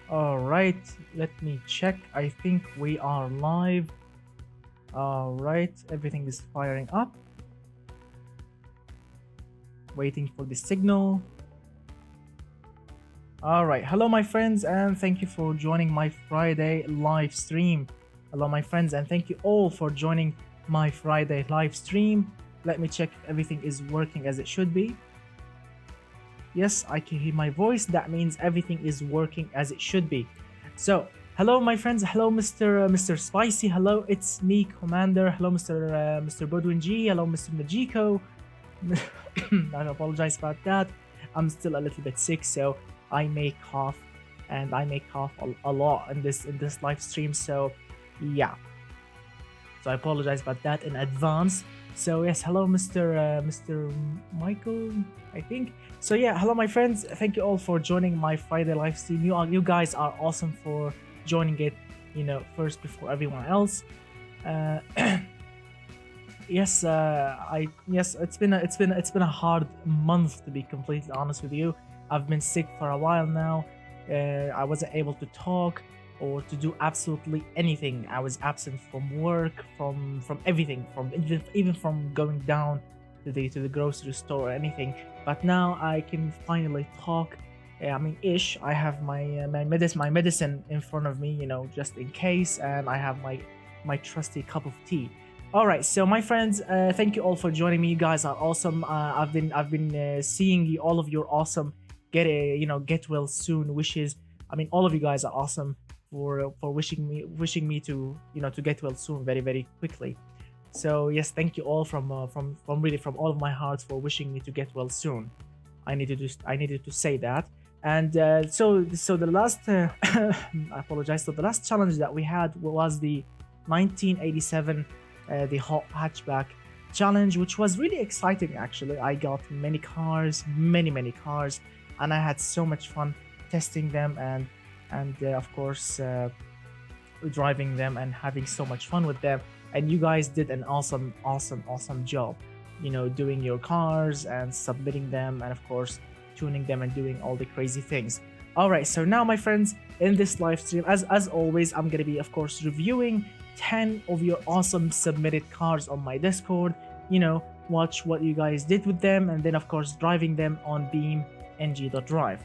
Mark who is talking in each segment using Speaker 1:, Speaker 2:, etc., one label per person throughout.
Speaker 1: All right, let me check. I think we are live. All right, everything is firing up. Waiting for the signal. All right, hello, my friends, and thank you for joining my Friday live stream. Hello, my friends, and thank you all for joining my Friday live stream. Let me check if everything is working as it should be. Yes, I can hear my voice. That means everything is working as it should be. So, hello, my friends. Hello, Mr. Spicy. Hello, it's me, Commander. Hello, Mr. BeamNG. Hello, Mr. Najiko. I apologize about that. I'm still a little bit sick, so I may cough, and I may cough a lot in this live stream. So, yeah. So I apologize about that in advance. So yes, hello, Mr. Michael, I think. So yeah, hello, my friends. Thank you all for joining my Friday live stream. You guys are awesome for joining it. First before everyone else. Uh, yes, it's been a hard month, to be completely honest with you. I've been sick for a while now. I wasn't able to talk or to do absolutely anything. I was absent from work, from everything, from even from going down to the grocery store or anything. But now I can finally talk. I mean, ish. I have my medicine in front of me, just in case, and I have my trusty cup of tea. All right, so my friends, thank you all for joining me. You guys are awesome. I've been seeing you, all of your awesome get well soon wishes. I mean, all of you guys are awesome for wishing me to to get well soon, very very quickly. So yes, thank you all from really from all of my heart for wishing me to get well soon. I needed to say that. And so the last I apologize. So the last challenge that we had was the 1987 the hot hatchback challenge, which was really exciting. Actually, I got many cars, many cars, and I had so much fun testing them and of course driving them and having so much fun with them. And you guys did an awesome job, doing your cars and submitting them, and of course tuning them and doing all the crazy things. All right, so now, my friends, in this live stream, as always, I'm gonna be, of course, reviewing 10 of your awesome submitted cars on my Discord. Watch what you guys did with them, and then of course driving them on BeamNG.drive.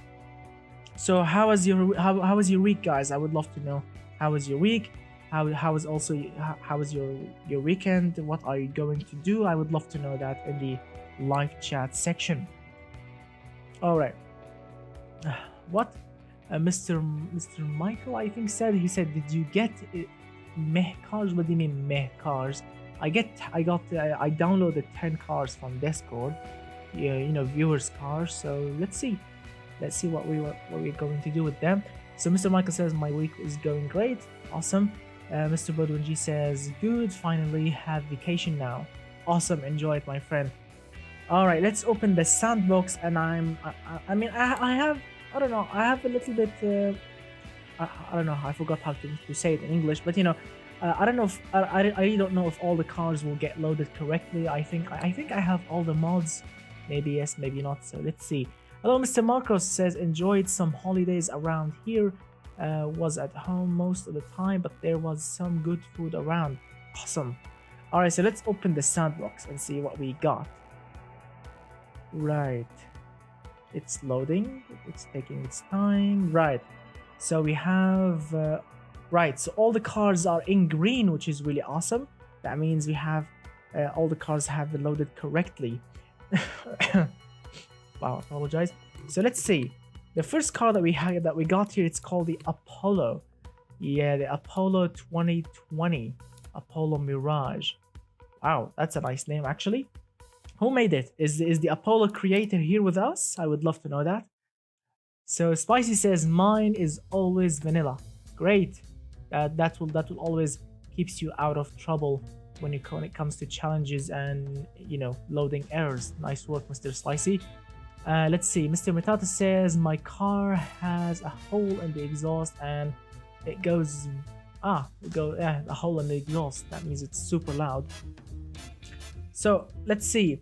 Speaker 1: So how was your week, guys? I would love to know how was your week. How was also how was your weekend? What are you going to do? I would love to know that in the live chat section. All right. What Mr. Michael, I think, said, he said, did you get meh cars? What do you mean meh cars? I downloaded 10 cars from Discord, viewers cars. So let's see what we're going to do with them. So Mr. Michael says, my week is going great, awesome. Mr. BeamNG says, good, finally have vacation now, awesome, enjoy it, my friend. All right, let's open the sandbox. And I mean, I have, I don't know, I have a little bit I don't know, I forgot how to say it in English, but I don't know if I really don't know if all the cars will get loaded correctly. I think I have all the mods. Maybe yes, maybe not. So let's see. Hello, Mr. Marcos says, enjoyed some holidays around here. Was at home most of the time, but there was some good food around. Awesome. All right, so let's open the sandbox and see what we got. Right. It's loading. It's taking its time. Right. So we have... right, so all the cars are in green, which is really awesome. That means we have... all the cars have been loaded correctly. Wow, I apologize. So let's see. The first car that we got here, it's called the Apollo. Yeah, the Apollo 2020. Apollo Mirage. Wow, that's a nice name, actually. Who made it? Is the Apollo creator here with us? I would love to know that. So Spicy says, mine is always vanilla. Great. That will always keeps you out of trouble when it comes to challenges and loading errors. Nice work, Mr. Slicey. Let's see. Mr. Matata says my car has a hole in the exhaust and it goes a hole in the exhaust. That means it's super loud. So let's see.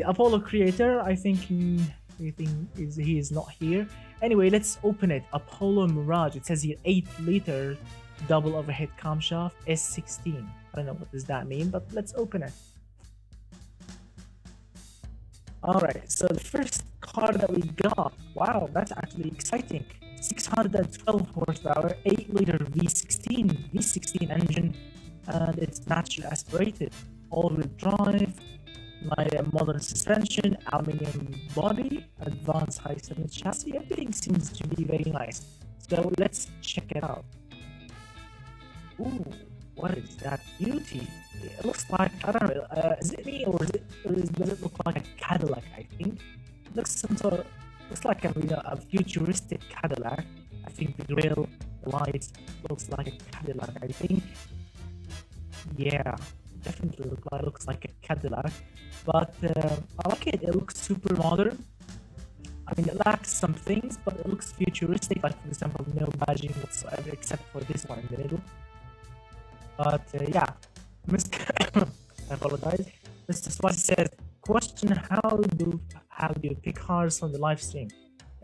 Speaker 1: Apollo creator, I think he is not here. Anyway, let's open it. Apollo Mirage. It says here 8-liter double overhead camshaft S16. I don't know what does that mean, but let's open it. Alright, so the first car that we got, wow, that's actually exciting. 612 horsepower, 8-liter V16 engine, and it's naturally aspirated. All-wheel drive, modern suspension, aluminum body, advanced high-strength chassis. Everything seems to be very nice. So let's check it out. Ooh, what is that beauty? It looks like, I don't know, is it me or does it look like a Cadillac? I think it looks looks like a futuristic Cadillac. I think the grille, the lights looks like a Cadillac. I think, yeah, definitely looks like a Cadillac. But I like it. It looks super modern. I mean, it lacks some things, but it looks futuristic. Like, for example, no badging whatsoever except for this one in the middle. But yeah, I apologize. Mr. Spicy says, question, how do you pick cars from the live stream?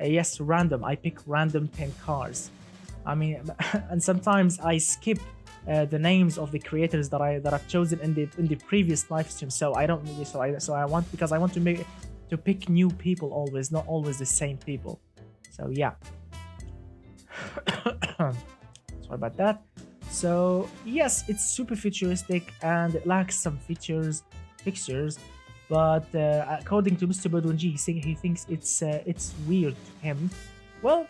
Speaker 1: Yes, random. I pick random 10 cars. I mean, and sometimes I skip the names of the creators that I've chosen in the previous live stream. So I don't really. So I want to pick new people always, not always the same people. So yeah. Sorry about that. So yes, it's super futuristic and it lacks some fixtures, but according to Mr. BeamNG, he thinks it's weird to him. Well,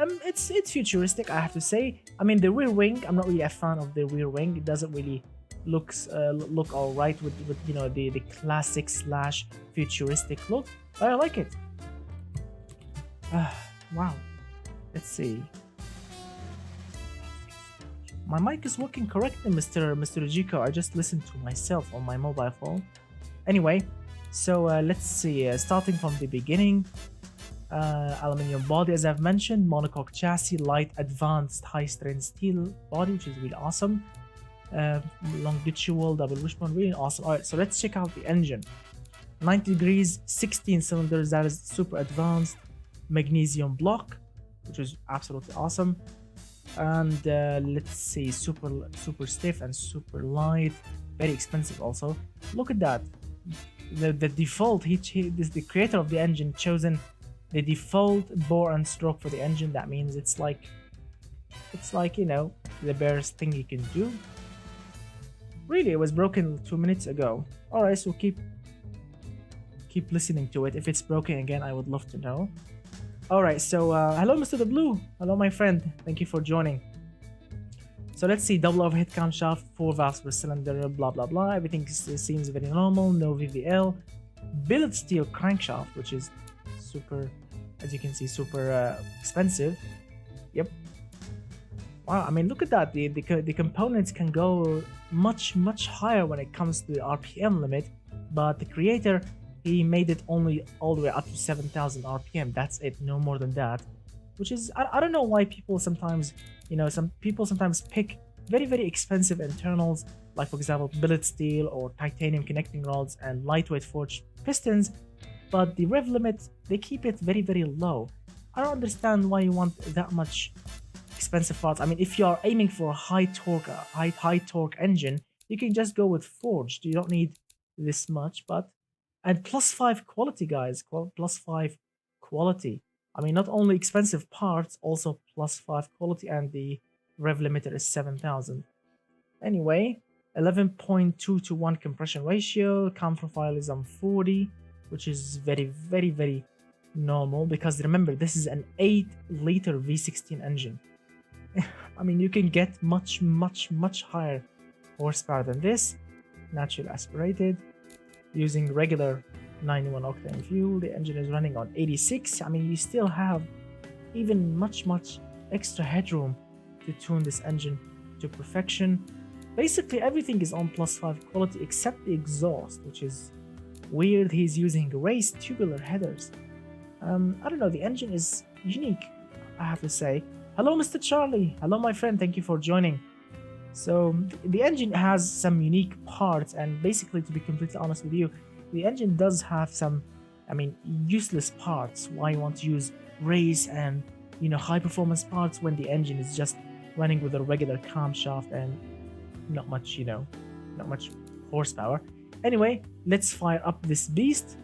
Speaker 1: it's futuristic, I have to say. I mean, the rear wing, I'm not really a fan of the rear wing. It doesn't really look all right with the classic / futuristic look, but I like it. Wow. Let's see. My mic is working correctly, Mr. Jiko. I just listened to myself on my mobile phone. Anyway, so let's see. Starting from the beginning, aluminum body, as I've mentioned, monocoque chassis, light, advanced, high-strength steel body, which is really awesome. Longitudinal double wishbone, really awesome. All right, so let's check out the engine. 90 degrees, 16 cylinders. That is super advanced. Magnesium block, which is absolutely awesome. And let's see, super stiff and super light, very expensive also. Look at that. The default, the creator of the engine chosen the default bore and stroke for the engine. That means it's like the barest thing you can do. Really, it was broken 2 minutes ago. All right, so keep listening to it. If it's broken again, I would love to know. All right, so hello, Mr. The Blue. Hello, my friend. Thank you for joining. So let's see, double overhead camshaft, 4 valves per cylinder, blah, blah, blah. Everything seems very normal, no VVL. Billet steel crankshaft, which is super, as you can see, super expensive. Yep. Wow, I mean, look at that. The components can go much higher when it comes to the RPM limit, but the creator, he made it only all the way up to 7,000 RPM. That's it, no more than that. Which is, I don't know why people sometimes, some people sometimes pick very expensive internals, like for example, billet steel or titanium connecting rods and lightweight forged pistons, but the rev limit, they keep it very low. I don't understand why you want that much expensive parts. I mean, if you are aiming for a high torque engine, you can just go with forged. You don't need this much, but and +5 quality, guys. +5 quality. I mean, not only expensive parts, also +5 quality, and the rev limiter is 7,000. Anyway, 11.2 to 1 compression ratio. Cam profile is on 40, which is very normal, because remember, this is an 8-liter V16 engine. I mean, you can get much higher horsepower than this. Naturally aspirated, using regular 91 octane fuel. The engine is running on 86. I mean, you still have even much extra headroom to tune this engine to perfection. Basically, everything is on +5 quality except the exhaust, which is weird. He's using raised tubular headers. I don't know, the engine is unique, I have to say. Hello, Mr. Charlie. Hello, my friend. Thank you for joining. So, the engine has some unique parts, and basically, to be completely honest with you, the engine does have some, useless parts. Why you want to use race and, high performance parts when the engine is just running with a regular camshaft and not much, not much horsepower. Anyway, let's fire up this beast.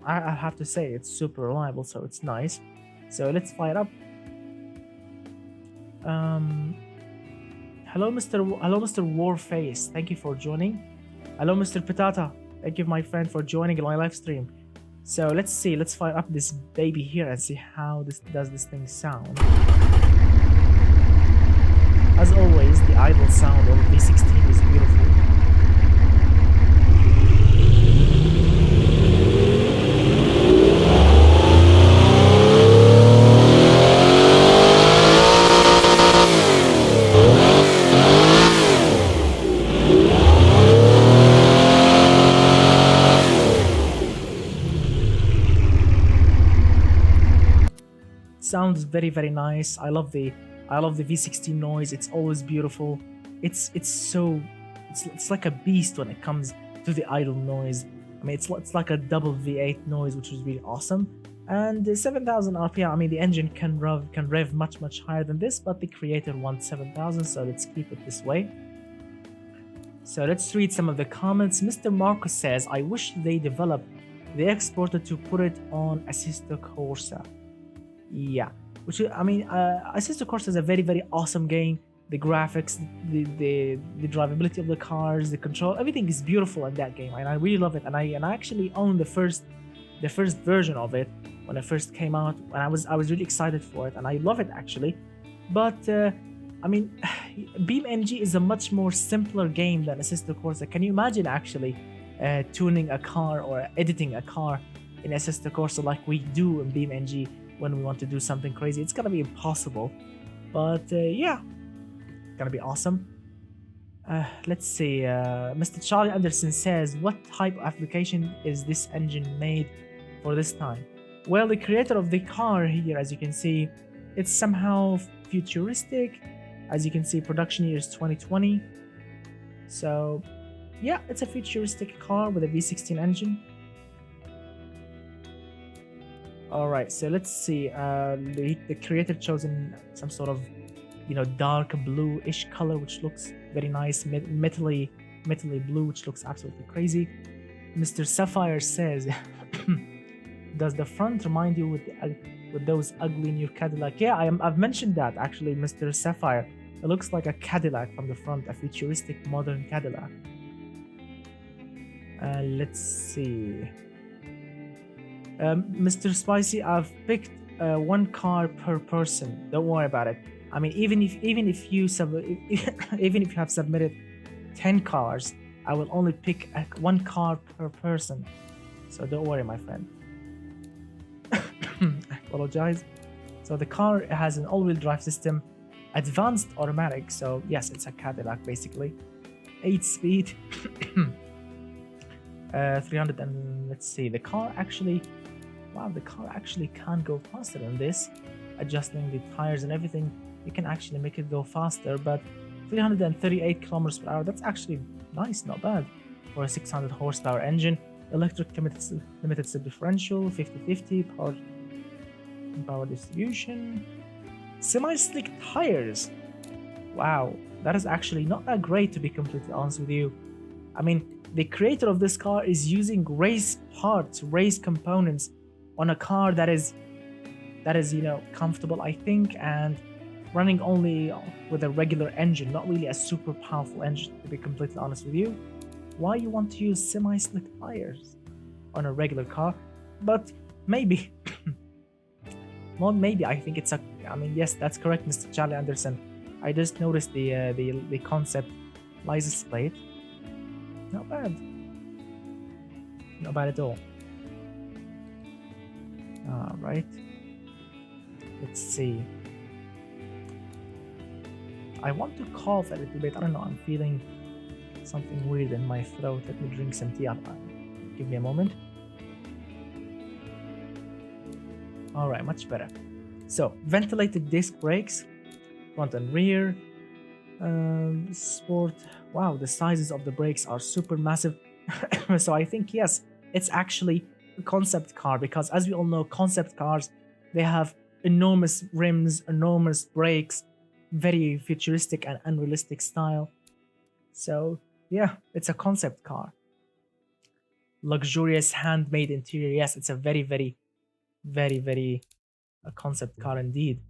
Speaker 1: I have to say it's super reliable, so it's nice. So let's fire up. Hello, Mr. Warface. Thank you for joining. Hello, Mr. Patata. Thank you, my friend, for joining my live stream. So let's see. Let's fire up this baby here and see how this thing sound. As always, the idle sound of V16 is beautiful. Sounds very, very nice. I love the V16 noise. It's always beautiful. It's like a beast when it comes to the idle noise. I mean, it's like a double V8 noise, which is really awesome. And 7,000 RPM. I mean, the engine can rev much higher than this, but the creator wants 7,000, so let's keep it this way. So let's read some of the comments. Mr. Marcos says, "I wish they developed the exporter to put it on Assisto Corsa." Yeah, which Assisto Corsa is a very, very awesome game. The graphics, the drivability of the cars, the control, everything is beautiful in that game, and I really love it. And I actually own the first version of it when it first came out, and I was really excited for it, and I love it actually. But BeamNG is a much more simpler game than Assisto Corsa. Can you imagine actually tuning a car or editing a car in Assisto Corsa like we do in BeamNG? When we want to do something crazy, it's gonna be impossible, but yeah, it's gonna be awesome. Let's see. Mr. Charlie Anderson says, "What type of application is this engine made for this time?" Well, the creator of the car here, as you can see, it's somehow futuristic. As you can see, production year is 2020. So yeah, it's a futuristic car with a V16 engine. Alright, so let's see. The creator chosen some sort of, dark blue-ish color, which looks very nice. Metally blue, which looks absolutely crazy. Mr. Sapphire says, "Does the front remind you with those ugly new Cadillac?" Yeah, I've mentioned that actually, Mr. Sapphire. It looks like a Cadillac from the front, a futuristic modern Cadillac. Let's see. Mr. Spicy, I've picked one car per person. Don't worry about it. I mean, even if you have submitted 10 cars, I will only pick one car per person. So don't worry, my friend. I apologize. So the car has an all-wheel drive system, advanced automatic. So yes, it's a Cadillac basically. 8-speed. 300 and let's see. The car actually can go faster than this. Adjusting the tires and everything, you can actually make it go faster. But 338 kilometers per hour, that's actually nice, not bad for a 600 horsepower engine. Electric limited slip differential, 50/50 power distribution, semi-slick tires. Wow, that is actually not that great, to be completely honest with you. I mean, the creator of this car is using race parts, race components on a car that is comfortable, I think, and running only with a regular engine, not really a super powerful engine, to be completely honest with you. Why you want to use semi-slick tires on a regular car? But maybe, well, maybe I think it's yes, that's correct, Mr. Charlie Anderson. I just noticed the concept license plate. Not bad. Not bad at all. Alright. Let's see. I want to cough a little bit. I don't know. I'm feeling Something weird in my throat. Let me drink some tea. Give me a moment. All right, much better. So, ventilated disc brakes, front and rear. Sport. Wow, the sizes of the brakes are super massive. So I think, yes, it's actually a concept car, because as we all know, concept cars, they have enormous rims, enormous brakes, very futuristic and unrealistic style. So yeah, it's a concept car. Luxurious handmade interior. Yes, it's a very a concept car indeed.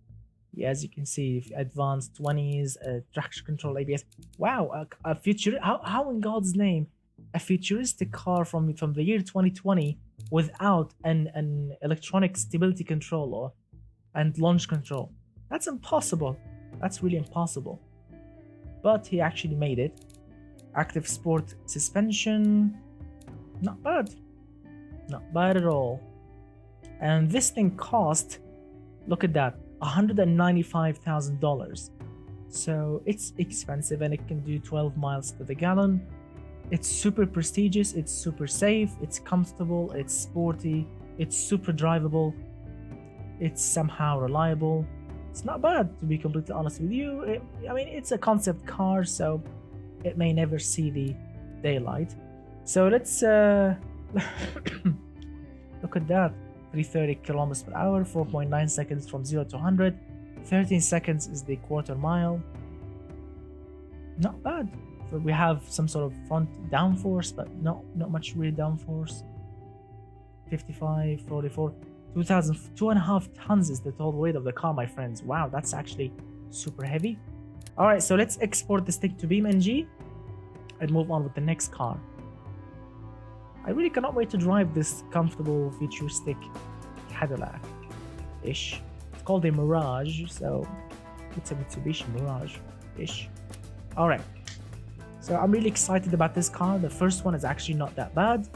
Speaker 1: Yeah, as you can see, advanced 20s, traction control, ABS. Wow, a future. How in God's name, a futuristic car from the year 2020 without an electronic stability control and launch control? That's impossible. That's really impossible. But he actually made it. Active sport suspension. Not bad. Not bad at all. And this thing cost, look at that, $195,000. So it's expensive, and it can do 12 miles to the gallon. It's super prestigious, it's super safe, it's comfortable, it's sporty, it's super drivable, it's somehow reliable. It's not bad, to be completely honest with you. I mean, it's a concept car, so it may never see the daylight. So let's look at that. 330 kilometers per hour, 4.9 seconds from 0 to 100. 13 seconds is the quarter mile. Not bad. So we have some sort of front downforce, but not much rear downforce. 55, 44, 2.5 tons is the total weight of the car, my friends. Wow, that's actually super heavy. All right, so let's export this thing to BeamNG and move on with the next car. I really cannot wait to drive this comfortable, futuristic Cadillac-ish. It's called a Mirage, so it's a Mitsubishi Mirage-ish. All right, so I'm really excited about this car. The first one is actually not that bad.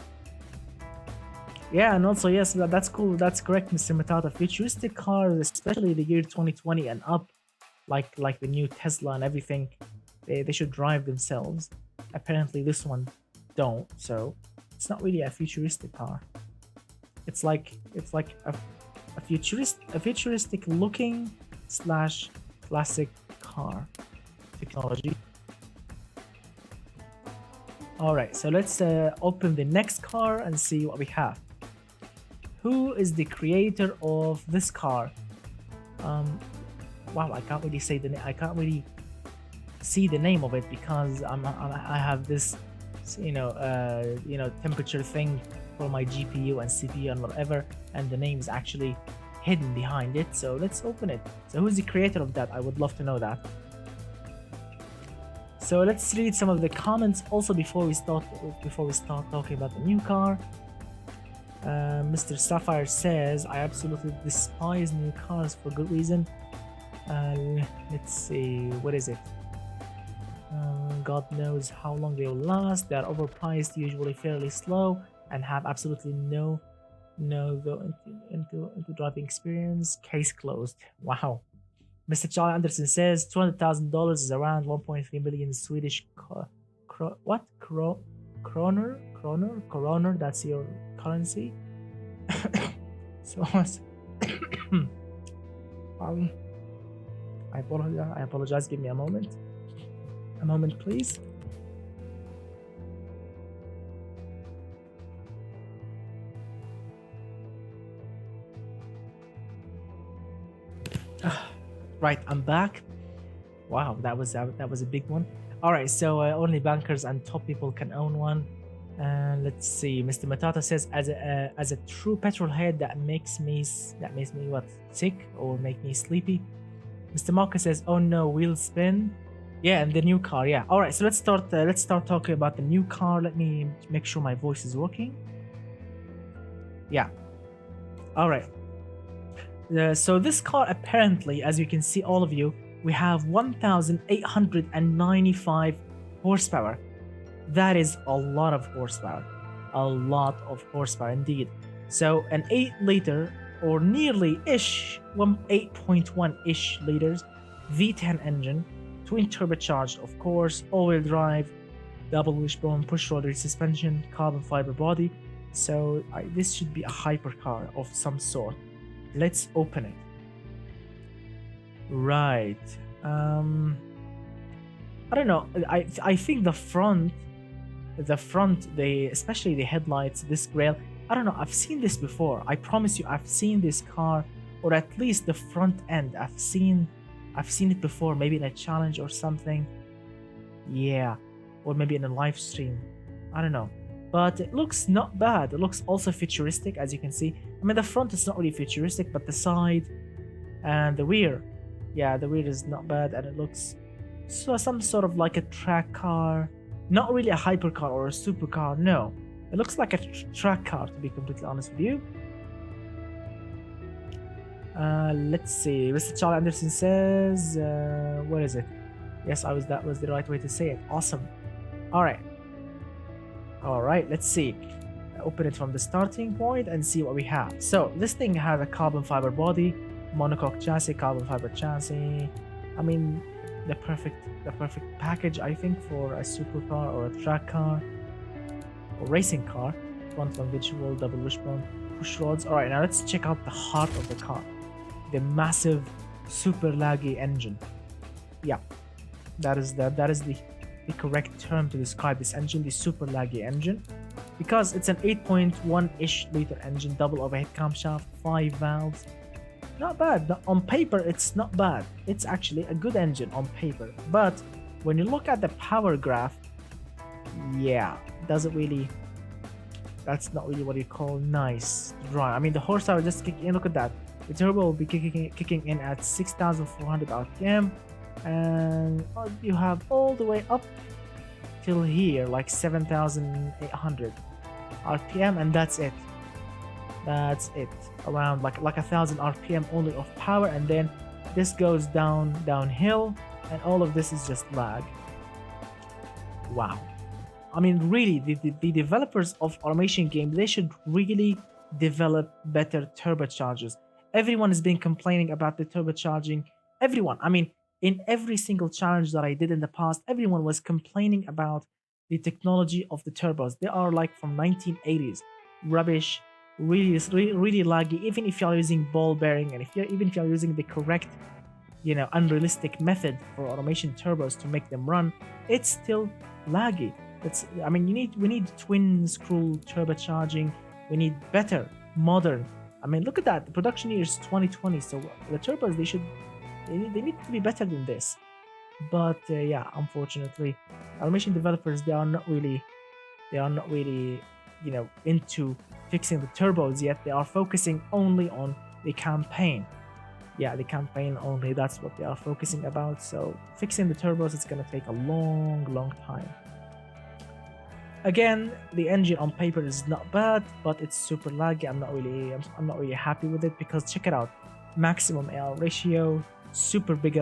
Speaker 1: Yeah, and also, yes, that's cool. That's correct, Mr. Matata. Futuristic cars, especially the year 2020 and up, like the new Tesla and everything, they should drive themselves. Apparently, this one don't, so it's not really a futuristic car. It's like a futuristic looking / classic car technology. All right, so let's open the next car and see what we have. Who is the creator of this car? Wow, I can't really say the name. I can't really see the name of it because I have this, temperature thing for my GPU and CPU and whatever, and the name is actually hidden behind it. So let's open it. So who's the creator of that? I would love to know that. So let's read some of the comments also before we start talking about the new car. Mr. Sapphire says, I absolutely despise new cars for good reason. Let's see, what is it? God knows how long they will last. They are overpriced, usually fairly slow, and have absolutely no go into driving experience. Case closed. Wow. Mr. Charlie Anderson says $200,000 is around 1.3 million Swedish kroner. That's your currency. So I apologize. Give me a moment. A moment, please. Right, I'm back. Wow, that was a big one. All right, so only bankers and top people can own one. Let's see. Mr. Matata says, as a true petrol head, that makes me what, sick or make me sleepy. Mr. Marcus says, oh no, wheel spin. Yeah, and the new car. Yeah. All right, so let's start talking about the new car. Let me make sure my voice is working. Yeah. All right. So this car, apparently, as you can see, all of you, we have 1,895 horsepower. That is a lot of horsepower. A lot of horsepower indeed. So an 8-liter or nearly-ish, 8.1-ish liters V10 engine, twin turbocharged, of course, all-wheel drive, double wishbone, push rod suspension, carbon fiber body. So this should be a hypercar of some sort. Let's open it. Right. I don't know. I think the front, especially the headlights, this grille. I don't know. I've seen this before. I promise you, I've seen this car, or at least the front end. I've seen it before, maybe in a challenge or something. Yeah, or maybe in a live stream. I don't know. But it looks not bad. It looks also futuristic, as you can see. I mean, the front is not really futuristic, but the side and the rear, yeah, the rear is not bad, and it looks so some sort of like a track car, not really a hypercar or a supercar. No, it looks like a track car, to be completely honest with you. Let's see. Mr. Charlie Anderson says, what is it? Yes, that was the right way to say it. Awesome. All right, let's see. Open it from the starting point and see what we have. So this thing has a carbon fiber body, monocoque chassis, carbon fiber chassis. I mean, the perfect package, I think, for a supercar or a track car or racing car. Front visual, double wishbone, push rods. All right, now let's check out the heart of the car. The massive, super laggy engine. Yeah, that is the correct term to describe this engine, the super laggy engine, because it's an 8.1-ish liter engine, double overhead camshaft, 5 valves. Not bad. On paper, it's not bad. It's actually a good engine on paper, but when you look at the power graph, yeah, that's not really what you call nice to drive. I mean, the horsepower just kick in. Look at that. The turbo will be kicking in at 6,400 RPM, and you have all the way up till here, like 7,800 RPM, and that's it. Around like 1,000 RPM only of power, and then this goes downhill, and all of this is just lag. Wow. I mean, really, the developers of automation games, they should really develop better turbochargers. Everyone has been complaining about the turbocharging. Everyone. I mean, in every single challenge that I did in the past, everyone was complaining about the technology of the turbos. They are like from 1980s. Rubbish, really laggy. Even if you're using ball bearing, and even if you're using the correct, unrealistic method for automation turbos to make them run, it's still laggy. We need twin screw turbocharging. We need better, modern. I mean, look at that. The production year is 2020, so the turbos, they need to be better than this. But yeah, unfortunately, automation developers, they are not really into fixing the turbos yet. They are focusing only on the campaign. Yeah, the campaign only. That's what they are focusing about. So fixing the turbos, it's gonna take a long time. Again, the engine on paper is not bad, but it's super laggy. I'm not really happy with it, because check it out. Maximum AL ratio, super big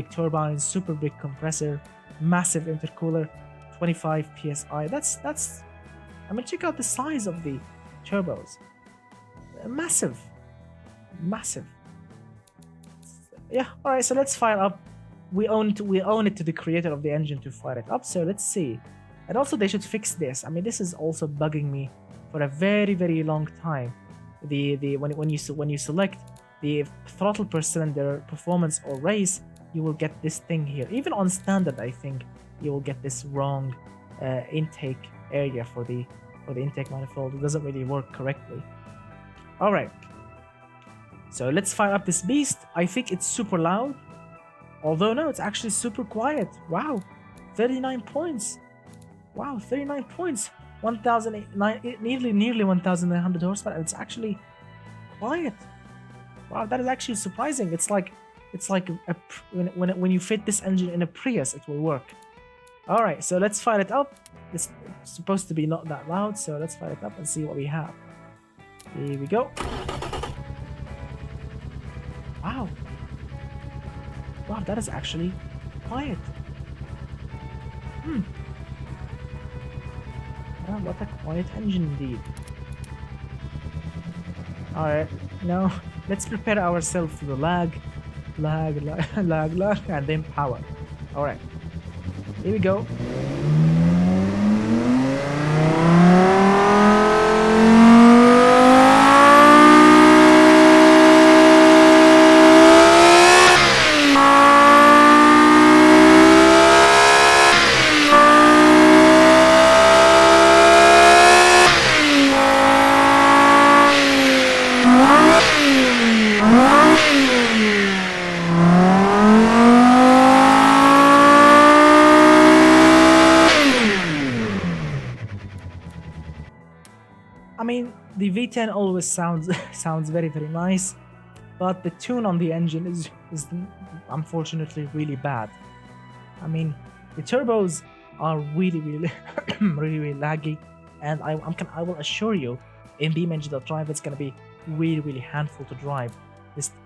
Speaker 1: turbines, super big compressor, massive intercooler, 25 psi. That's I mean, check out the size of the turbos. Massive. Yeah, all right, so let's fire up. We own it to the creator of the engine to fire it up. So let's see. And also, they should fix this. I mean, this is also bugging me for a very long time. When you select the throttle per cylinder, performance or race, you will get this thing here. Even on standard, I think you will get this wrong intake area for the intake manifold. It doesn't really work correctly. All right, so let's fire up this beast. I think it's super loud, although no, it's actually super quiet. Wow, 39 points. Wow, 39 points. Nearly 1,900 horsepower, and it's actually quiet. Wow, that is actually surprising. It's like when you fit this engine in a Prius, it will work. All right, so let's fire it up. It's supposed to be not that loud, so let's fire it up and see what we have. Here we go. Wow, that is actually quiet. Wow, what a quiet engine indeed. All right, now let's prepare ourselves for the lag, and then power. All right, here we go. I mean, the V10 always sounds sounds very nice, but the tune on the engine is unfortunately really bad. I mean, the turbos are really really laggy, and I will assure you, in BeamNG.drive, it's gonna be really handful to drive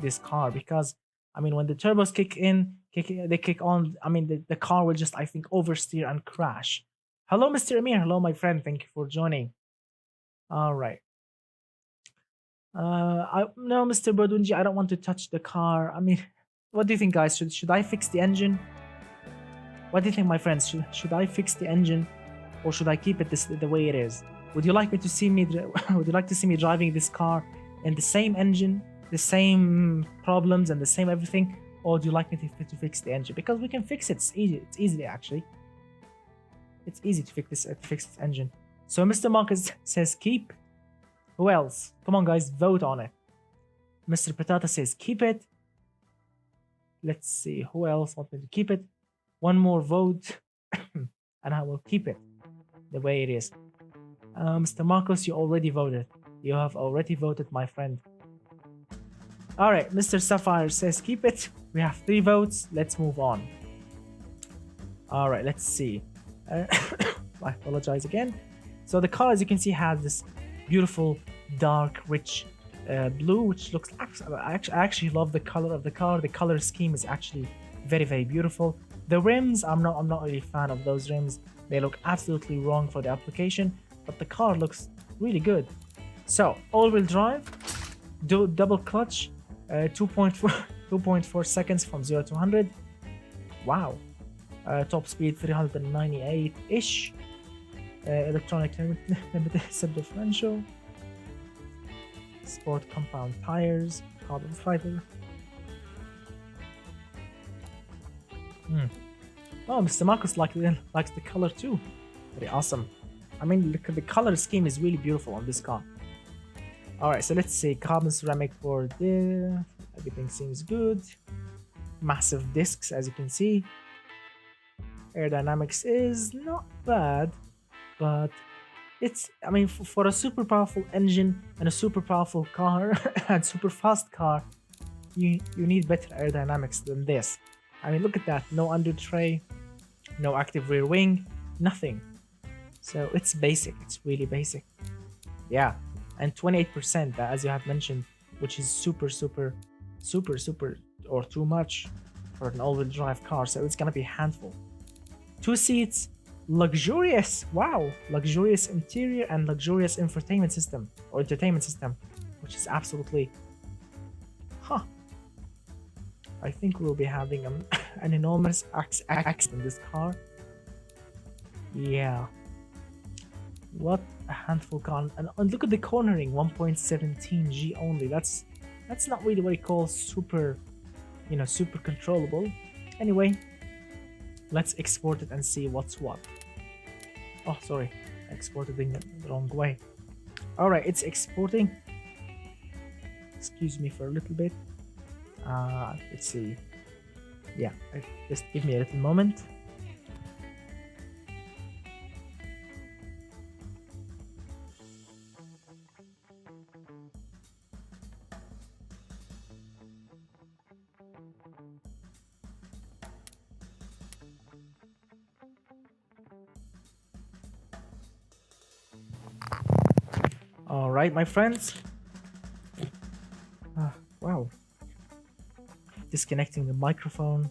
Speaker 1: this car, because I mean, when the turbos they kick on. I mean, the car will just, I think, oversteer and crash. Hello, Mr. Amir. Hello, my friend. Thank you for joining. All right. No, Mr. Bodunji, I don't want to touch the car. I mean, what do you think, guys? Should I fix the engine? What do you think, my friends? Should I fix the engine, or should I keep it the way it is? Would you like me to see me? Would you like to see me driving this car in the same engine, the same problems, and the same everything, or do you like me to fix the engine? Because we can fix it. It's easy. It's easy actually. It's easy to fix this engine. So Mr. Marcus says keep. Who else? Come on, guys, vote on it. Mr. Patata says keep it. Let's see, who else wants me to keep it? One more vote, and I will keep it the way it is. Mr. Marcos, you already voted. You have already voted, my friend. All right, Mr. Sapphire says keep it. We have 3 votes. Let's move on. All right, let's see. I apologize again. So the car, as you can see, has this beautiful, dark, rich blue, which looks I actually love the color of the car. The color scheme is actually very beautiful. The rims, I'm not really a fan of those rims. They look absolutely wrong for the application, but the car looks really good. So all-wheel drive, double clutch, 2.4 seconds from 0 to 100. Wow. Top speed 398-ish. Electronic limited sub-differential. Sport compound tires, carbon fiber. Oh, Mr. Marcus likes the color too. Very awesome. I mean, the color scheme is really beautiful on this car. Alright, so let's see. Carbon ceramic for the... Everything seems good. Massive discs, as you can see. Aerodynamics is not bad, but it's, I mean, for a super powerful engine and a super powerful car and super fast car, you need better aerodynamics than this. I mean, look at that. No under tray, no active rear wing, nothing. So it's basic. It's really basic. Yeah, and 28%, as you have mentioned, which is super or too much for an all-wheel drive car. So it's gonna be a handful. 2 seats, luxurious. Wow, luxurious interior and luxurious entertainment system, which is absolutely, I think we'll be having an enormous accident in this car. Yeah. What a handful car. And look at the cornering, 1.17 G only. That's not really what you call super, super controllable. Anyway, let's export it and see what's what. Oh, sorry, I exported it the wrong way. All right, it's exporting. Excuse me for a little bit. Let's see. Yeah, just give me a little moment. All right, my friends. Wow. Disconnecting the microphone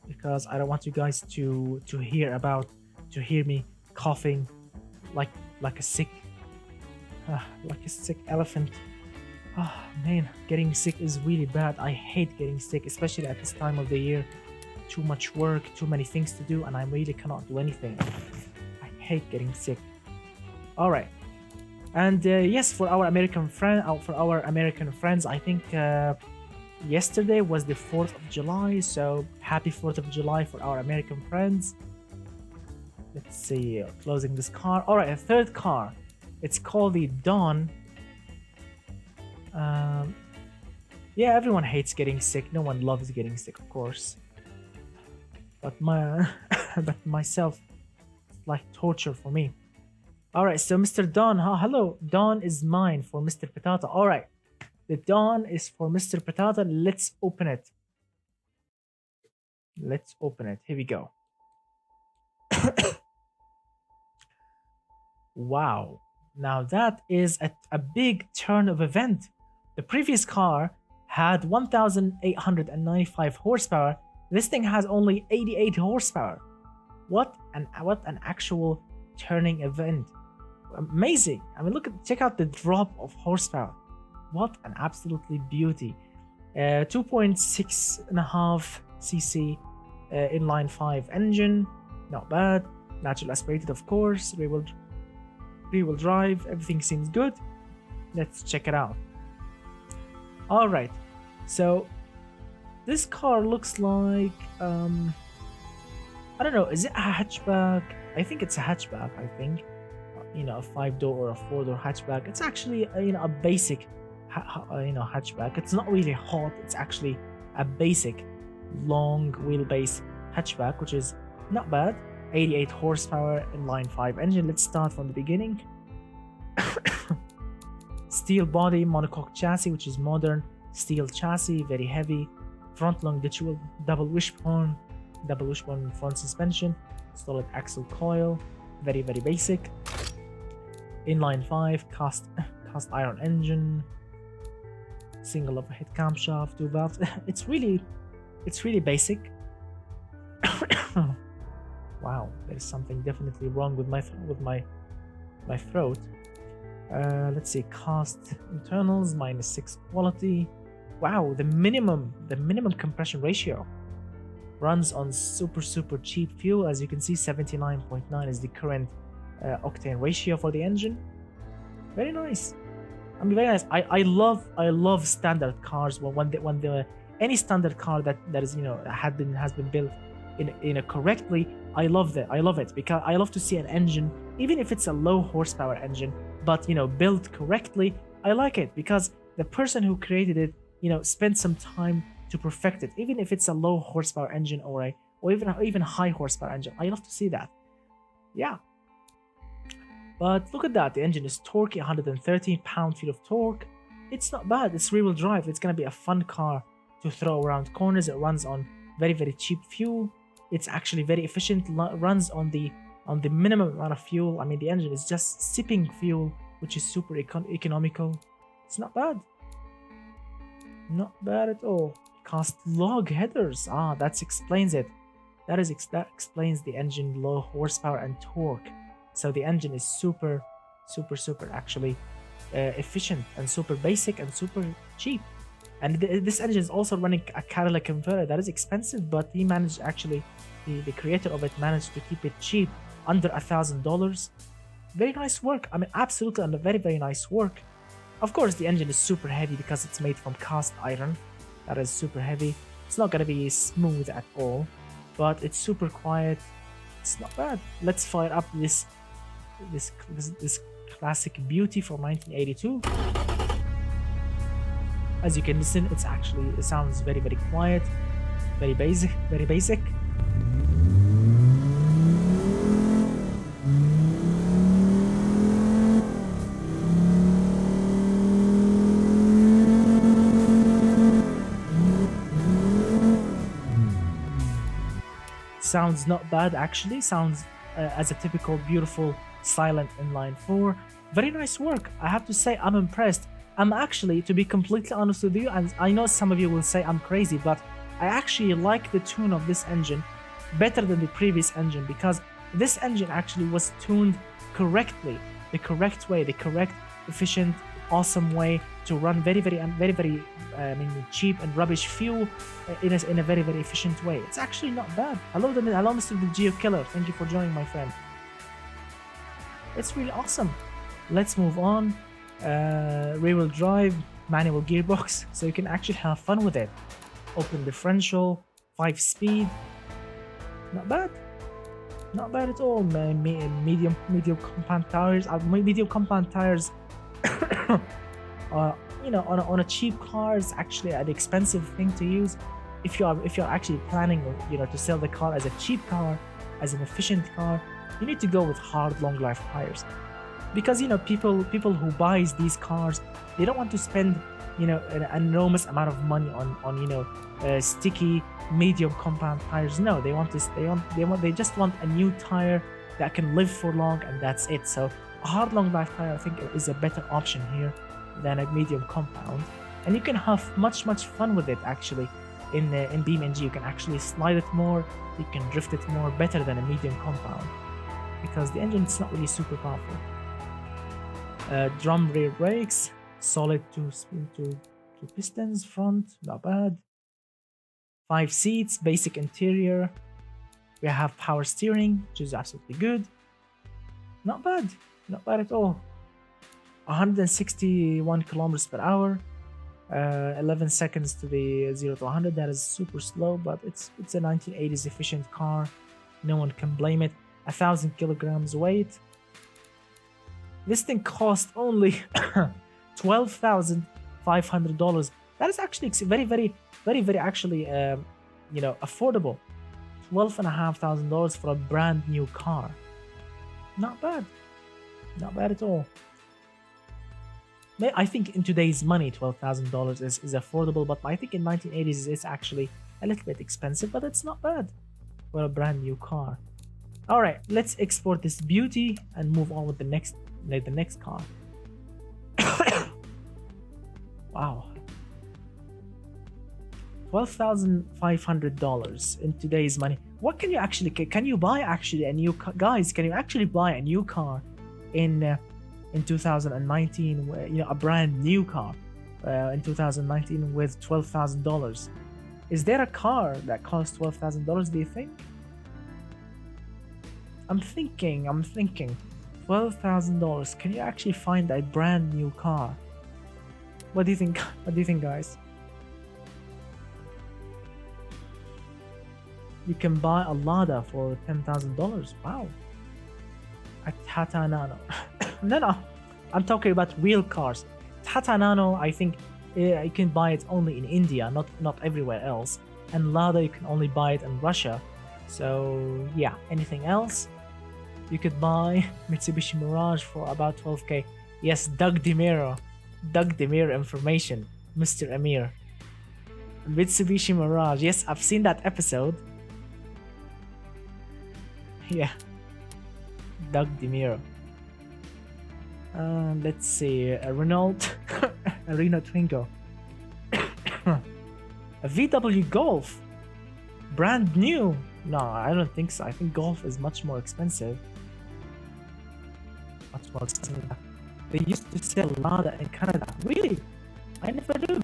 Speaker 1: because I don't want you guys to hear me coughing like a sick elephant. Man, getting sick is really bad. I hate getting sick, especially at this time of the year. Too much work, too many things to do, and I really cannot do anything. I hate getting sick. All right. And yes, for our American friends, I think yesterday was the 4th of July. So happy 4th of July for our American friends. Let's see, closing this car. All right, a third car. It's called the Dawn. Yeah, everyone hates getting sick. No one loves getting sick, of course. But but myself, it's like torture for me. All right, so Mr. Dawn, hello. Dawn is mine for Mr. Patata. All right, the Dawn is for Mr. Patata. Let's open it. Let's open it. Here we go. Wow. Now that is a big turn of event. The previous car had 1,895 horsepower. This thing has only 88 horsepower. What an actual turning event. Amazing. I mean, check out the drop of horsepower. What an absolutely beauty. 2.6.5 cc inline 5 engine. Not bad. Natural aspirated, of course. Rear wheel drive. Everything seems good. Let's check it out. All right. So this car looks like I don't know. Is it a hatchback? I think it's a hatchback. I think, you know, a 5-door or a 4-door hatchback. It's actually a basic hatchback. It's not really hot. It's actually a basic long wheelbase hatchback, which is not bad. 88 horsepower inline 5 engine. Let's start from the beginning. Steel body, monocoque chassis, which is modern. Steel chassis, very heavy. Front longitudinal double wishbone front suspension. Solid axle coil, very basic. Inline 5 cast iron engine. Single overhead camshaft, 2 valves. It's really basic. Wow, there's something definitely wrong with my throat. Let's see, cast internals -6 quality. Wow, the minimum compression ratio runs on super cheap fuel. As you can see, 79.9 is the current octane ratio for the engine. Very nice. I mean, very nice. I love standard cars. When any standard car that is has been built in a correctly, I love it because I love to see an engine, even if it's a low horsepower engine, but built correctly. I like it because the person who created it, spent some time to perfect it, even if it's a low horsepower engine or even high horsepower engine. I love to see that. Yeah. But look at that. The engine is torquey, 113 pound-feet of torque. It's not bad. It's rear-wheel drive. It's gonna be a fun car to throw around corners. It runs on very cheap fuel. It's actually very efficient. Runs on the minimum amount of fuel. I mean, the engine is just sipping fuel, which is super economical. It's not bad. Not bad at all. Cast log headers. That explains it. That explains the engine low horsepower and torque. So the engine is super actually efficient and super basic and super cheap. And this engine is also running a catalytic converter. That is expensive, but he managed actually, the creator of it managed to keep it cheap, under $1,000. Very nice work. I mean, absolutely under very nice work. Of course, the engine is super heavy because it's made from cast iron. That is super heavy. It's not gonna be smooth at all, but it's super quiet. It's not bad. Let's fire up this classic beauty from 1982. As you can listen, it sounds very quiet, very basic. Sounds not bad actually. Sounds as a typical beautiful silent inline 4. Very nice work. I have to say, I'm impressed. I'm actually, to be completely honest with you, and I know some of you will say I'm crazy, but I actually like the tune of this engine better than the previous engine, because this engine actually was tuned correctly, the correct way, the correct, efficient, awesome way to run very cheap and rubbish fuel in a very efficient way. It's actually not bad. Hello Mr. The Geo Killer. Thank you for joining, my friend. It's really awesome. Let's move on. Rear-wheel drive, manual gearbox, so you can actually have fun with it. Open differential, 5-speed. Not bad. Not bad at all. Medium compound tires. Medium compound tires. You know, on a cheap car is actually an expensive thing to use. If you're actually planning, you know, to sell the car as a cheap car, as an efficient car, you need to go with hard, long life tires. Because you know, people who buys these cars, they don't want to spend, you know, an enormous amount of money on you know, sticky medium compound tires. No, they just want a new tire that can live for long, and that's it. So a hard long life tire, I think, is a better option here than a medium compound, and you can have much fun with it actually. In BeamNG, you can actually slide it more, you can drift it more, better than a medium compound, because the engine is not really super powerful. Drum rear brakes, solid two pistons front, not bad. 5 seats, basic interior. We have power steering, which is absolutely good. Not bad at all. 161 kilometers per hour, 11 seconds to the 0 to 100. That is super slow, but it's a 1980s efficient car. No one can blame it. 1,000 kilograms weight. This thing cost only $12,500. That is actually very actually, you know, affordable. $12,500 for a brand new car. Not bad at all. I think in today's money, $12,000 is affordable, but I think in 1980s it's actually a little bit expensive, but it's not bad for a brand new car. All right, let's export this beauty and move on with the next car. Wow. $12,500 in today's money. What can you actually, can you buy actually a new car? Guys, can you actually buy a new car in 2019, you know, a brand new car in 2019 with $12,000? Is there a car that costs $12,000, do you think? I'm thinking $12,000. Can you actually find a brand new car? What do you think? What do you think, guys? You can buy a Lada for $10,000. Wow. A Tata Nano. No, I'm talking about real cars. Tata Nano, I think you can buy it only in India, not everywhere else. And Lada, you can only buy it in Russia. So yeah, anything else? You could buy Mitsubishi Mirage for about 12K. Yes, Doug DeMiro information, Mr. Amir. Mitsubishi Mirage. Yes, I've seen that episode. Yeah, Doug DeMiro. Let's see, a Renault Twingo. A VW Golf, brand new. No, I don't think so. I think Golf is much more expensive. They used to sell Lada in Canada. Really? I never knew.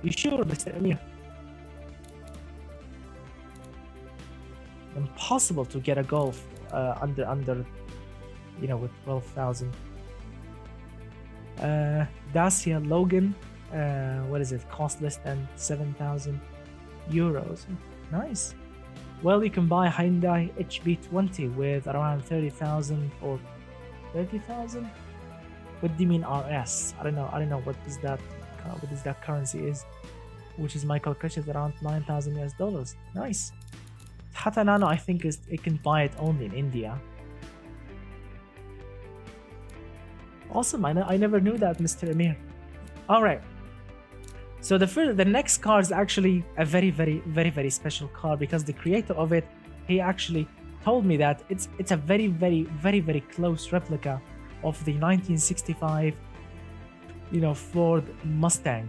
Speaker 1: You sure, Mr. Amir? Impossible to get a Golf under, you know, with 12,000. Dacia Logan, what is it? Cost less than 7,000 euros. Nice. Well, you can buy Hyundai HB20 with around 30,000 or 30,000. What do you mean RS? I don't know what that currency is, which is my calculation is around $9,000 US. Nice. Tata Nano, I think it can buy it only in India. Awesome. I never knew that, Mr. Amir. All right. So the next car is actually a very special car, because the creator of it, he actually told me that it's a very close replica of the 1965, you know, Ford Mustang.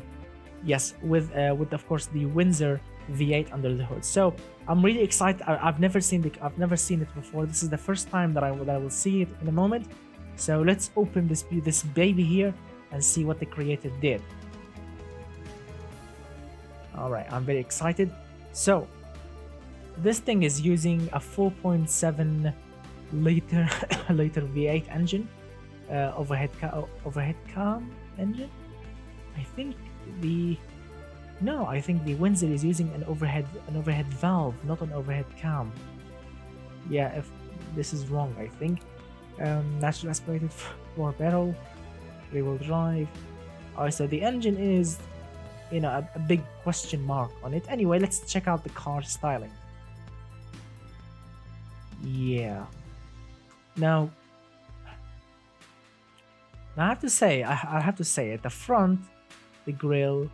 Speaker 1: Yes, with of course the Windsor V8 under the hood. So I'm really excited. I've never seen it before. This is the first time that I will see it in a moment. So let's open this baby here and see what the creator did. All right, I'm very excited. So this thing is using a 4.7 liter V8 engine, overhead cam engine. I think the no, I think the Windsor is using an overhead valve, not an overhead cam. Yeah, if this is wrong, I think. Natural aspirated four barrel, rear-wheel drive. Alright, so the engine is, you know, a big question mark on it. Anyway, let's check out the car styling. Yeah. Now I have to say, I have to say, at the front, the grille,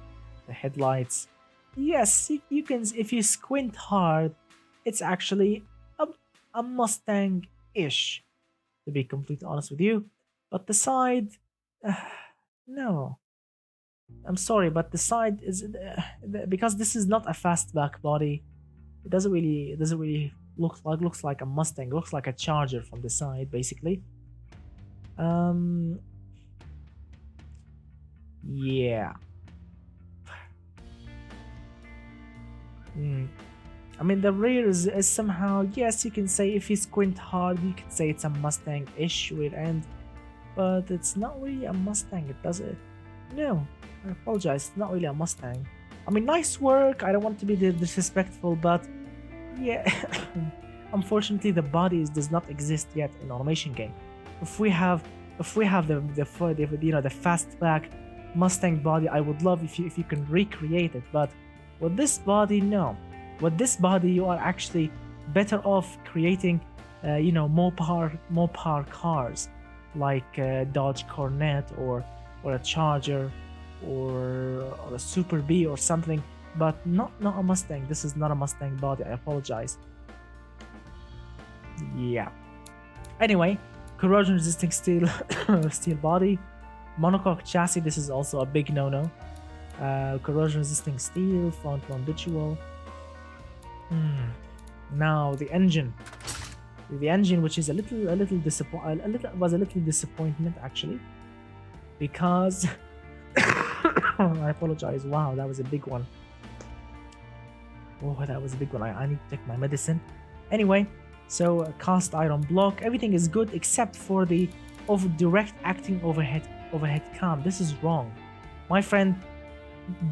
Speaker 1: the headlights. Yes, you can. If you squint hard, it's actually a Mustang-ish, to be completely honest with you. But the side, no. I'm sorry, but the side is because this is not a fastback body. It doesn't really looks like a Mustang. It looks like a Charger from the side, basically. Yeah. I mean, the rear is somehow, yes, you can say if you squint hard, you can say it's a Mustang-ish rear end, but it's not really a Mustang. It doesn't. No, I apologize. It's not really a Mustang. I mean, nice work. I don't want to be disrespectful, but yeah, unfortunately, the bodies does not exist yet in automation game. If we have the you know, the fastback Mustang body, I would love if you can recreate it, but with this body, no. With this body, you are actually better off creating, you know, more power cars, like Dodge Cornet or a Charger or a Super B or something, but not a Mustang. This is not a Mustang body. I apologize. Yeah. Anyway, corrosion-resisting steel steel body, monocoque chassis. This is also a big no-no. Corrosion-resisting steel, front longitudinal. Now the engine, which is a little disappointment actually, because I apologize. Wow, that was a big one. Oh, that was a big one. I need to take my medicine. Anyway, so cast iron block. Everything is good except for the direct acting overhead cam. This is wrong, my friend.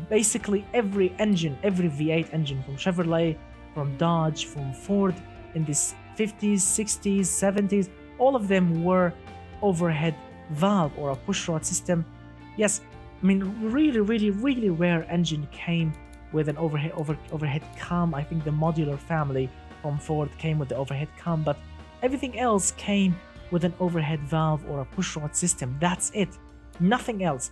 Speaker 1: Basically, every V8 engine from Chevrolet, from Dodge, from Ford in the 50s, 60s, 70s, all of them were overhead valve or a pushrod system. Yes, I mean, really rare engine came with an overhead cam. I think the modular family from Ford came with the overhead cam, but everything else came with an overhead valve or a pushrod system. That's it, nothing else.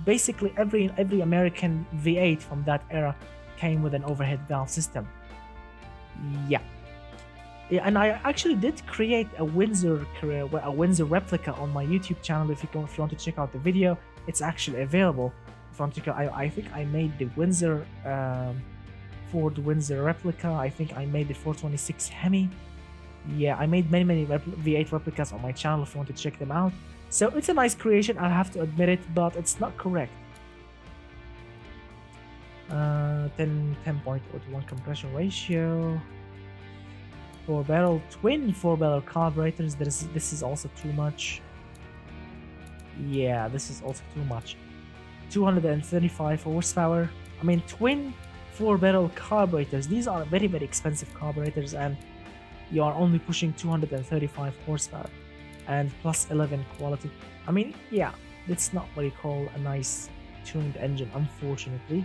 Speaker 1: Basically, every American V8 from that era came with an overhead valve system. Yeah, and I actually did create a Windsor replica on my YouTube channel. If you want to check out the video, it's actually available. If you want to, I think I made the Windsor Ford Windsor replica. I think I made the 426 Hemi. Yeah, I made many V8 replicas on my channel if you want to check them out. So it's a nice creation, I have to admit it, but it's not correct. 10.01 compression ratio. Twin 4-barrel carburetors. This is also too much. Yeah, this is also too much. 235 horsepower. I mean, twin 4-barrel carburetors. These are very expensive carburetors, and you are only pushing 235 horsepower. And plus 11 quality. I mean, yeah, it's not what you call a nice tuned engine, unfortunately.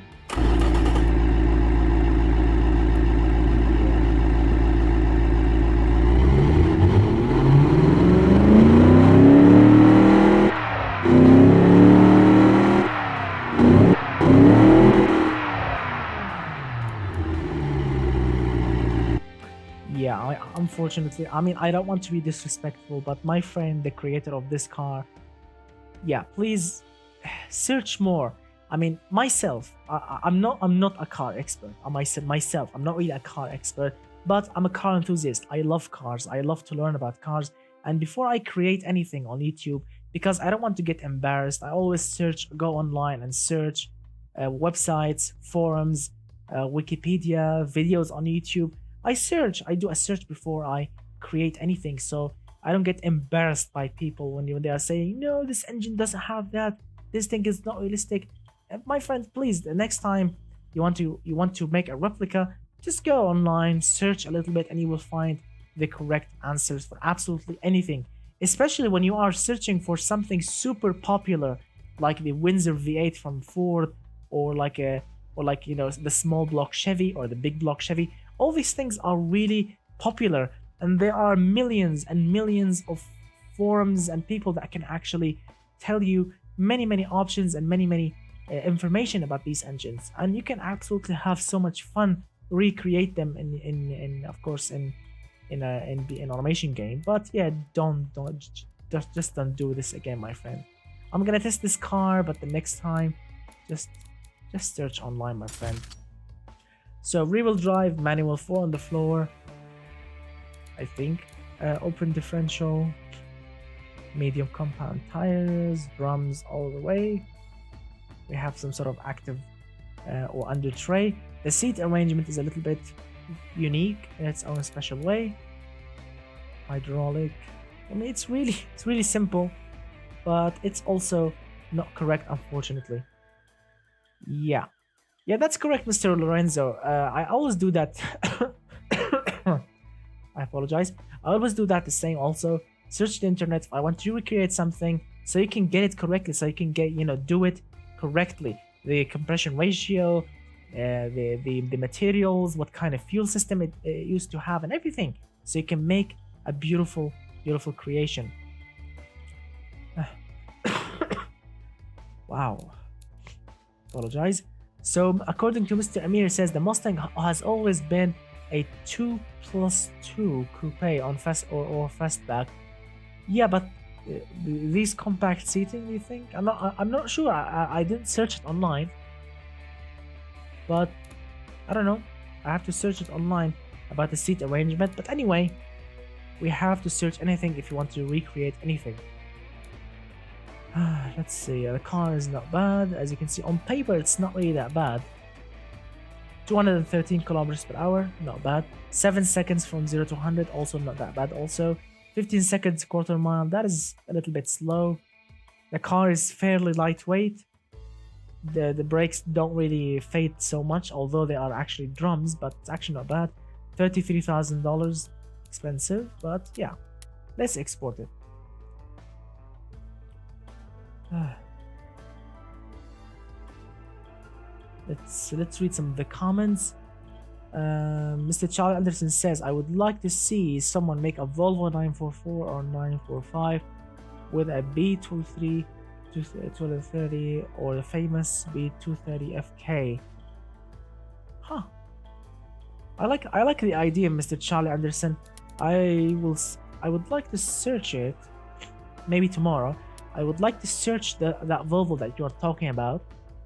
Speaker 1: Yeah, unfortunately, I mean, I don't want to be disrespectful, but my friend, the creator of this car, yeah, please search more. I mean, myself, I'm not a car expert. Myself, I'm not really a car expert, but I'm a car enthusiast. I love cars. I love to learn about cars. And before I create anything on YouTube, because I don't want to get embarrassed, I always go online and search websites, forums, Wikipedia, videos on YouTube. I do a search before I create anything. So I don't get embarrassed by people when they are saying, no, this engine doesn't have that. This thing is not realistic. My friend, please, the next time you want to make a replica, just go online, search a little bit, and you will find the correct answers for absolutely anything. Especially when you are searching for something super popular, like the Windsor V8 from Ford, or like the small block Chevy or the big block Chevy. All these things are really popular, and there are millions and millions of forums and people that can actually tell you many options and many information about these engines, and you can absolutely have so much fun recreate them in of course in automation game. But yeah, don't just don't do this again, my friend. I'm gonna test this car, but the next time, just just search online, my friend. So rear-wheel drive, manual 4 on the floor, I think. Open differential, medium compound tires, drums all the way. We have some sort of active or under tray. The seat arrangement is a little bit unique in its own special way. Hydraulic. I mean, it's really simple, but it's also not correct, unfortunately. Yeah, yeah, that's correct, Mr. Lorenzo. I always do that. I apologize. I always do that the same. Also, search the internet if I want to recreate something, so you can get it correctly, so you can get do it correctly. The compression ratio, the materials, what kind of fuel system it used to have, and everything, so you can make a beautiful creation. Wow. Apologize. So according to Mr. Amir, it says the Mustang has always been a 2+2 coupe on fast or fastback. Yeah, but these compact seating, do you think? I'm not sure. I didn't search it online, but I don't know. I have to search it online about the seat arrangement. But anyway, we have to search anything if you want to recreate anything. Let's see. The car is not bad. As you can see on paper, it's not really that bad. 213 kilometers per hour, not bad. 7 seconds from 0 to 100, also not that bad. Also, 15 seconds quarter mile, that is a little bit slow. The car is fairly lightweight. The brakes don't really fade so much, although they are actually drums, but it's actually not bad. $33,000, expensive, but yeah. Let's export it. Let's read some of the comments. Mr. Charlie Anderson says, I would like to see someone make a Volvo 944 or 945 with a B23 230 or the famous B230 FK. Huh. I like the idea, Mr. Charlie Anderson. I would like to search it maybe tomorrow. I would like to search that Volvo that you are talking about,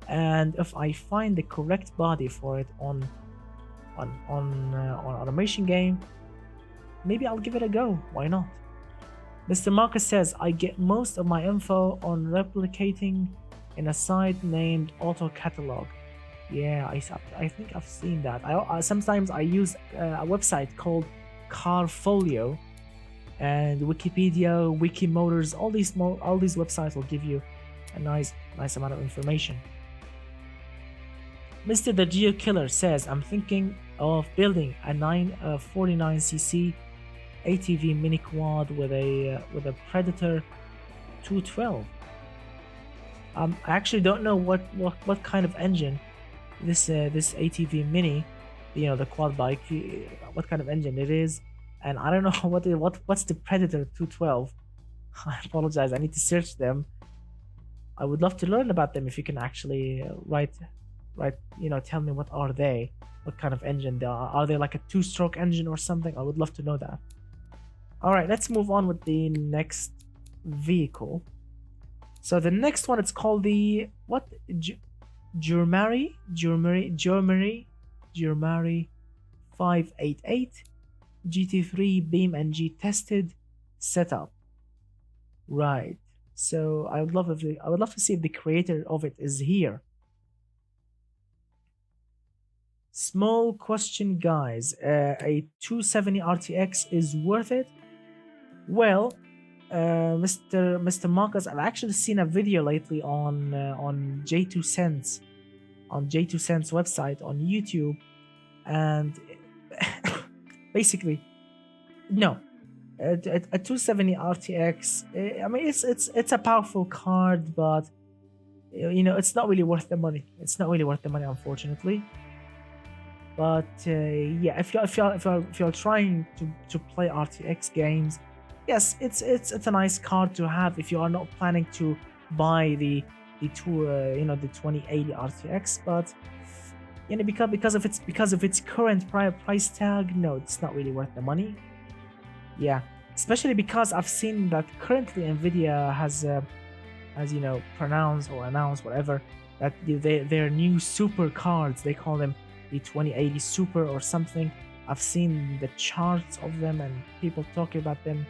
Speaker 1: and if I find the correct body for it on automation game, maybe I'll give it a go. Why not? Mr. Marcus says, I get most of my info on replicating in a site named Auto Catalog. Yeah, I think I've seen that. Sometimes I use a website called Carfolio, and Wikipedia, Wikimotors. All these websites will give you a nice amount of information. Mr. The Geo Killer says, I'm thinking of building a 949cc ATV mini quad with a Predator 212. I actually don't know what kind of engine this ATV mini, the quad bike, what kind of engine it is, and I don't know what's the Predator 212. I apologize. I need to search them. I would love to learn about them if you can actually write, tell me what are they, what kind of engine they are. Are they like a 2-stroke engine or something? I would love to know that. All right, let's move on with the next vehicle. So the next one, it's called the Germari 588 GT3 BeamNG tested setup. Right. So I would love to see if the creator of it is here. Small question, guys. A 270 RTX is worth it? Well, Mr. Marcus, I've actually seen a video lately on J2 Cents, on J2 Cents website on YouTube, and basically, no, a 270 RTX. I mean, it's a powerful card, but it's not really worth the money. It's not really worth the money, unfortunately. But yeah, if you're trying to play RTX games, yes, it's a nice card to have if you are not planning to buy the 2080 RTX. But because of its current price tag, no, it's not really worth the money. Yeah, especially because I've seen that currently Nvidia has pronounced or announced whatever that their new super cards, they call them the 2080 Super or something. I've seen the charts of them and people talking about them.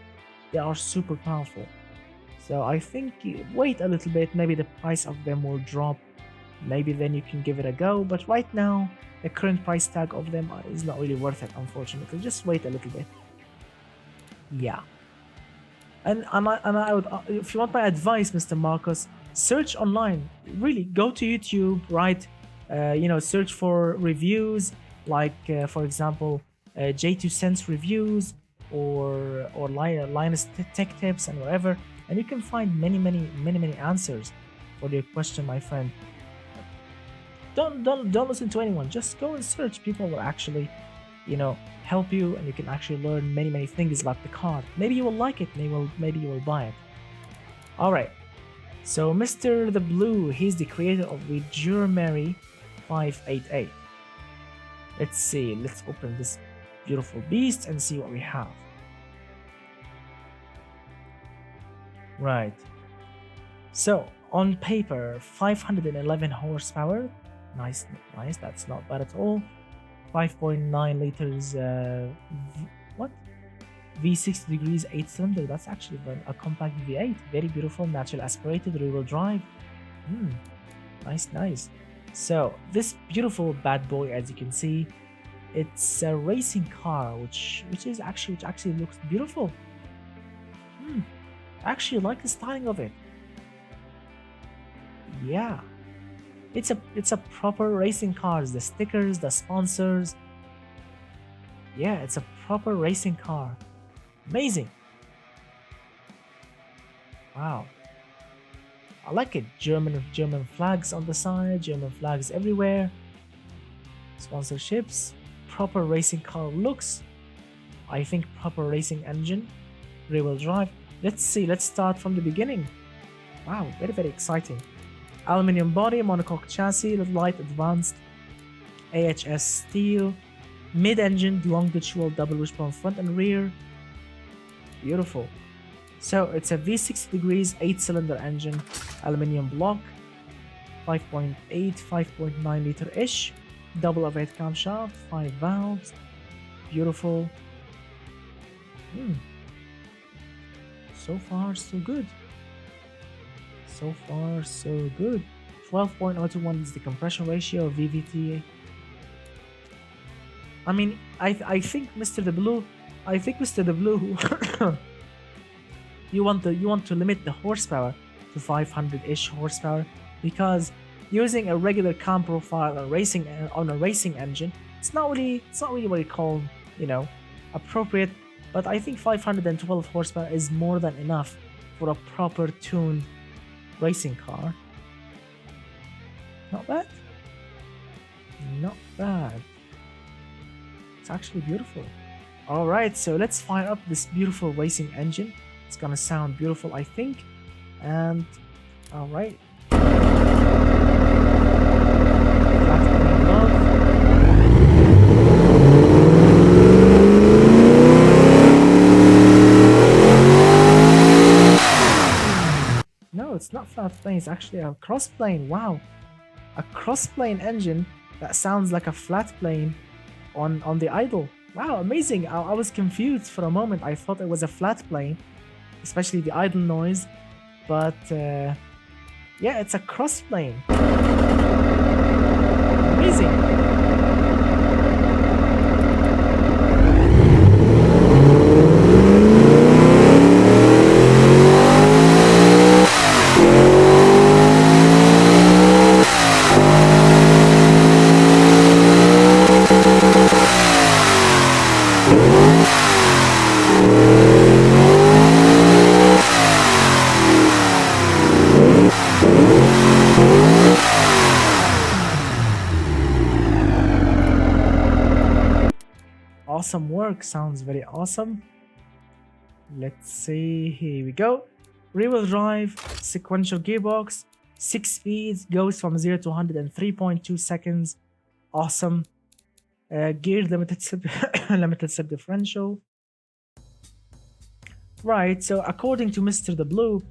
Speaker 1: They are super powerful. So I think wait a little bit, maybe the price of them will drop. Maybe then you can give it a go. But right now, the current price tag of them is not really worth it, unfortunately. Just wait a little bit. Yeah. And I would, if you want my advice, Mr. Marcos, search online. Really, go to YouTube, write, search for reviews, like for example, J2 Sense reviews or Linus Tech Tips and whatever, and you can find many answers for your question, my friend. Don't listen to anyone. Just go and search. People will actually, help you, and you can actually learn many things about the card. Maybe you will like it. Maybe you will buy it. All right. So Mr. the Blue, he's the creator of the Germary 588. Let's see. Let's open this beautiful beast and see what we have. Right. So on paper, 511 horsepower. Nice. That's not bad at all. 5.9 liters. What? V60 degrees 8-cylinder. That's actually a compact V8. Very beautiful, naturally aspirated, rear-wheel drive. Nice. So this beautiful bad boy, as you can see, it's a racing car, which actually looks beautiful. I actually like the styling of it. Yeah. It's a proper racing car. The stickers, the sponsors. Yeah, it's a proper racing car. Amazing. Wow. I like it. German flags on the side, German flags everywhere. Sponsorships, proper racing car looks. I think proper racing engine, rear-wheel drive. Let's see. Let's start from the beginning. Wow, very exciting. Aluminium body, monocoque chassis, light advanced AHS steel, mid-engine longitudinal double wishbone front and rear. Beautiful. So it's a V60 degrees 8-cylinder engine, aluminium block, 5.8, 5.9 liter ish, double overhead camshaft, 5 valves. Beautiful. So far, so good. 12.021 is the compression ratio of VVT. I mean, I think Mr. the Blue, you want to limit the horsepower to 500-ish horsepower, because using a regular cam profile on a racing engine, it's not really what you call, appropriate. But I think 512 horsepower is more than enough for a proper tuned racing car. Not bad. It's actually beautiful. All right, so let's fire up this beautiful racing engine. It's gonna sound beautiful, I think. And all right. No, it's not flat plane. It's actually a cross plane. Wow, a cross plane engine that sounds like a flat plane on the idle. Wow, amazing. I was confused for a moment. I thought it was a flat plane, especially the idle noise. But yeah, it's a cross plane. Amazing. awesome work. Sounds very awesome. Let's see. Here we go. Rear-wheel drive, sequential gearbox, 6 speeds, goes from 0 to 100 in 3.2 seconds. Awesome. Geared limited limited slip differential. Right, so according to Mr. The Blue,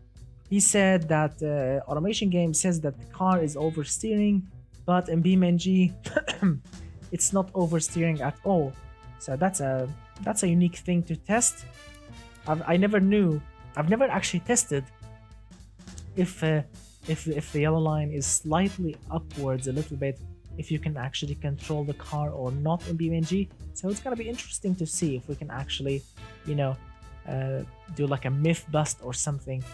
Speaker 1: he said that automation game says that the car is oversteering, but in BeamNG, it's not oversteering at all. So that's a unique thing to test. I never knew. I've never actually tested if the yellow line is slightly upwards a little bit, if you can actually control the car or not in BeamNG. So it's gonna be interesting to see if we can actually, you know, do like a myth bust or something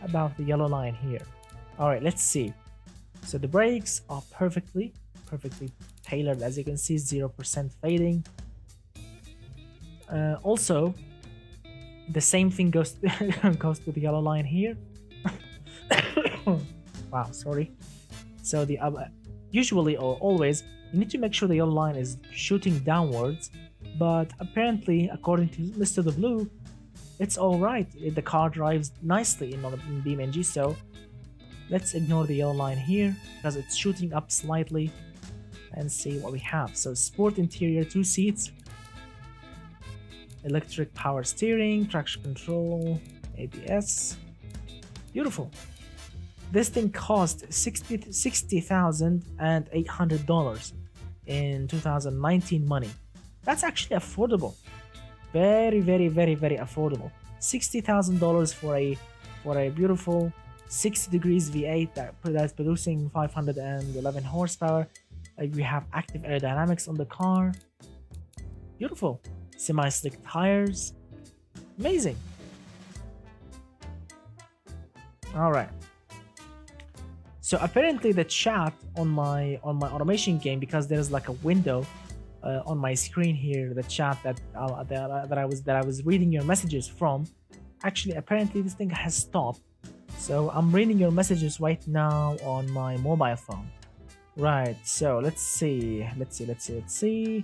Speaker 1: about the yellow line here. All right, let's see. So the brakes are perfectly tailored, as you can see, 0% fading. Also, the same thing goes goes to the yellow line here. Wow, sorry. So the usually or always, you need to make sure the yellow line is shooting downwards, but apparently, according to Mr. The Blue, it's all right. The car drives nicely in BeamNG, so let's ignore the yellow line here because it's shooting up slightly and see what we have. So sport interior, 2 seats, electric power steering, traction control, ABS. Beautiful. This thing cost $60,800 in 2019 money. That's actually affordable. Very affordable. $60,000 for a beautiful 60 degrees V8 that's producing 511 horsepower. We have active aerodynamics on the car. Beautiful. Semi-slick tires. Amazing. All right. So apparently the chat on my automation game, because there's like a window on my screen here, the chat that I was reading your messages from, actually apparently this thing has stopped. So I'm reading your messages right now on my mobile phone. Right, so let's see. Let's see. Let's see,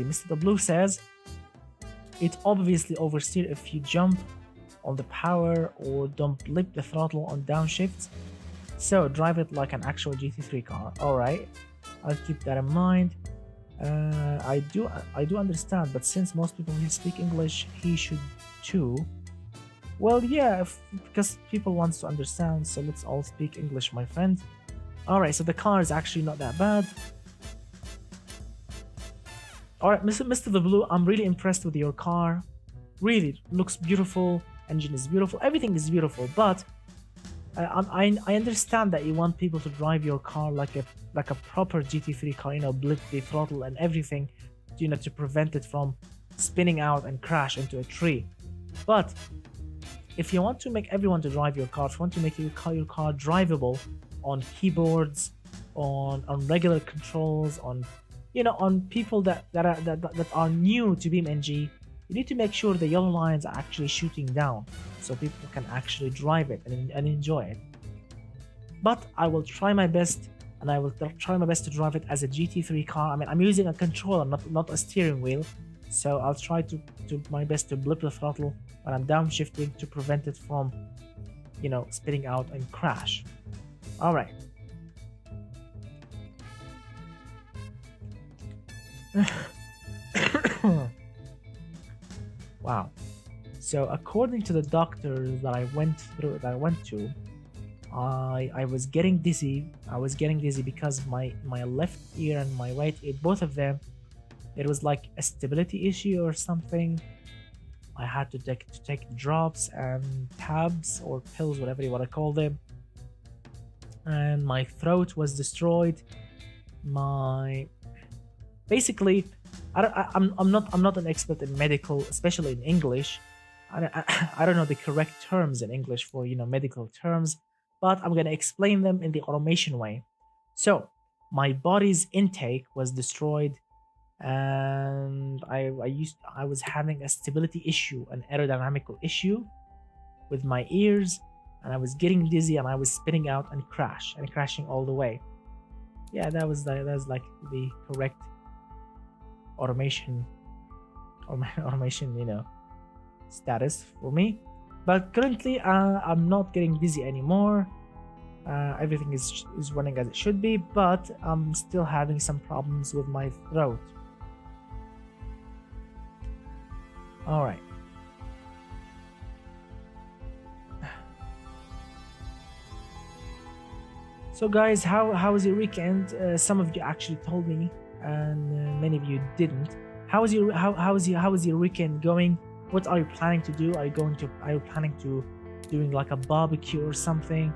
Speaker 1: Mr. The Blue says it obviously oversteer if you jump on the power or don't blip the throttle on downshifts. So drive it like an actual GT3 car. Alright, I'll keep that in mind. I do understand, but since most people here speak English, he should too. Well, yeah, because people want to understand, so let's all speak English, my friend. Alright, so the car is actually not that bad. Alright, Mr. The Blue, I'm really impressed with your car. Really, looks beautiful, engine is beautiful, everything is beautiful, but I understand that you want people to drive your car like a proper GT3 car, you know, blip the throttle and everything, you know, to prevent it from spinning out and crash into a tree. But if you want to make everyone to drive your car, if you want to make your car drivable on keyboards, on regular controls, on, you know, on people that are new to BeamNG, you need to make sure the yellow lines are actually shooting down so people can actually drive it and enjoy it. But I will try my best, and I will try my best to drive it as a GT3 car. I mean, I'm using a controller, not a steering wheel, so I'll try to my best to blip the throttle when I'm downshifting to prevent it from, you know, spitting out and crash. All right. Wow. So according to the doctors that I went to, I was getting dizzy. I was getting dizzy because my left ear and my right ear, both of them, it was like a stability issue or something. I had to take drops and tabs or pills, whatever you want to call them. And my throat was destroyed. Basically, I'm not an expert in medical, especially in English. I don't know the correct terms in English for, you know, medical terms, but I'm gonna explain them in the automation way. So my body's intake was destroyed, and I was having a stability issue, an aerodynamical issue with my ears, and I was getting dizzy and I was spinning out and crashing all the way. Yeah, that's like the correct automation automation, status for me. But currently, I'm not getting dizzy anymore. Everything is running as it should be, but I'm still having some problems with my throat. All right. So guys, how was your weekend? Some of you actually told me, and many of you didn't. How is your weekend going? What are you planning to do? Are you planning to doing like a barbecue or something?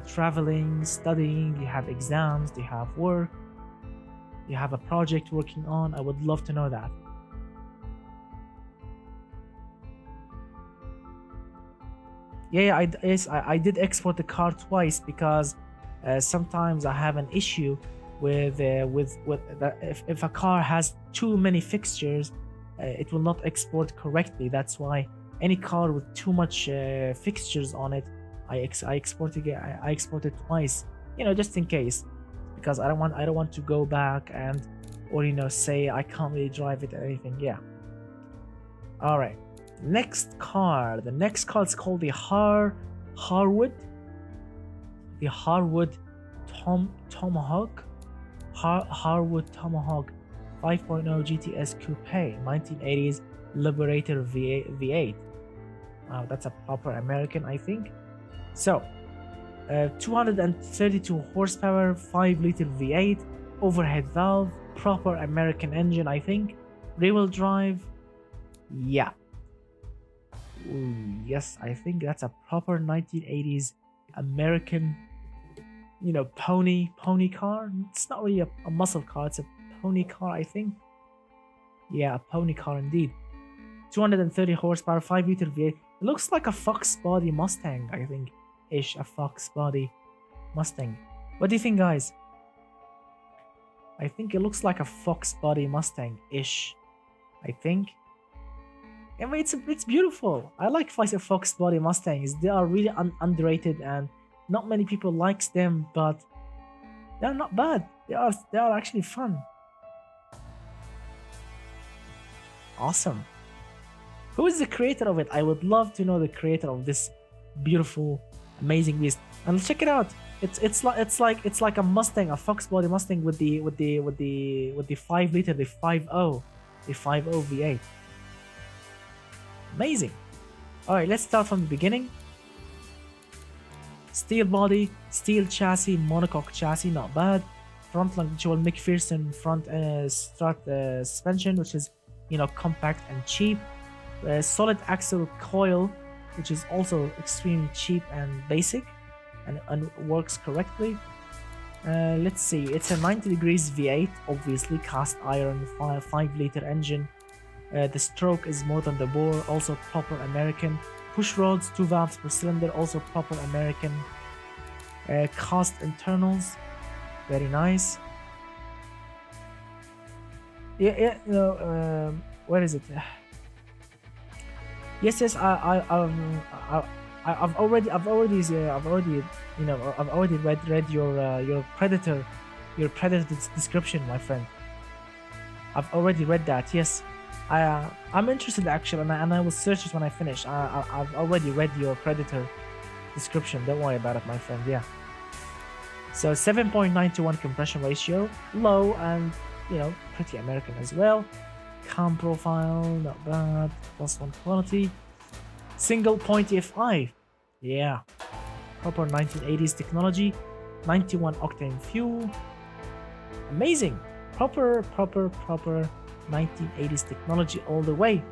Speaker 1: Traveling, studying? Do you have exams? Do you have work? Do you have a project working on? I would love to know that. Yeah, I did export the car twice because sometimes I have an issue with that if a car has too many fixtures, it will not export correctly. That's why any car with too much fixtures on it, I export it twice, just in case, because I don't want to go back and or say I can't really drive it or anything. Yeah. All right. Next car. The next car is called the Harwood. The Harwood Tomahawk. Harwood Tomahawk 5.0 GTS Coupe 1980s Liberator V8. Wow, that's a proper American, I think. So, 232 horsepower, 5-liter V8, overhead valve, proper American engine, I think. Rear-wheel drive. Yeah. Ooh, yes, I think that's a proper 1980s American, pony car. It's not really a muscle car, it's a pony car, I think. Yeah, a pony car indeed. 230 horsepower, 5-liter V8. It looks like a Fox body Mustang, I think. Ish, a Fox body Mustang. What do you think, guys? I think it looks like a Fox body Mustang ish. I think. I mean, it's beautiful. I like Fox body Mustangs. They are really underrated, and not many people likes them, but they're not bad. They are actually fun. Awesome. Who is the creator of it? I would love to know the creator of this beautiful, amazing beast. And check it out. It's like a Mustang, a Fox body Mustang with the 5-liter, the 5.0, the 5.0 V8. Amazing. All right, let's start from the beginning. Steel body, steel chassis, monocoque chassis, not bad. Front longitudinal McPherson front strut suspension, which is compact and cheap. Solid axle coil, which is also extremely cheap and basic, and works correctly. Let's see, it's a 90 degrees V8, obviously cast iron, 5-liter engine. The stroke is more than the bore, also proper American. Push rods, 2 valves per cylinder, also proper American. Cast internals, very nice. Yeah, where is it? Yes, I've already read your Predator description, my friend. I've already read that. Yes, I'm interested actually, and I will search it when I finish. I've already read your Predator description. Don't worry about it, my friend. Yeah. So 7.9 to 1 compression ratio, low and pretty American as well. Cam profile, not bad. +1 quality. Single point EFI. Yeah. Proper 1980s technology. 91 octane fuel. Amazing. Proper 1980s technology all the way.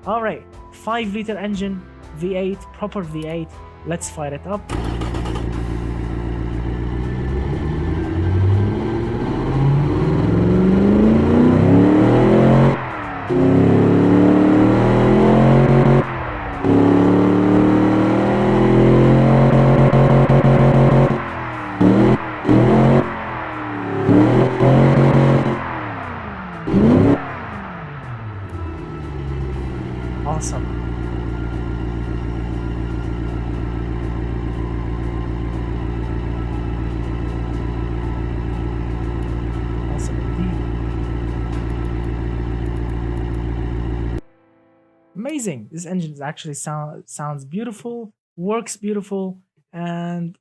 Speaker 1: All right. 5-liter engine, V8, proper V8. Let's fire it up. Awesome. amazing. This engine is actually sounds beautiful, works beautiful, and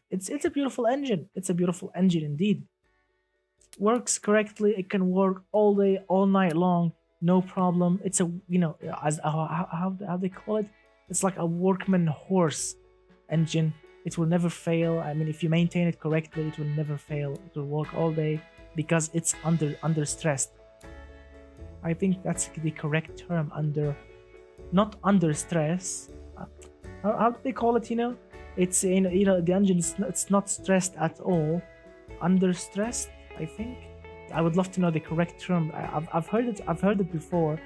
Speaker 1: it's a beautiful engine. It's a beautiful engine indeed. Works correctly. It can work all day, all night long, no problem. It's a, you know, as how they call it. It's like a workman horse engine. It will never fail. I mean, if you maintain it correctly, it will never fail. It will work all day because it's under stress. I think that's the correct term. Not under stress. How do they call it? You know, it's, you know, the engine is it's not stressed at all. Under stressed, I think. I would love to know the correct term. I've heard it. I've heard it before,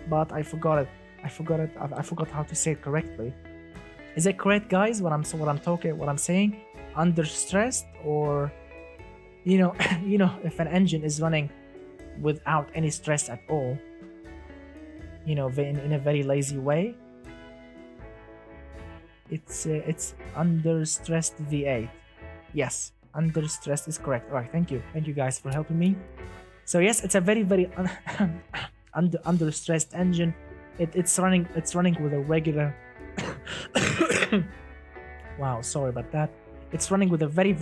Speaker 1: but I forgot it. I forgot how to say it correctly. Is it correct, guys? What I'm saying? Under stressed, or, you know, you know, if an engine is running without any stress at all, you know, in a very lazy way, it's under stressed V8. Yes, under stressed is correct. All right, thank you guys for helping me. So yes, it's a very under stressed engine. It's running with a regular wow, sorry about that. It's running with a very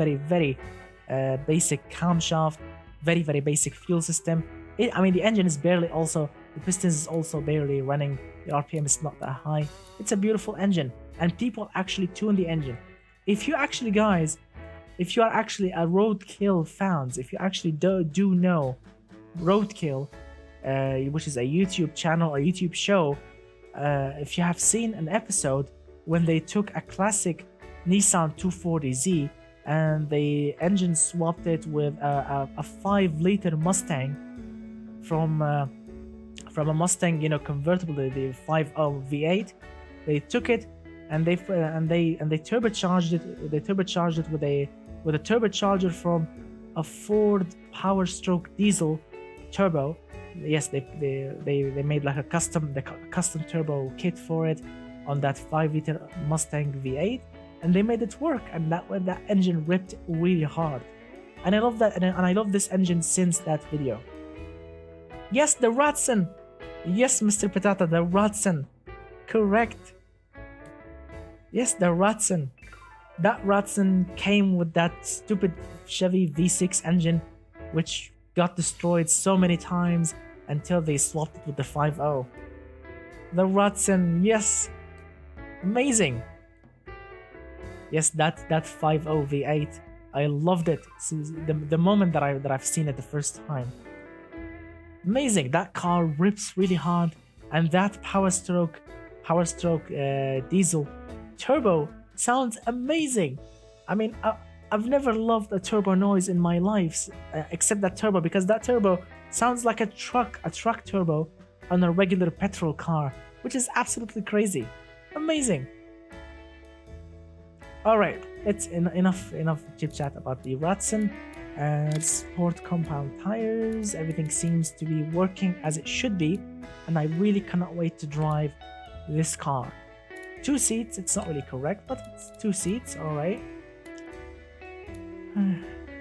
Speaker 1: basic camshaft, very basic fuel system. I mean, the engine is barely, also the pistons is also barely running. The RPM is not that high. It's a beautiful engine, and people actually tune the engine. If you actually, guys, if you are actually a Roadkill fans, if you actually do know Roadkill, which is a YouTube channel or YouTube show, if you have seen an episode when they took a classic Nissan 240Z and the engine swapped it with a 5-liter Mustang from a Mustang, you know, convertible, the 5.0 V8. They took it and they turbocharged it. They turbocharged it with a turbocharger from a Ford Power Stroke diesel turbo. Yes, they made like a custom turbo kit for it on that 5-liter Mustang V8, and they made it work. And that engine ripped really hard, and I love that. And I love this engine since that video. Yes, the Ratson. Yes, Mr. Patata, the Ratson. Correct. Yes, the Ratson. That Ratson came with that stupid Chevy V6 engine, which got destroyed so many times until they swapped it with the 5.0. The Ratson, yes. Amazing. Yes, that 5.0 V8. I loved it since the moment that I've seen it the first time. Amazing. That car rips really hard, and that Power Stroke diesel turbo sounds amazing. I mean, I've never loved a turbo noise in my life, except that turbo, because that turbo sounds like a truck turbo on a regular petrol car, which is absolutely crazy. Amazing. All right, it's enough chit chat about the Ratson. Sport compound tires, everything seems to be working as it should be, and I really cannot wait to drive this car. 2 seats, it's not really correct, but it's 2 seats. All right.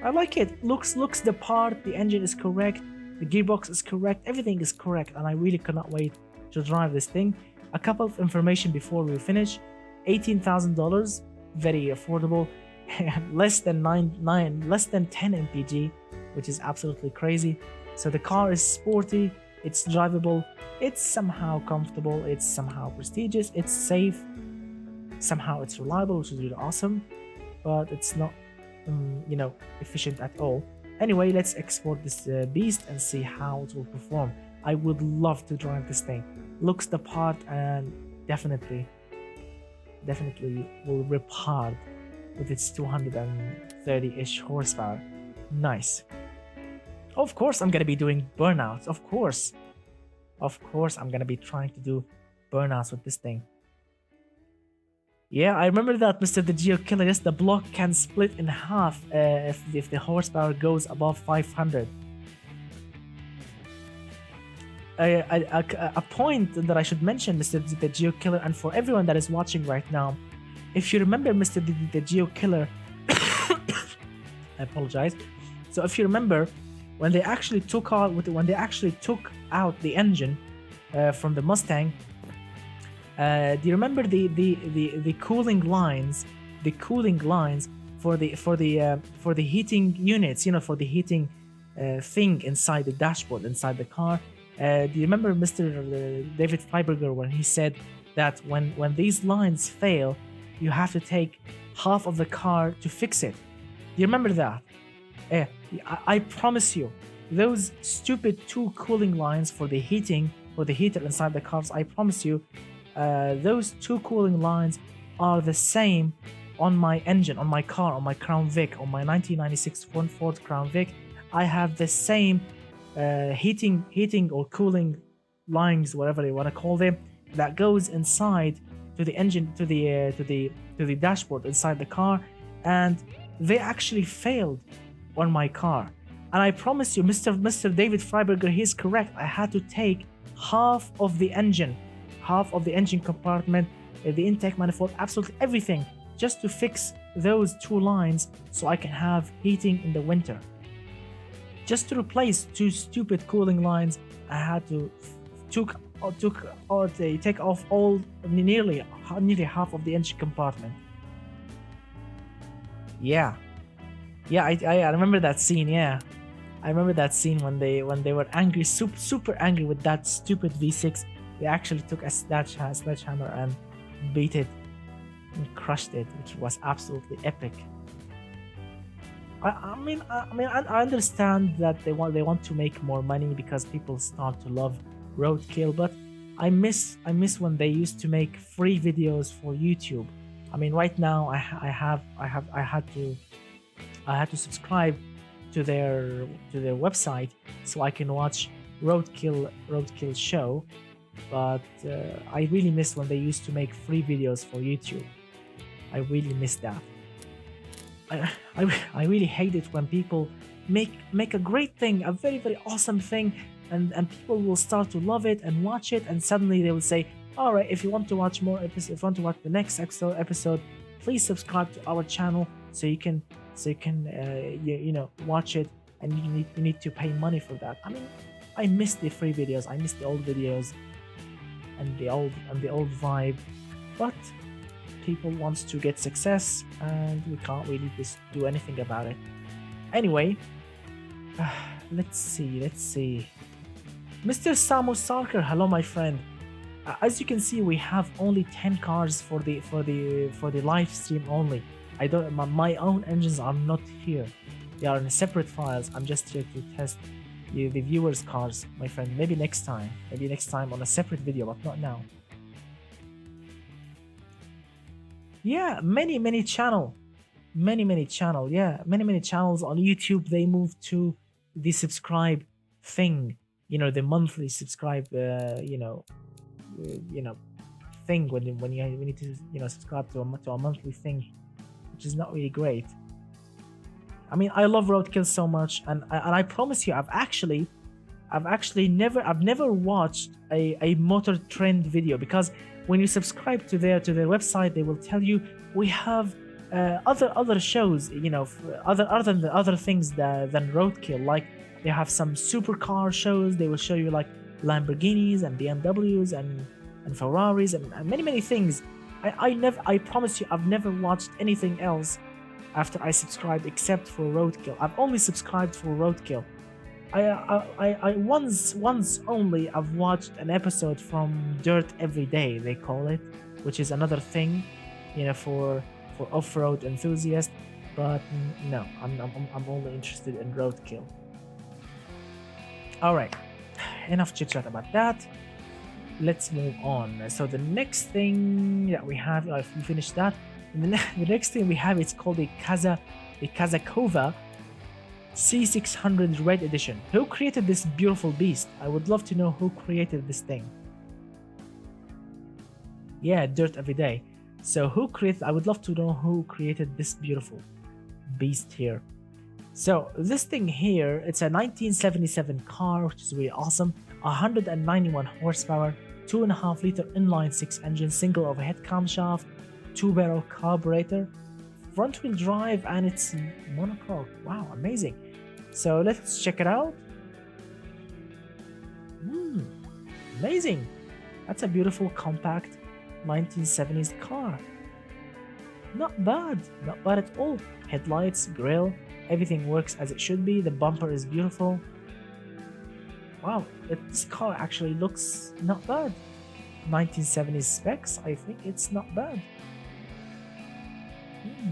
Speaker 1: I like it. Looks the part. The engine is correct. The gearbox is correct. Everything is correct, and I really cannot wait to drive this thing. A couple of information before we finish: $18,000, very affordable. less than 10 mpg, which is absolutely crazy. So the car is sporty. It's drivable. It's somehow comfortable. It's somehow prestigious. It's safe. Somehow it's reliable, which is really awesome. But it's not, you know, efficient at all. Anyway, let's export this beast and see how it will perform. I would love to drive this thing. Looks the part, and definitely will rip hard with its 230-ish horsepower. Nice. Of course I'm gonna be doing burnouts. Of course I'm gonna be trying to do burnouts with this thing. Yeah, I remember that, Mr. The Geo Killer. Yes, the block can split in half if the horsepower goes above 500. A point that I should mention, Mr. The Geo Killer, and for everyone that is watching right now, if you remember, Mr. The Geo Killer, I apologize. So if you remember, when they actually took out the engine from the Mustang, Do you remember the cooling lines, the cooling lines for the heating units, for the heating thing inside the dashboard, inside the car? Do you remember Mr. David Freiberger when he said that when these lines fail, you have to take half of the car to fix it? Do you remember that? Eh, I promise you, those stupid two cooling lines for the heating, for the heater inside the cars, I promise you, those two cooling lines are the same on my engine, on my car, on my Crown Vic, on my 1996 Ford Crown Vic. I have the same heating or cooling lines, whatever you want to call them, that goes inside to the engine, to the dashboard inside the car, and they actually failed on my car. And I promise you, Mr. David Freiberger, he's correct. I had to take half of the engine compartment, the intake manifold, absolutely everything, just to fix those two lines so I can have heating in the winter. Just to replace two stupid cooling lines, I had to take off nearly half of the engine compartment. Yeah, I remember that scene. Yeah, I remember that scene when they were angry, super angry with that stupid V6. They actually took a sledgehammer and beat it and crushed it, which was absolutely epic. I mean, I understand that they want to make more money because people start to love roadkill, but I miss when they used to make free videos for YouTube. I mean, right now I had to subscribe to their website so I can watch roadkill show, but I really miss when they used to make free videos for YouTube. I really miss that. I really hate it when people make a great thing, a very awesome thing, and people will start to love it and watch it, and suddenly they will say, all right, if you want to watch more episodes, if you want to watch the next episode, please subscribe to our channel so you can watch it, and you need to pay money for that. I mean, I miss the free videos, I miss the old videos and the old vibe, but people wants to get success and we can't really just do anything about it. Anyway, let's see. Mr. Samu Sarkar, hello my friend. As you can see, we have only 10 cars for the live stream only. I don't my own engines are not here. They are in separate files. I'm just here to test the viewers' cars, my friend. Maybe next time on a separate video, but not now. Yeah, many channels on YouTube. They moved to the subscribe thing, the monthly subscribe, thing when you need to subscribe to a monthly thing, which is not really great. I mean, I love roadkill so much, and I promise you, I've actually never watched a motor trend video, because when you subscribe to their website, they will tell you we have other shows, other things than roadkill. Like they have some supercar shows. They will show you like Lamborghinis and BMWs and Ferraris and many things. I promise you, I've never watched anything else after I subscribed except for roadkill. I've only subscribed for roadkill. I once only I've watched an episode from Dirt Every Day, they call it, which is another thing, for off-road enthusiasts. But no, I'm only interested in roadkill. All right, enough chit chat about that. Let's move on. So the next thing that we have, if we finish that, the next thing we have, it's called the Kazakova C600 Red Edition. Who created this beautiful beast? I would love to know who created this thing. Yeah, Dirt Every Day. So I would love to know who created this beautiful beast here. So this thing here, it's a 1977 car, which is really awesome. 191 horsepower, 2.5 liter inline 6 engine, single overhead camshaft, 2-barrel carburetor, front wheel drive, and it's monocoque. Wow, amazing. So let's check it out. Amazing. That's a beautiful compact 1970s car. Not bad at all. Headlights, grille, everything works as it should be. The bumper is beautiful. Wow, this car actually looks not bad. 1970s specs, I think it's not bad.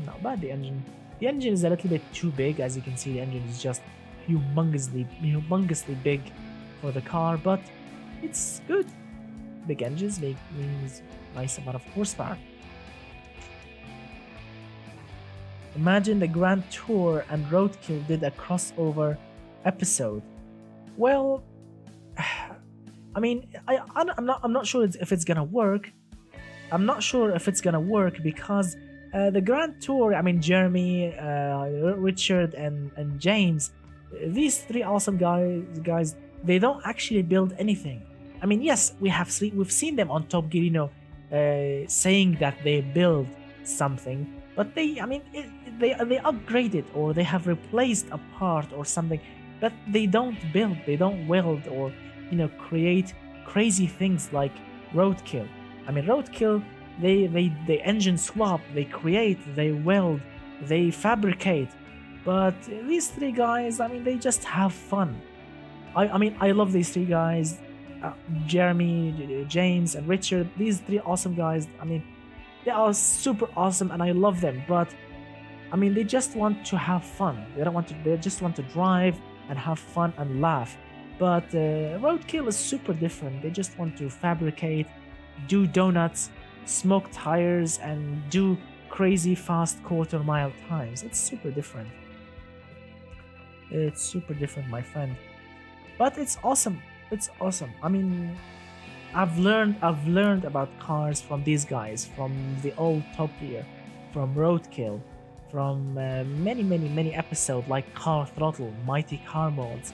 Speaker 1: Not bad, the engine. The engine is a little bit too big, as you can see. The engine is just humongously big for the car, but it's good. Big engines means nice amount of horsepower. Imagine the Grand Tour and Roadkill did a crossover episode. Well, I mean, I'm not sure if it's gonna work. I'm not sure if it's gonna work because the Grand Tour. I mean, Jeremy, Richard, and James. These three awesome guys. They don't actually build anything. I mean, yes, we've seen them on Top Gear, saying that they build something, but they upgrade it or they have replaced a part or something, but they don't build, they don't weld or create crazy things like Roadkill. I mean, Roadkill, they engine swap, they create, they weld, they fabricate, but these three guys, I mean, they just have fun. I mean, I love these three guys, Jeremy, James, and Richard. These three awesome guys. I mean, they are super awesome, and I love them. But I mean, they just want to have fun. They just want to drive and have fun and laugh. But Roadkill is super different. They just want to fabricate, do donuts, smoke tires, and do crazy fast quarter-mile times. It's super different. It's super different, my friend. But it's awesome. It's awesome. I mean, I've learned about cars from these guys, from the old Top Gear, from Roadkill, from many episodes like Car Throttle, Mighty Car Mods,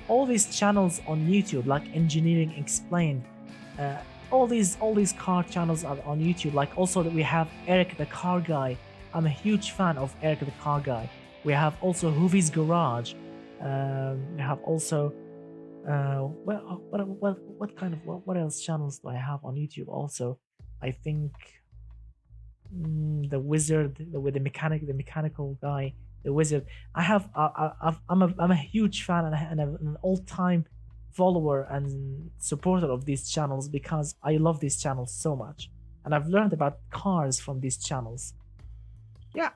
Speaker 1: all these channels on YouTube like Engineering Explained, all these car channels are on YouTube. Like also that we have Eric the Car Guy. I'm a huge fan of Eric the Car Guy. We have also Hoovy's Garage. We have also what else channels do I have on YouTube? Also, I think the Wizard, the mechanical guy, the Wizard. I'm a huge fan and an all-time follower and supporter of these channels because I love these channels so much, and I've learned about cars from these channels. Yeah.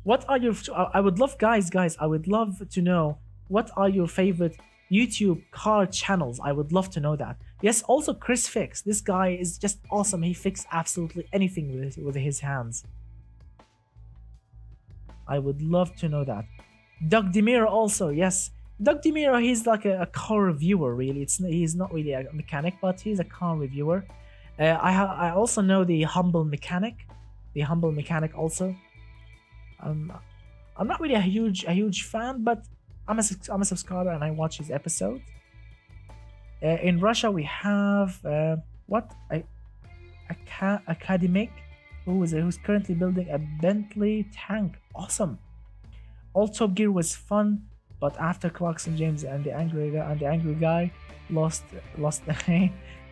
Speaker 1: What are your? I would love, guys. I would love to know what are your favorite YouTube car channels. I would love to know that. Yes, also Chris Fix. This guy is just awesome. He fixes absolutely anything with his hands. I would love to know that. Doug DeMiro also, yes. Doug DeMiro, he's like a car reviewer, really. He's not really a mechanic, but he's a car reviewer. I also know the Humble Mechanic. The Humble Mechanic also. I'm not really a huge fan, but I'm a subscriber and I watch his episodes. In Russia, we have Academic, who's currently building a Bentley tank. Awesome. All Top Gear was fun, but after Clarkson James and the angry guy lost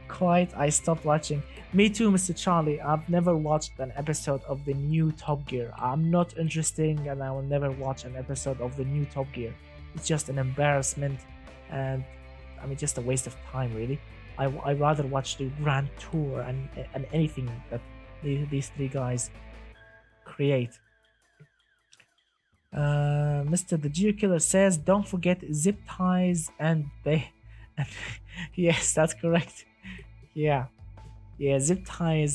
Speaker 1: quite, I stopped watching. Me too, Mr. Charlie. I've never watched an episode of the new Top Gear. I'm not interested, and I will never watch an episode of the new Top Gear. It's just an embarrassment, and I mean, just a waste of time, really. I rather watch the Grand Tour and anything that these three guys create. Mr. The Geo Killer says, don't forget zip ties and they. Yes, that's correct. Yeah, zip tie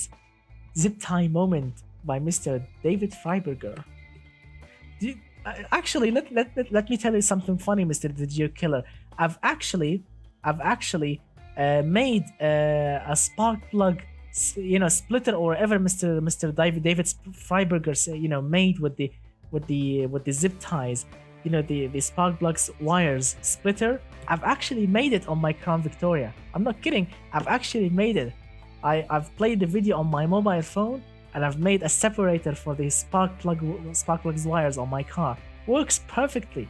Speaker 1: moment by Mr. David Freiberger. Actually, let me tell you something funny, Mr. The Geo Killer. I've actually made a spark plug, splitter or whatever Mr. David Freiberger made with the zip ties, the spark plugs wires splitter. I've actually made it on my Crown Victoria. I'm not kidding. I've actually made it. I've played the video on my mobile phone, and I've made a separator for the spark plugs wires on my car. Works perfectly.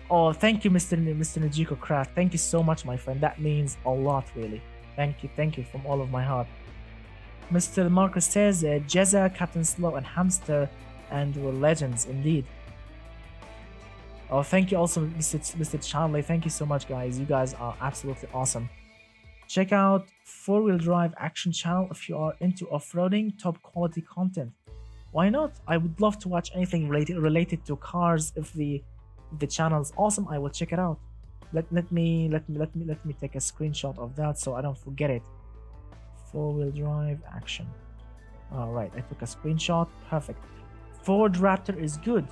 Speaker 1: Oh, thank you, Mr. Najiko Craft. Thank you so much, my friend. That means a lot, really. Thank you from all of my heart. Mr. Marcus says, Jezza, Captain Slow, and Hamster, and we're legends indeed. Oh, thank you also, Mr. Charlie. Thank you so much, guys. You guys are absolutely awesome. Check out 4-wheel drive action channel if you are into off-roading, top quality content. Why not? I would love to watch anything related to cars. If the channel is awesome, I will check it out. Let me take a screenshot of that so I don't forget it. 4-wheel drive action. All right, I took a screenshot. Perfect. Ford Raptor is good.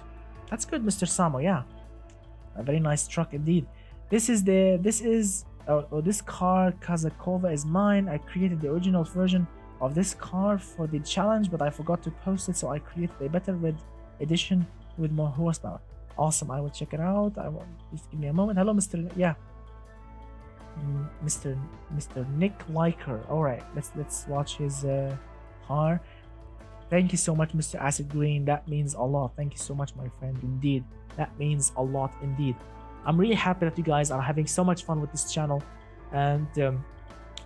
Speaker 1: That's good, Mr. Samo. Yeah, a very nice truck indeed. This car Kazakova is mine. I created the original version of this car for the challenge, but I forgot to post it, so I created a better red edition with more horsepower. Awesome, I will check it out. Just give me a moment. Hello, Mr. Yeah, Mr. Nick Liker. All right, let's watch his car. Thank you so much, Mr. Acid Green. That means a lot. Thank you so much, my friend. Indeed, that means a lot indeed. I'm really happy that you guys are having so much fun with this channel, and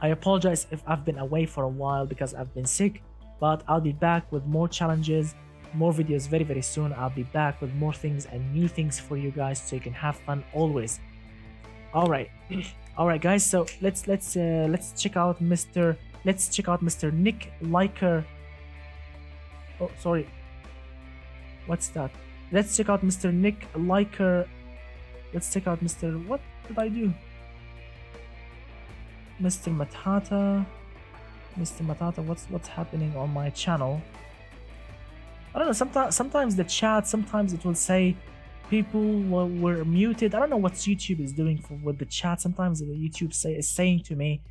Speaker 1: I apologize if I've been away for a while because I've been sick, but I'll be back with more challenges, more videos very soon. I'll be back with more things and new things for you guys so you can have fun always. All right, all right, guys. So let's check out Mr. Nick Liker. Oh, sorry. What's that? Let's check out Mr. Nick Liker. Let's check out Mr. What did I do? Mr. Matata. Mr. Matata, what's happening on my channel? I don't know. Sometimes the chat, sometimes it will say people were muted. I don't know what YouTube is doing with the chat. Sometimes the YouTube is saying to me,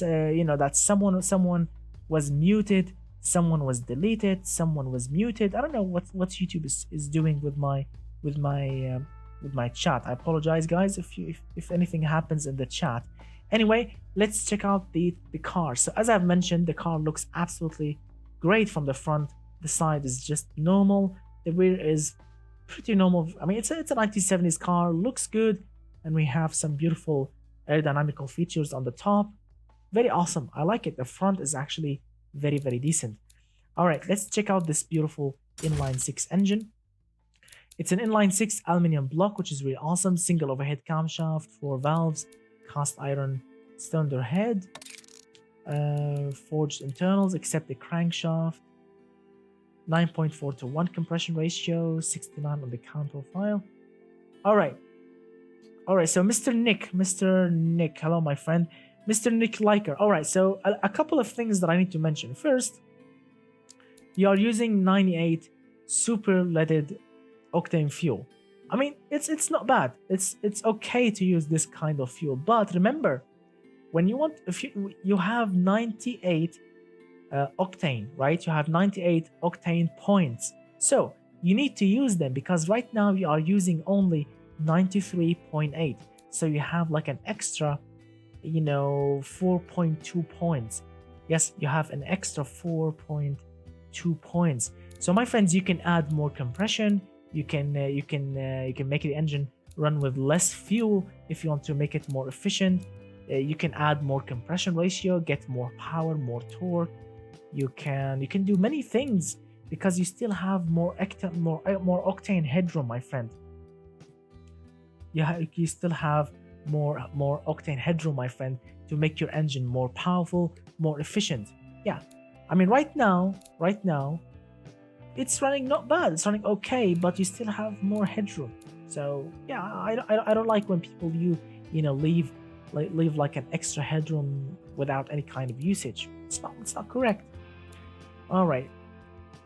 Speaker 1: that someone was muted, someone was deleted, someone was muted. I don't know what YouTube is doing with my chat. I apologize, guys, if anything happens in the chat. Anyway, let's check out the car. So as I've mentioned, the car looks absolutely great from the front. The side is just normal. The rear is pretty normal. I mean, it's a 1970s car, looks good, and we have some beautiful aerodynamical features on the top. Very awesome. I like it. The front is actually very decent. All right, let's check out this beautiful inline-6 engine. It's an inline-6 aluminum block, which is really awesome. Single overhead camshaft, 4 valves, cast iron cylinder head, forged internals except the crankshaft, 9.4:1 compression ratio, 69 on the count profile. All right, so Mr. Nick, hello, my friend. Mr. Nick Liker. All right, so a couple of things that I need to mention. First, you are using 98 super leaded octane fuel. I mean, it's not bad. It's okay to use this kind of fuel, but remember, when you have 98 octane, right? You have 98 octane points, so you need to use them because right now you are using only 93.8. So you have like an extra, 4.2 points. Yes, you have an extra 4.2 points. So my friends, you can add more compression. You can make the engine run with less fuel if you want to make it more efficient. You can add more compression ratio, get more power, more torque. You can do many things because you still have more octane headroom, my friend. You still have more octane headroom, my friend, to make your engine more powerful, more efficient. Yeah, I mean, right now it's running not bad. It's running okay, but you still have more headroom. So yeah, I don't like when people leave like an extra headroom without any kind of usage. It's not correct. All right,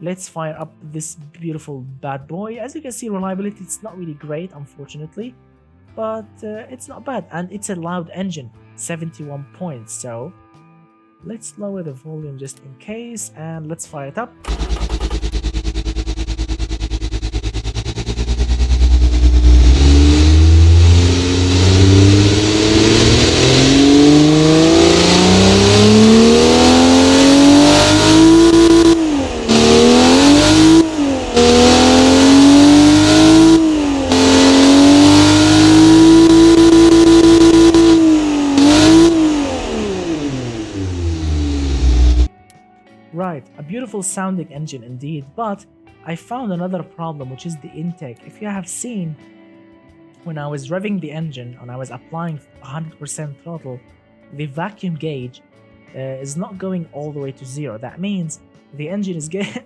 Speaker 1: let's fire up this beautiful bad boy. As you can see, reliability, it's not really great, unfortunately, but it's not bad, and it's a loud engine, 71 points. So let's lower the volume just in case, and let's fire it up. right, a beautiful sounding engine indeed, but I found another problem, which is the intake. If you have seen, when I was revving the engine and I was applying 100% throttle, the vacuum gauge is not going all the way to zero. That means the engine is getting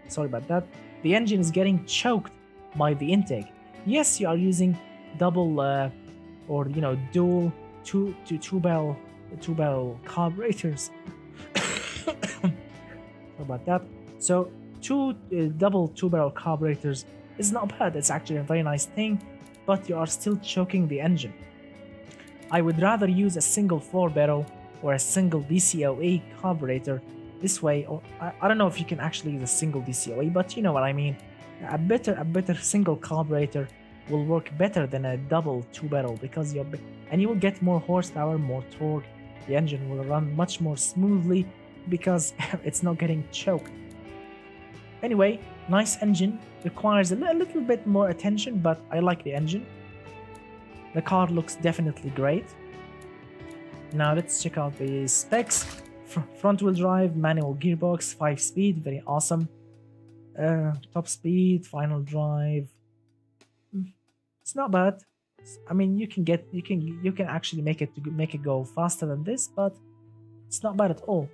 Speaker 1: sorry about that. The engine is getting choked by the intake. Yes, you are using double or dual two-barrel carburetors. Sorry about that. So double two-barrel carburetors is not bad. It's actually a very nice thing, but you are still choking the engine. I would rather use a single 4-barrel or a single DCOE carburetor this way. Or I don't know if you can actually use a single DCOE, but you know what I mean. A better single carburetor will work better than a double 2-barrel, because you will get more horsepower, more torque. The engine will run much more smoothly because it's not getting choked. Anyway, nice engine. Requires a little bit more attention, but I like the engine. The car looks definitely great. Now let's check out the specs. Front wheel drive, manual gearbox, 5-speed, very awesome. Top speed, final drive. It's not bad. I mean, you can actually make it go faster than this, but it's not bad at all.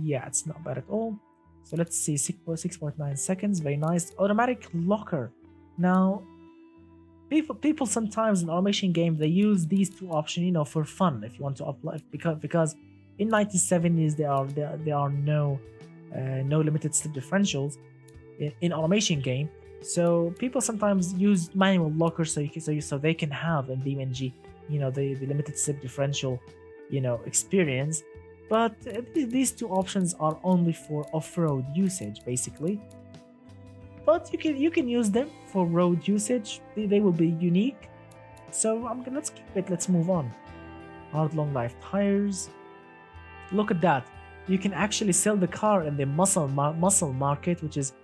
Speaker 1: Yeah, it's not bad at all. So let's see, 6.9 seconds, very nice. Automatic locker. Now, people sometimes in automation game, they use these two options, for fun. If you want to apply, because in 1970s there are no limited slip differentials in automation game. So people sometimes use manual lockers so they can have in BeamNG, the limited slip differential, experience. But these two options are only for off-road usage, basically. But you can use them for road usage. They will be unique. So let's keep it. Let's move on. Hard long life tires. Look at that. You can actually sell the car in the muscle market, which is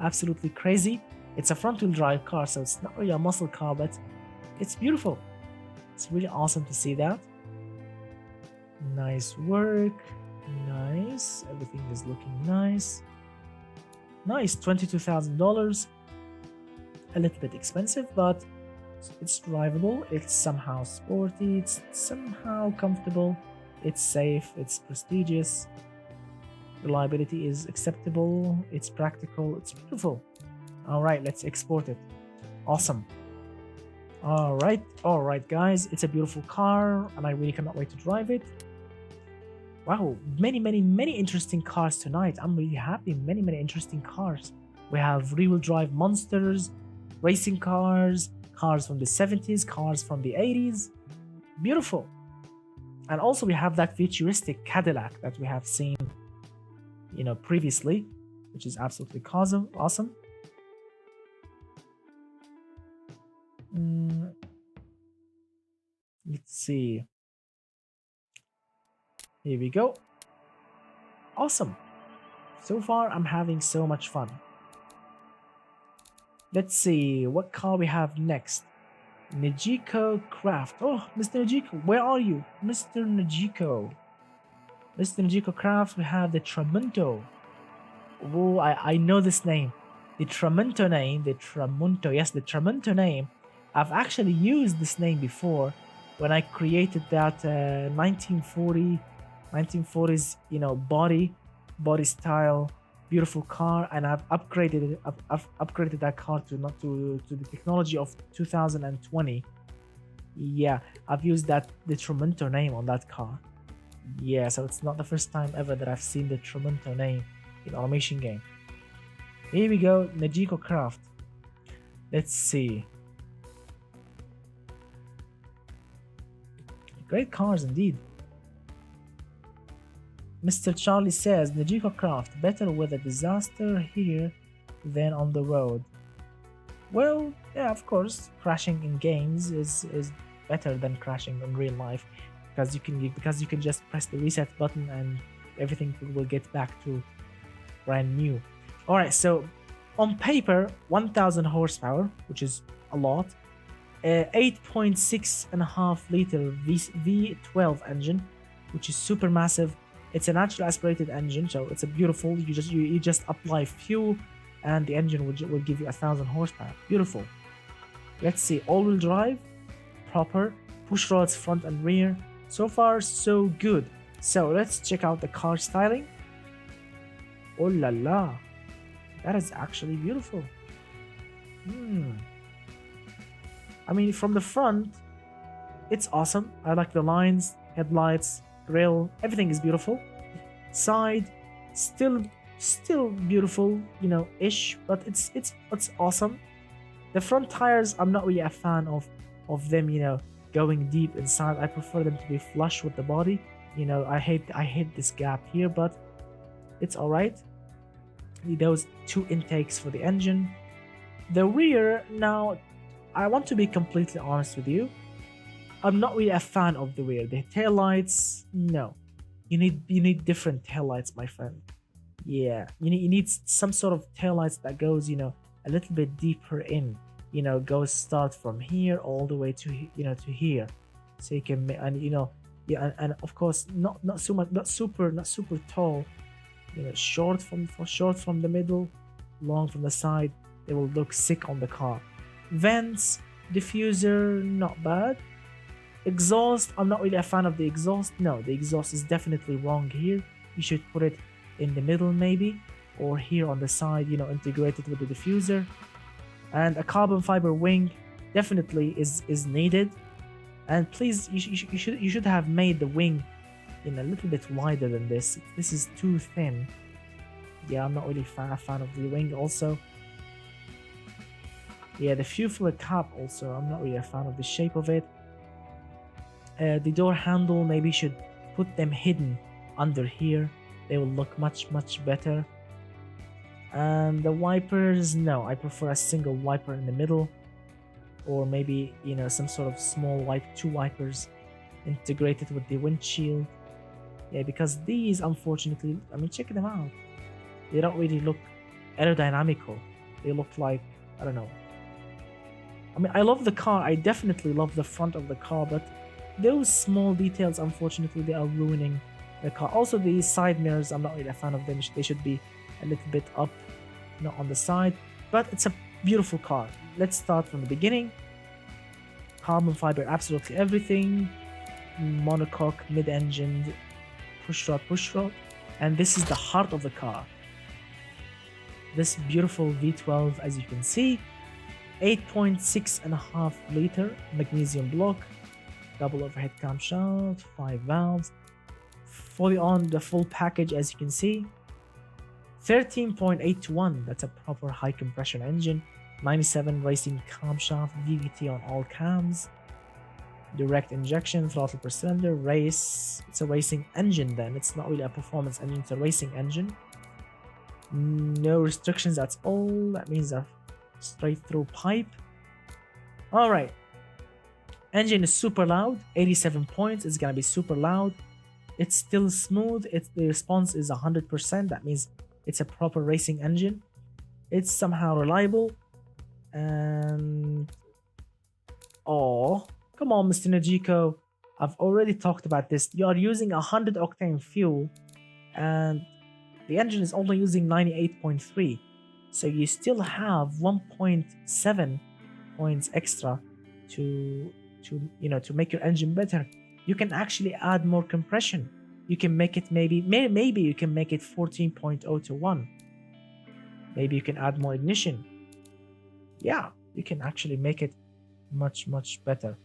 Speaker 1: absolutely crazy. It's a front-wheel drive car, so it's not really a muscle car, but it's beautiful. It's really awesome to see that. Nice work. Nice. Everything is looking nice. Nice. $22,000. A little bit expensive, but it's drivable. It's somehow sporty. It's somehow comfortable. It's safe. It's prestigious. Reliability is acceptable. It's practical. It's beautiful. All right, let's export it. Awesome. All right, guys. It's a beautiful car, and I really cannot wait to drive it. Wow, many interesting cars tonight. I'm really happy. Many interesting cars. We have rear-wheel drive monsters, racing cars, cars from the 70s, cars from the 80s. Beautiful. And also we have that futuristic Cadillac that we have seen, previously, which is absolutely awesome. Let's see. Here we go. Awesome. So far, I'm having so much fun. Let's see what car we have next. Najiko Craft. Oh, Mr. Najiko, where are you? Mr. Najiko. Mr. Najiko Craft, we have the Tramonto. Oh, I know this name. The Tramonto name, yes, the Tramonto name. I've actually used this name before when I created that 1940s, body style, beautiful car, and I've upgraded it. I've upgraded that car to the technology of 2020. Yeah, I've used the Tramonto name on that car. Yeah, so it's not the first time ever that I've seen the Tramonto name in automation game. Here we go, Najiko Craft. Let's see. Great cars indeed. Mr. Charlie says, Najiko Craft, better with a disaster here than on the road. Well, yeah, of course, crashing in games is better than crashing in real life, because you can just press the reset button and everything will get back to brand new. All right, so on paper, 1,000 horsepower, which is a lot. 8.6.5 liter V12 engine, which is super massive. It's a natural aspirated engine, so it's a beautiful. You just apply fuel, and the engine will give you 1,000 horsepower. Beautiful. Let's see, all-wheel drive, proper, push rods front and rear. So far, so good. So let's check out the car styling. Oh la la, that is actually beautiful. I mean, from the front, it's awesome. I like the lines, headlights, grille, everything is beautiful. Side, still beautiful, you know, ish, but it's awesome. The front tires, I'm not really a fan of them, you know, going deep inside. I prefer them to be flush with the body. You know, I hate this gap here, but it's all right. Those two intakes for the engine. The rear, now, I want to be completely honest with you. I'm not really a fan of the rear. The taillights, no. You need different taillights, my friend. Yeah, you need some sort of taillights that goes, you know, a little bit deeper in. You know, goes start from here all the way to, you know, to here, so you can, and you know, yeah, and of course not so much, not super tall. You know, short from the middle, long from the side. They will look sick on the car. Vents, diffuser, not bad. Exhaust, I'm not really a fan of the exhaust. No, the exhaust is definitely wrong here. You should put it in the middle maybe, or here on the side, you know, integrated with the diffuser. And a carbon fiber wing definitely is needed. And please, you should have made the wing in a little bit wider than this. This is too thin. Yeah, I'm not really a fan of the wing also. Yeah, the fuel filler cap also, I'm not really a fan of the shape of it. The door handle, maybe should put them hidden under here. They will look much better. And the wipers, no, I prefer a single wiper in the middle, or maybe, you know, some sort of small two wipers integrated with the windshield. Yeah, because these, unfortunately, I mean, check them out. They don't really look aerodynamical. They look like, I don't know. I mean, I love the car. I definitely love the front of the car, but those small details, unfortunately, they are ruining the car. Also, these side mirrors, I'm not really a fan of them. They should be a little bit up, not on the side, but it's a beautiful car. Let's start from the beginning. Carbon fiber, absolutely everything. Monocoque, mid-engined, push rod, and this is the heart of the car. This beautiful V12, as you can see, 8.6.5 liter magnesium block, double overhead camshaft, 5 valves, fully on the full package, as you can see. 13.8 to 1, that's a proper high compression engine. 97 racing camshaft, VVT on all cams. Direct injection, throttle per cylinder, race. It's a racing engine then, it's not really a performance engine, it's a racing engine. No restrictions at all, that means a straight through pipe. Alright. Engine is super loud, 87 points, it's gonna be super loud. It's still smooth, the response is 100%, that means it's a proper racing engine. It's somehow reliable. And oh, come on, Mr. Najiko. I've already talked about this. You are using 100 octane fuel and the engine is only using 98.3. So you still have 1.7 points extra to make your engine better. You can actually add more compression. You can make it maybe you can make it 14.0 to 1. Maybe you can add more ignition. Yeah, you can actually make it much better.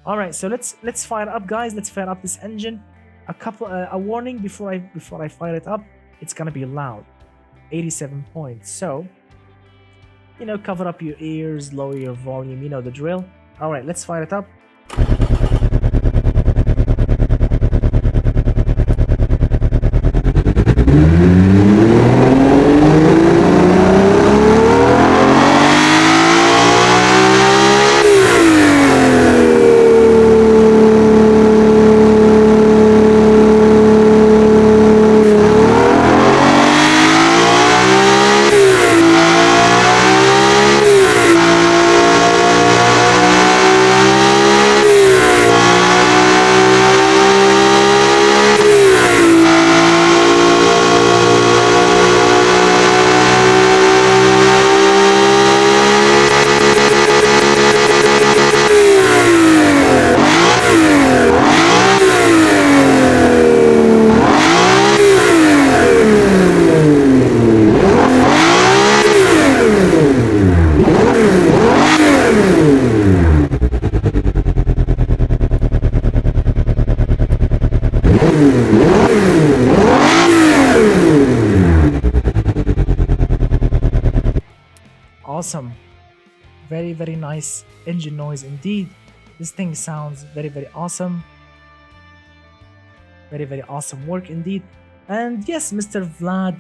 Speaker 1: All right, so let's fire up, guys. Let's fire up this engine. A warning before I fire it up. It's gonna be loud. 87 points. So, you know, cover up your ears, lower your volume. You know the drill. All right, let's fire it up. awesome. Very, very nice engine noise indeed. This thing sounds very, very awesome. Very, very awesome work indeed. And yes, Mr. Vlad.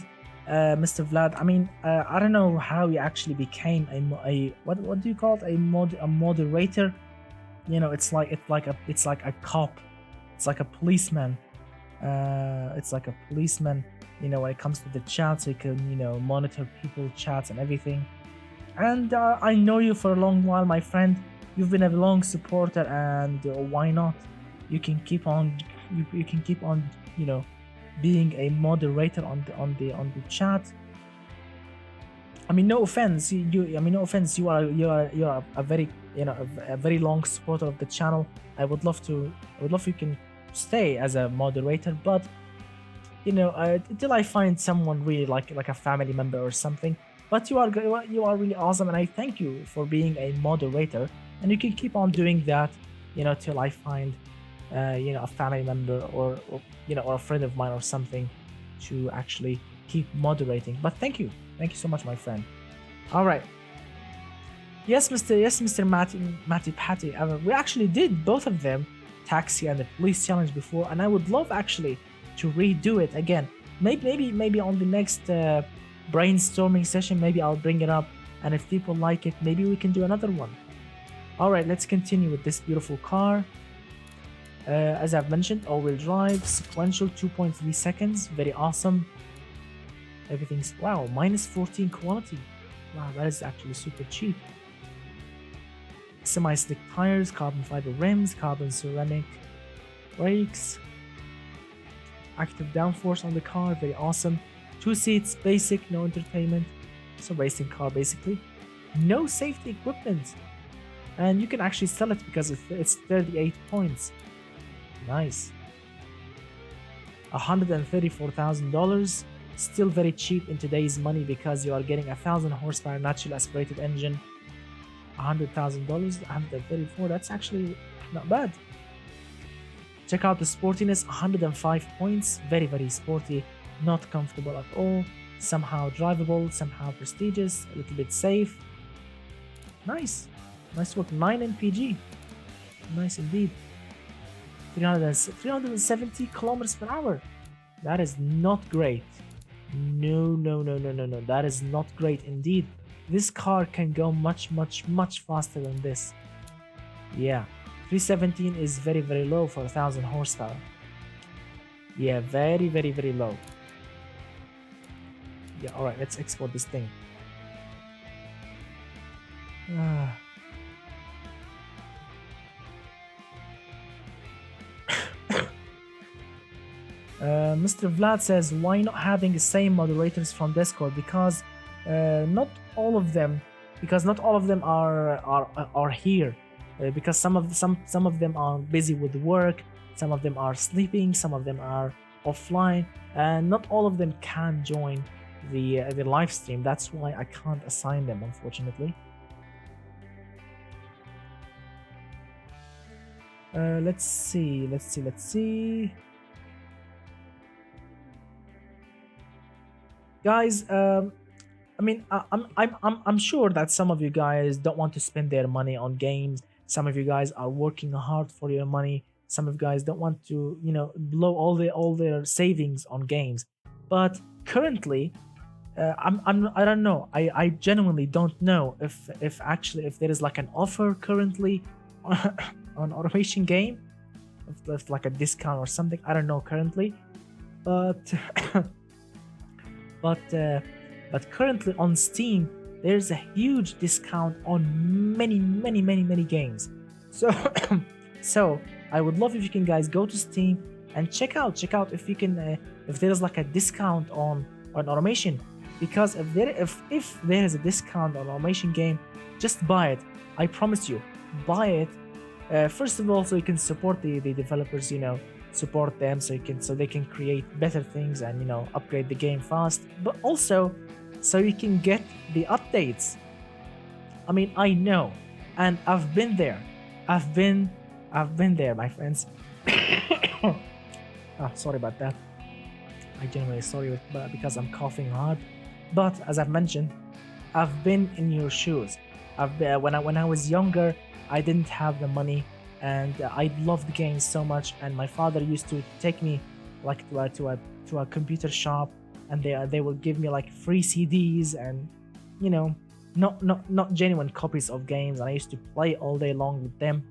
Speaker 1: I mean, I don't know how you actually became a what do you call it? A moderator. You know, it's like a cop. It's like a policeman. It's like a policeman. You know, when it comes to the chat, so you can monitor people chats and everything. And I know you for a long while, my friend. You've been a long supporter, and why not? You can keep on, you can keep on, being a moderator on the chat. I mean, no offense, I mean, no offense. You are a very, a very long supporter of the channel. I would love you can stay as a moderator, but until I find someone really like a family member or something. But you are really awesome, and I thank you for being a moderator. And you can keep on doing that, till I find, a family member or or a friend of mine or something to actually keep moderating. But thank you so much, my friend. All right. Yes, Mr. Matty Patty. We actually did both of them, Taxi and the Police Challenge before, and I would love actually to redo it again. Maybe on the next brainstorming session, maybe I'll bring it up, and if people like it, maybe we can do another one. All right, let's continue with this beautiful car. As I've mentioned, all-wheel drive, sequential, 2.3 seconds, very awesome. Everything's wow, -14 quality. Wow, that is actually super cheap. Semi-slick tires, carbon fiber rims, carbon ceramic brakes, active downforce on the car, very awesome. 2 seats, basic, no entertainment. It's a racing car basically. No safety equipment, and you can actually sell it because it's 38 points. Nice. $134,000, still very cheap in today's money because you are getting a 1,000 horsepower natural aspirated engine. $100,000, 134. That's actually not bad. Check out the sportiness, 105 points. Very, very sporty. Not comfortable at all. Somehow drivable, somehow prestigious, a little bit safe. Nice. Nice work. 9 MPG. Nice indeed. 370 kilometers per hour. That is not great. No. That is not great indeed. This car can go much faster than this. Yeah. 317 is very, very low for 1,000 horsepower. Yeah, very, very low. Yeah, alright, let's export this thing. Mr. Vlad says, why not having the same moderators from Discord? Because not all of them are here. Because some of them are busy with work, some of them are sleeping, some of them are offline, and not all of them can join the live stream. That's why I can't assign them, unfortunately. Let's see. Guys, I mean, I'm sure that some of you guys don't want to spend their money on games. Some of you guys are working hard for your money. Some of you guys don't want to, blow all their savings on games. But currently, I don't know. I genuinely don't know if there is like an offer currently on automation game, if there's like a discount or something. I don't know currently, but but currently on Steam there's a huge discount on many games. So I would love if you can guys go to Steam and check out if you can if there is like a discount on automation. Because if there is a discount on automation game, just buy it. I promise you, buy it. First of all, so you can support the developers, support them so they can create better things and upgrade the game fast. But also, so you can get the updates. I mean, I know, and I've been there. I've been there, my friends. Sorry about that. I genuinely sorry because I'm coughing hard. But as I've mentioned, I've been in your shoes. I've been, when I was younger, I didn't have the money, and I loved games so much. And my father used to take me like to a computer shop, and they will give me like free CDs and you know not genuine copies of games. And I used to play all day long with them.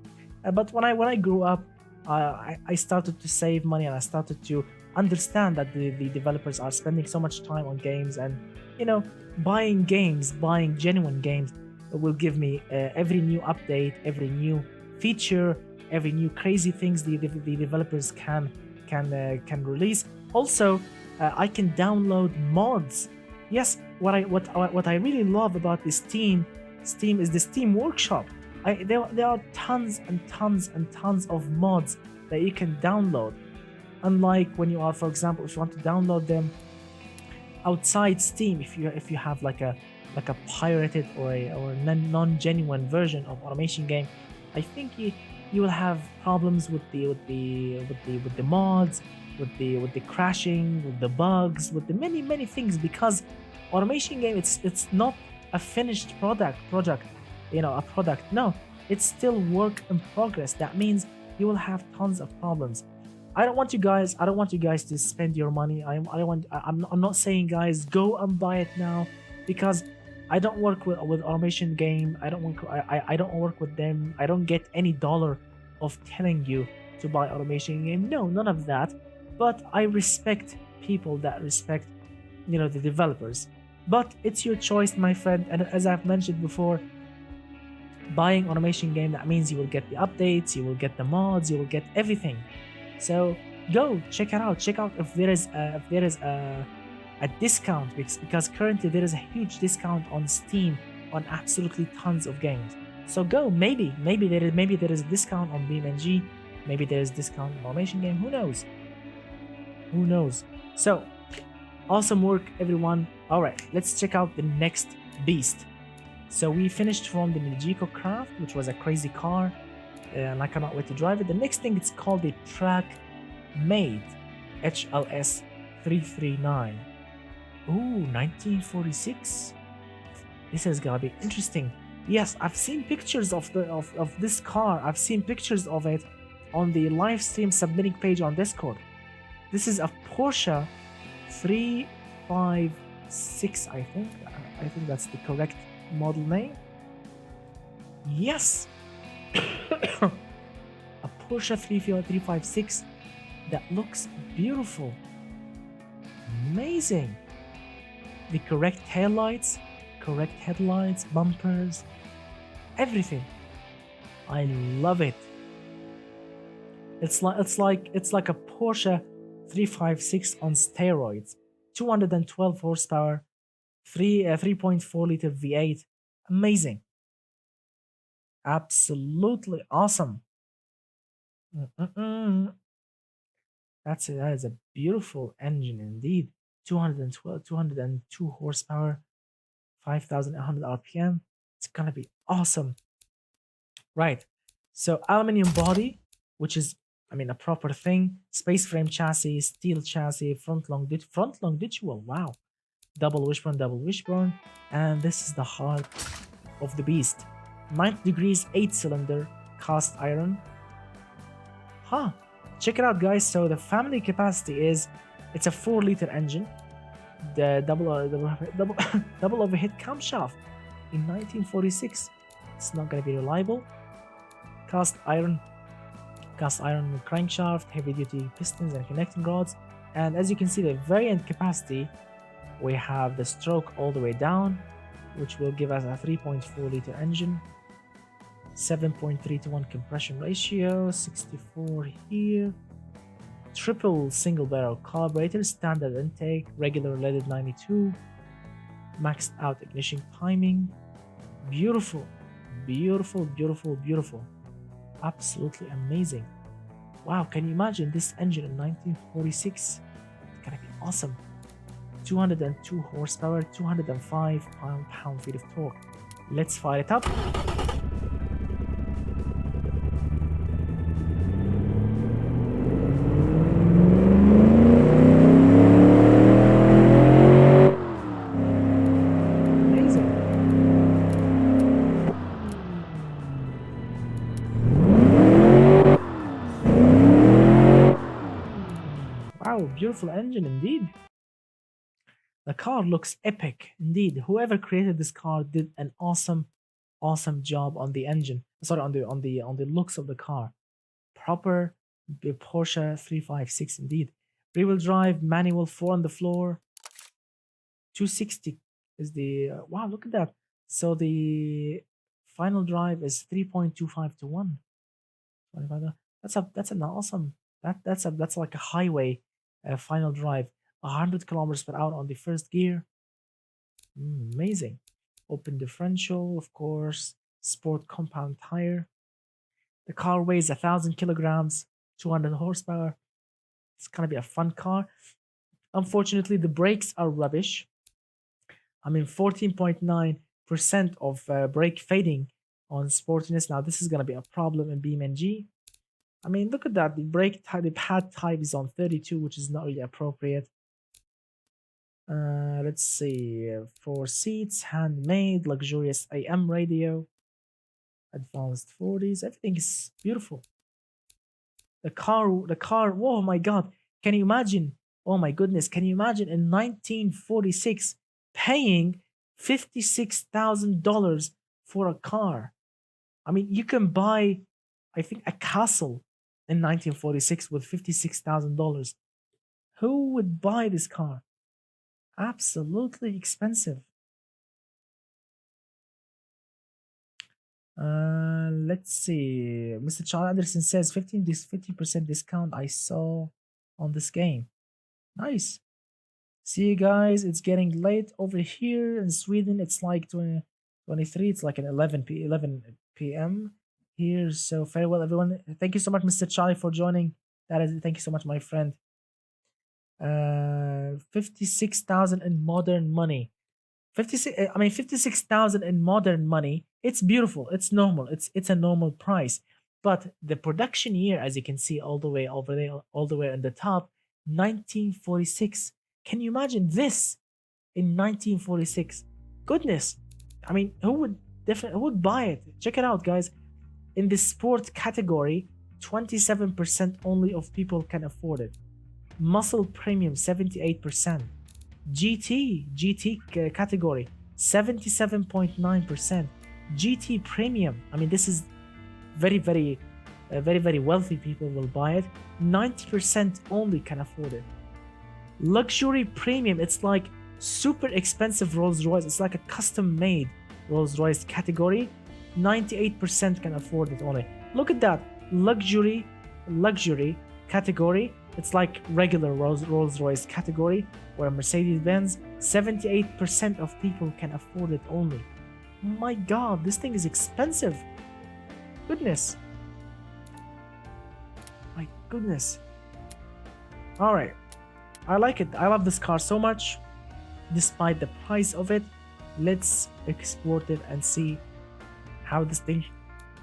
Speaker 1: But when I grew up, I started to save money, and I started to understand that the developers are spending so much time on games, and you know buying games, buying genuine games will give me every new update, every new feature, every new crazy things the developers can release. Also, I can download mods. Yes, what I really love about this Steam is the Steam Workshop. There are tons and tons and tons of mods that you can download. Unlike when you are, for example, if you want to download them outside Steam, if you have like a pirated or non-genuine version of automation game, I think you will have problems with the mods, with the crashing, with the bugs, with the many things, because automation game, it's not a finished project, a product. No, it's still work in progress. That means you will have tons of problems. I don't want you guys to spend your money. I'm not saying, guys, go and buy it now, because I don't work with automation game. I don't work with them. I don't get any dollar of telling you to buy automation game. No, none of that. But I respect people that respect the developers. But it's your choice, my friend. And as I've mentioned before, buying automation game, that means you will get the updates, you will get the mods, you will get everything. So go check it out. Check out if there is a discount, because currently there is a huge discount on Steam on absolutely tons of games. So go, maybe there is a discount on BeamNG, maybe there is discount on automation game. Who knows? Who knows? So awesome work, everyone. All right, let's check out the next beast. So we finished from the Nijiko craft, which was a crazy car, and I cannot wait to drive it. The next thing, it's called the Track Mate HLS 339. Ooh, 1946. This is gonna be interesting. Yes, I've seen pictures of this car. I've seen pictures of it on the live stream submitting page on Discord. This is a Porsche 356, I think. I think that's the correct model name. Yes. A Porsche 356 that looks beautiful. Amazing. The correct taillights, correct headlights, bumpers, everything. I love it. It's like a Porsche 356 on steroids. 212 horsepower, 3.4 liter V8. Amazing. Absolutely awesome. That is a beautiful engine indeed. 202 horsepower, 5,800 RPM. It's gonna be awesome. Right. So aluminum body, which is, a proper thing. Space frame chassis, steel chassis, front longitudinal. Wow. Double wishbone. And this is the heart of the beast. 90 degrees, 8-cylinder, cast iron. Check it out, guys. So the family capacity it's a 4-liter engine. The double overhead camshaft in 1946. It's not gonna be reliable. Cast iron crankshaft, heavy duty pistons and connecting rods. And as you can see, the variant capacity, we have the stroke all the way down, which will give us a 3.4 liter engine, 7.3 to 1 compression ratio, 64 here, triple single barrel carburetor, standard intake, regular leaded 92, maxed out ignition timing. Beautiful. Absolutely amazing. Wow, can you imagine this engine in 1946? It's gonna be awesome. 202 horsepower, 205 pound-feet of torque. Let's fire it up. Amazing. beautiful engine indeed. The car looks epic indeed. Whoever created this car did an awesome job on the engine. Sorry, on the looks of the car. Proper Porsche 356 indeed. Rear-wheel drive, manual, 4 on the floor. 260 is the wow, look at that. So the final drive is 3.25 to 1. That's an awesome that's like a highway final drive. 100 kilometers per hour on the first gear. Amazing. Open differential, of course. Sport compound tire. The car weighs 1,000 kilograms, 200 horsepower. It's gonna be a fun car. Unfortunately, the brakes are rubbish. I mean, 14.9% of brake fading on sportiness. Now, this is gonna be a problem in BeamNG. I mean, look at that. The brake type, the pad type is on 32, which is not really appropriate. Let's see. 4 seats, handmade, luxurious AM radio, advanced 40s. Everything is beautiful. The car. Oh my God! Can you imagine? Oh my goodness! Can you imagine in 1946 paying $56,000 for a car? I mean, you can buy, I think, a castle in 1946 with $56,000. Who would buy this car? Absolutely expensive. Let's see. Mr. Charles Anderson says 50% discount I saw on this game. Nice. See you guys. It's getting late over here in Sweden. It's like 23. It's like an 11 p.m. here. So farewell, everyone. Thank you so much, Mr. Charlie, for joining. Thank you so much, my friend. 56,000 in modern money. 56,000 in modern money. It's beautiful. It's normal. It's a normal price. But the production year, as you can see all the way over there, all the way on the top, 1946. Can you imagine this in 1946? Goodness. I mean, who would buy it? Check it out, guys. In the sport category, 27% only of people can afford it. Muscle premium, 78%. GT category, 77.9%. GT premium, I mean, this is very wealthy people will buy it. 90% only can afford it. Luxury premium, it's like super expensive Rolls Royce. It's like a custom made Rolls Royce category. 98% can afford it only. Look at that. Luxury category. It's like regular Rolls Royce category, where Mercedes-Benz, 78% of people can afford it only. My God, this thing is expensive. Goodness. My goodness. All right. I like it. I love this car so much. Despite the price of it, let's export it and see how this thing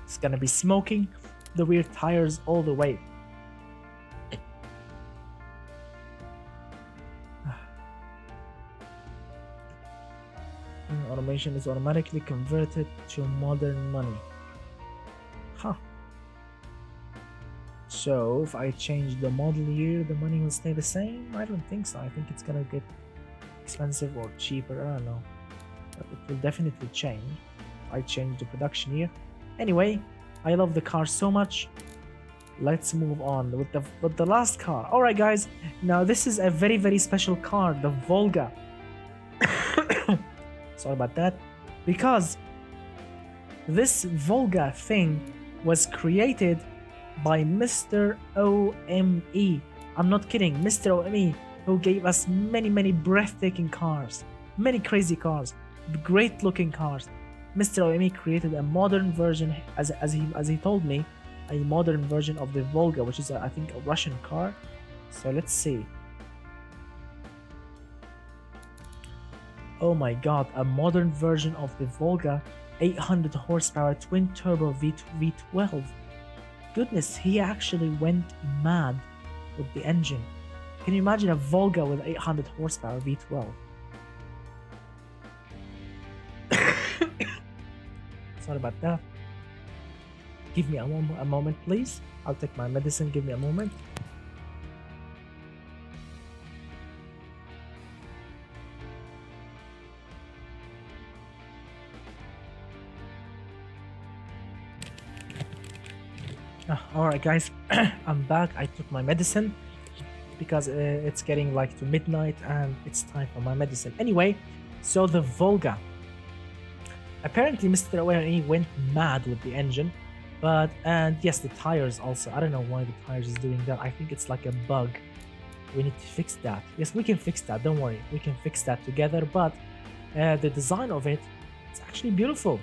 Speaker 1: is gonna be smoking the rear tires all the way. Automation is automatically converted to modern money. Huh. So if I change the model year, the money will stay the same? I don't think so. I think it's gonna get expensive or cheaper. I don't know. But it will definitely change if I change the production year. Anyway, I love the car so much. Let's move on with the last car. All right, guys. Now this is a very special car, the Volga. Sorry about that. Because this Volga thing was created by Mr. OME. I'm not kidding. Mr. OME, who gave us many breathtaking cars, many crazy cars, great looking cars. Mr. OME created a modern version, as he told me, a modern version of the Volga, which is I think a Russian car. So let's see. Oh my God, a modern version of the Volga, 800 horsepower twin turbo V12. Goodness, he actually went mad with the engine. Can you imagine a Volga with 800 horsepower V12? Sorry about that. Give me a moment, please. I'll take my medicine. Give me a moment. All right, guys, I'm back. I took my medicine because it's getting like to midnight and it's time for my medicine. Anyway, so the Volga. Apparently, Mr. ONE went mad with the engine, but and yes, the tires also. I don't know why the tires is doing that. I think it's like a bug. We need to fix that. Yes, we can fix that. Don't worry, we can fix that together. But the design of it, it's actually beautiful.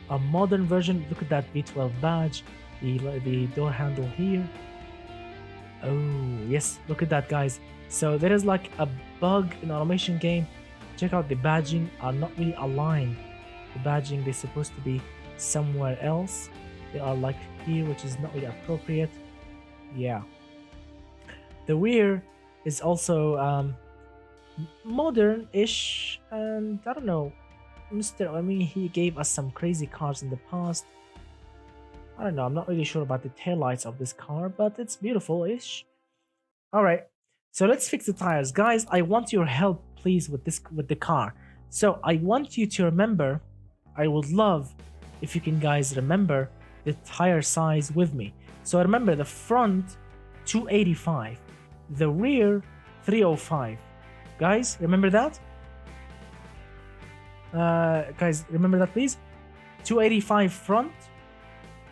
Speaker 1: A modern version. Look at that V12 badge. The door handle here. Oh yes, look at that, guys. So there is like a bug in automation game. Check out the badging are not really aligned. The badging, they're supposed to be somewhere else. They are like here, which is not really appropriate. Yeah. The rear is also modern-ish, and I don't know. He gave us some crazy cars in the past. I don't know, I'm not really sure about the taillights of this car, but it's beautiful-ish. Alright, so let's fix the tires. Guys, I want your help, please, with the car. So I want you to remember, I would love if you can guys remember the tire size with me. So remember the front 285, the rear 305. Guys, remember that? Guys, remember that please? 285 front,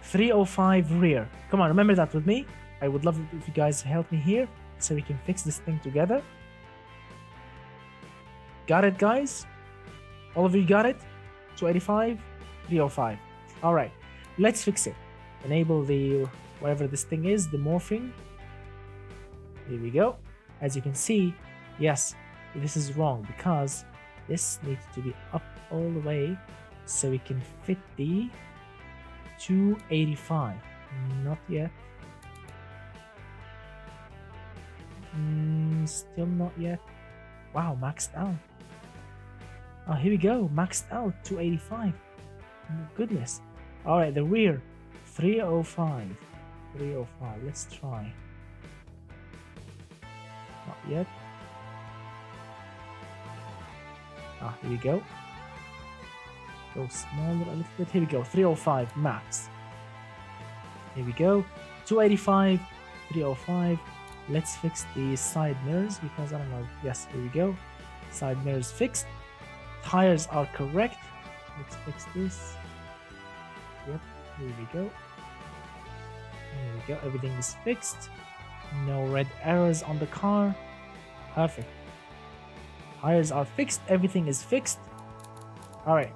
Speaker 1: 305 rear. Come on, remember that with me. I would love if you guys help me here so we can fix this thing together. Got it, guys? All of you got it? 285, 305. All right, let's fix it. Enable the, whatever this thing is, the morphing. Here we go. As you can see, yes, this is wrong because this needs to be up all the way so we can fit the 285. Not yet. Still not yet. Wow, maxed out. Oh, here we go. Maxed out 285. Oh, goodness. All right, the rear 305. 305. Let's try. Not yet. Ah, here we go. Go smaller a little bit. Here we go. 305 max. Here we go. 285, 305. Let's fix the side mirrors because I don't know. Yes, here we go. Side mirrors fixed. Tires are correct. Let's fix this. Yep, here we go. Here we go. Everything is fixed. No red arrows on the car. Perfect. Tires are fixed. Everything is fixed. All right.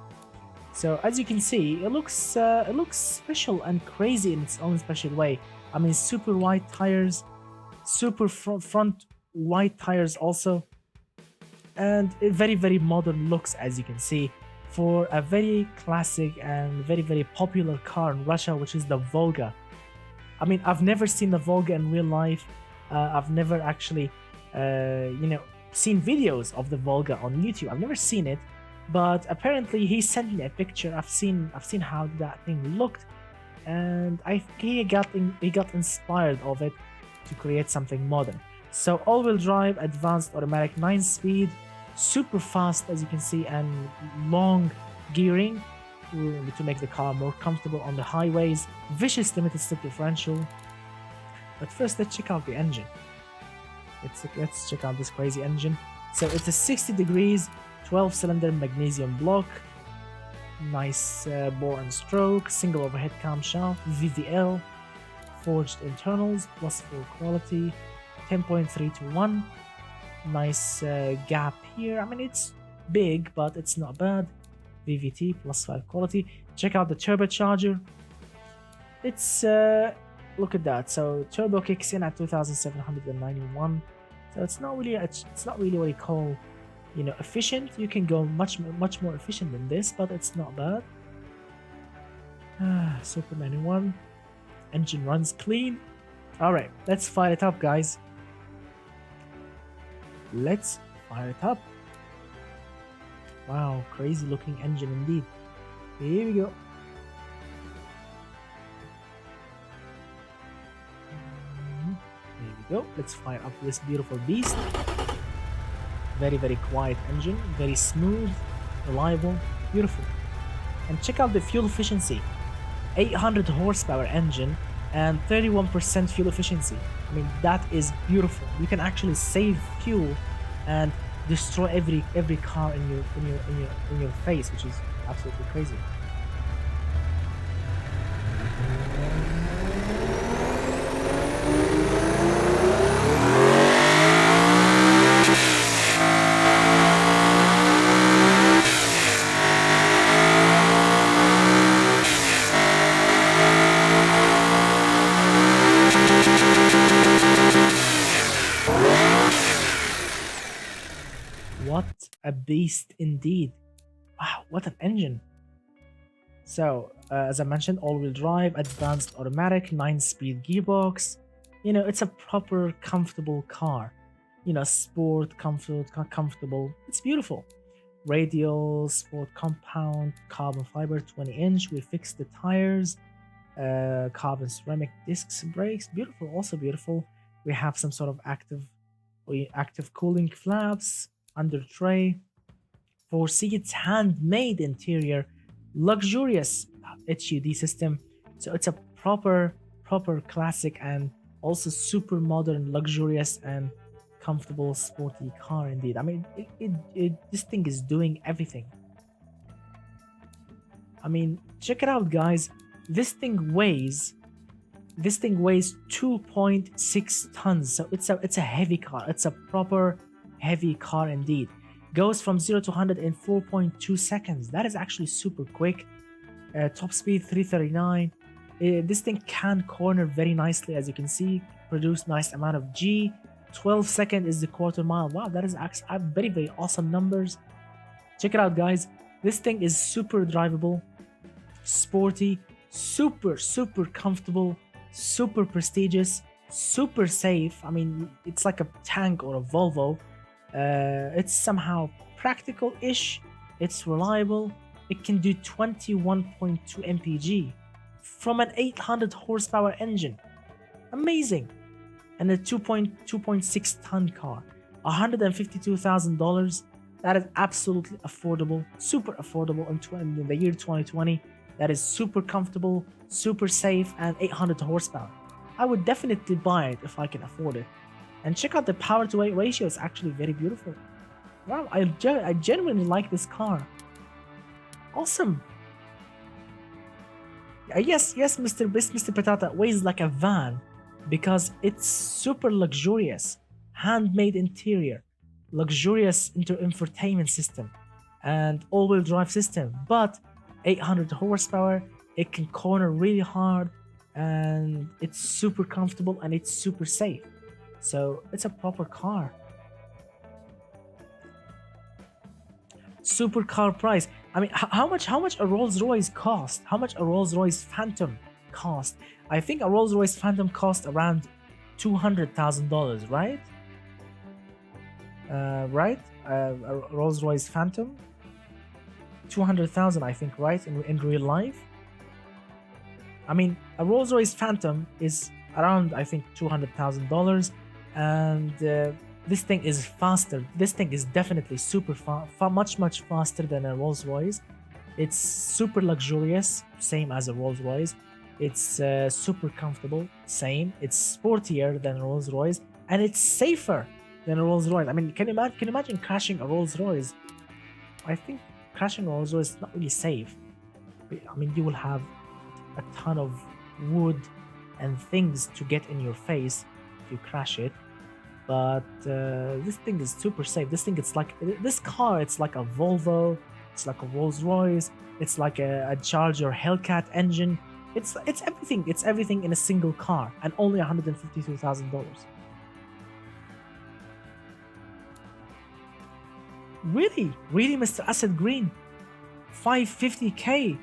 Speaker 1: So as you can see, it looks special and crazy in its own special way. I mean, super wide tires, super front wide tires also, and very modern looks, as you can see, for a very classic and very popular car in Russia, which is the Volga. I mean, I've never seen the Volga in real life. I've never actually, seen videos of the Volga on YouTube. I've never seen it. But apparently he sent me a picture. I've seen how that thing looked, and I think he got inspired of it to create something modern. So all-wheel drive, advanced automatic 9-speed, super fast as you can see, and long gearing to make the car more comfortable on the highways. Vicious limited slip differential. But first, let's check out the engine. Let's check out this crazy engine. So it's a 60 degrees. 12-cylinder magnesium block, nice bore and stroke, single overhead camshaft, VVL, forged internals, +4 quality, 10.3 to 1, nice gap here. I mean, it's big, but it's not bad. VVT, +5 quality. Check out the turbocharger. It's look at that. So turbo kicks in at 2,791. So it's not really what you call, efficient. You can go much more efficient than this, but it's not bad. Super 91. Engine runs clean. All right, let's fire it up, guys. Let's fire it up. Wow, crazy looking engine indeed. Here we go. Here we go. Let's fire up this beautiful beast. Very quiet engine, very smooth, reliable, beautiful. And check out the fuel efficiency. 800 horsepower engine, and 31% fuel efficiency. I mean, that is beautiful. You can actually save fuel and destroy every car in your face, which is absolutely crazy. What a beast indeed. Wow, what an engine. So, as I mentioned, all-wheel drive, advanced automatic, 9-speed gearbox. You know, it's a proper, comfortable car. You know, sport, comfortable. It's beautiful. Radial, sport compound, carbon fiber, 20-inch. We fixed the tires, carbon ceramic discs, brakes. Beautiful, also beautiful. We have some sort of active cooling flaps, under tray, 4 seats, handmade interior, luxurious HUD system. So it's a proper classic and also super modern, luxurious and comfortable, sporty car indeed. I mean, this thing is doing everything. I mean, check it out, guys. This thing weighs 2.6 tons. So it's a heavy car. It's a proper heavy car indeed. Goes from 0 to 100 in 4.2 seconds. That is actually super quick. Top speed 339. This thing can corner very nicely, as you can see. Produce nice amount of G. 12 second is the quarter mile. Wow, that is actually very awesome numbers. Check it out, guys. This thing is super drivable, sporty, super comfortable, super prestigious, super safe. I mean, it's like a tank or a Volvo. It's somehow practical-ish. It's reliable. It can do 21.2 mpg from an 800 horsepower engine. Amazing. And a 2.6 ton car. $152,000. That is absolutely affordable, super affordable in the year 2020. That is super comfortable, super safe, and 800 horsepower. I would definitely buy it if I can afford it. And check out the power to weight ratio, it's actually very beautiful. Wow, I genuinely like this car. Awesome. Yes, Mr. Patata weighs like a van because it's super luxurious, handmade interior, luxurious infotainment system, and all-wheel drive system. But 800 horsepower, it can corner really hard, and it's super comfortable and it's super safe. So it's a proper car. Supercar price. I mean, how much a Rolls-Royce cost? How much a Rolls-Royce Phantom cost? I think a Rolls-Royce Phantom cost around $200,000, right? Right? A Rolls-Royce Phantom, 200,000, I think, right? In real life. I mean, a Rolls-Royce Phantom is around, I think, $200,000, and this thing is faster. This thing is definitely super much faster than a Rolls-Royce. It's super luxurious, same as a Rolls-Royce. It's super comfortable, same. It's sportier than a Rolls-Royce, and it's safer than a Rolls-Royce. I mean, can you imagine crashing a Rolls-Royce? I think crashing a Rolls-Royce is not really safe. I mean, you will have a ton of wood and things to get in your face if you crash it. But this thing is super safe. This car, it's like a Volvo, it's like a Rolls-Royce, it's like a Charger Hellcat engine. It's everything in a single car, and only $152,000. Really, Mr. Asset Green, 550K.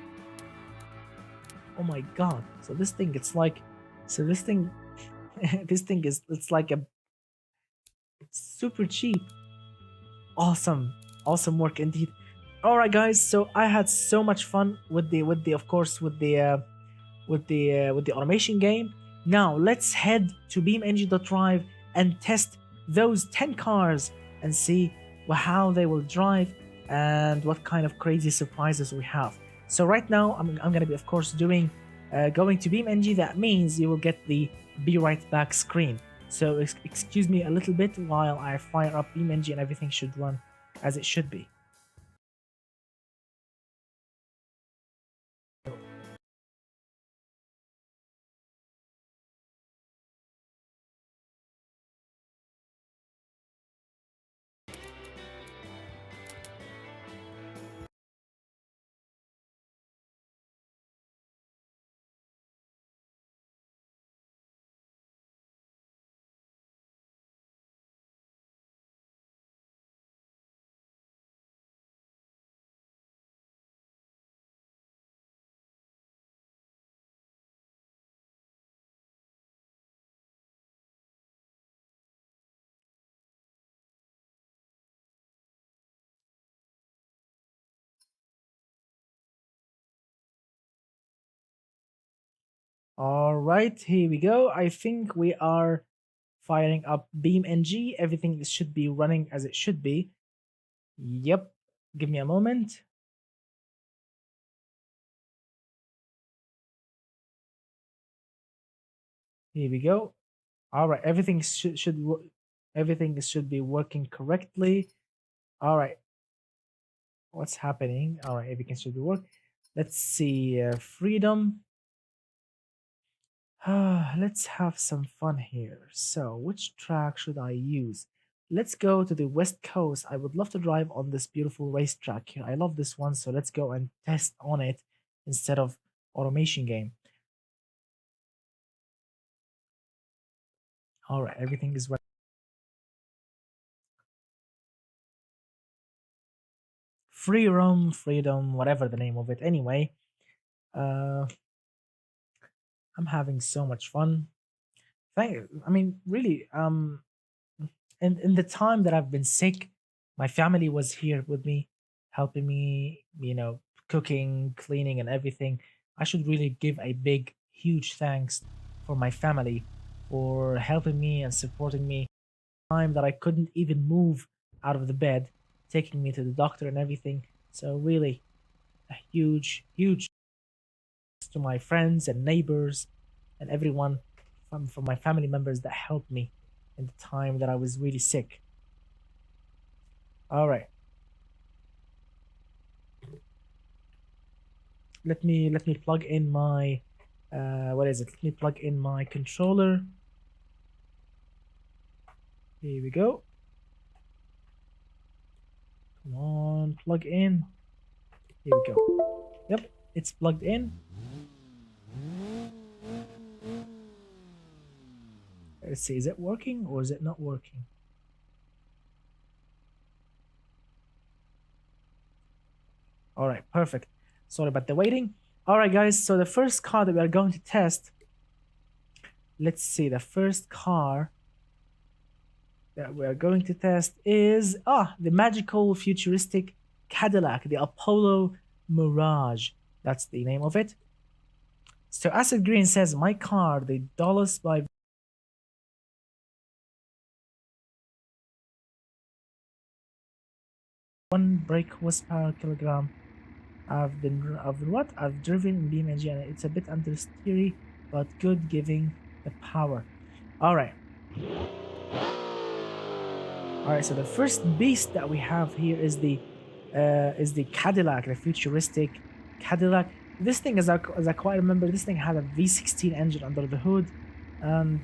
Speaker 1: Oh my god! So this thing, it's like a super cheap. Awesome work indeed. All right, guys. So I had so much fun with the automation game. Now let's head to BeamNG.drive and test those 10 cars and see how they will drive and what kind of crazy surprises we have. So right now I'm gonna be, of course, doing going to BeamNG, that means you will get the be right back screen. So excuse me a little bit while I fire up BeamNG and everything should run as it should be. All right, here we go. I think we are firing up BeamNG. Everything should be running as it should be. Yep. Give me a moment. Here we go. All right, everything everything should be working correctly. All right, what's happening? All right, everything should be working. Let's see, freedom. Let's have some fun here. So, which track should I use? Let's go to the West Coast. I would love to drive on this beautiful racetrack here. I love this one, so let's go and test on it instead of automation game. All right, everything is right. Free roam, freedom, whatever the name of it. Anyway, uh, I'm having so much fun. I mean, really, in the time that I've been sick, my family was here with me, helping me, cooking, cleaning, and everything. I should really give a big, huge thanks for my family for helping me and supporting me. Time that I couldn't even move out of the bed, taking me to the doctor and everything. So really, a huge, huge thanks to my friends and neighbors and everyone from my family members that helped me in the time that I was really sick. All right. Let me plug in my what is it? Let me plug in my controller. Here we go. Come on, plug in. Here we go. Yep, it's plugged in. Let's see, is it working or is it not working? All right, perfect. Sorry about the waiting. All right, guys. So the first car that we are going to test. Let's see. The first car that we are going to test is the magical futuristic Cadillac, the Apollo Mirage. That's the name of it. So Acid Green says, my car, the Dallas by one brake horsepower kilogram. I've driven in BeamNG and it's a bit understeery, but good giving the power. Alright. Alright, so the first beast that we have here is the Cadillac, the futuristic Cadillac. This thing, as I quite remember, this thing had a V16 engine under the hood, and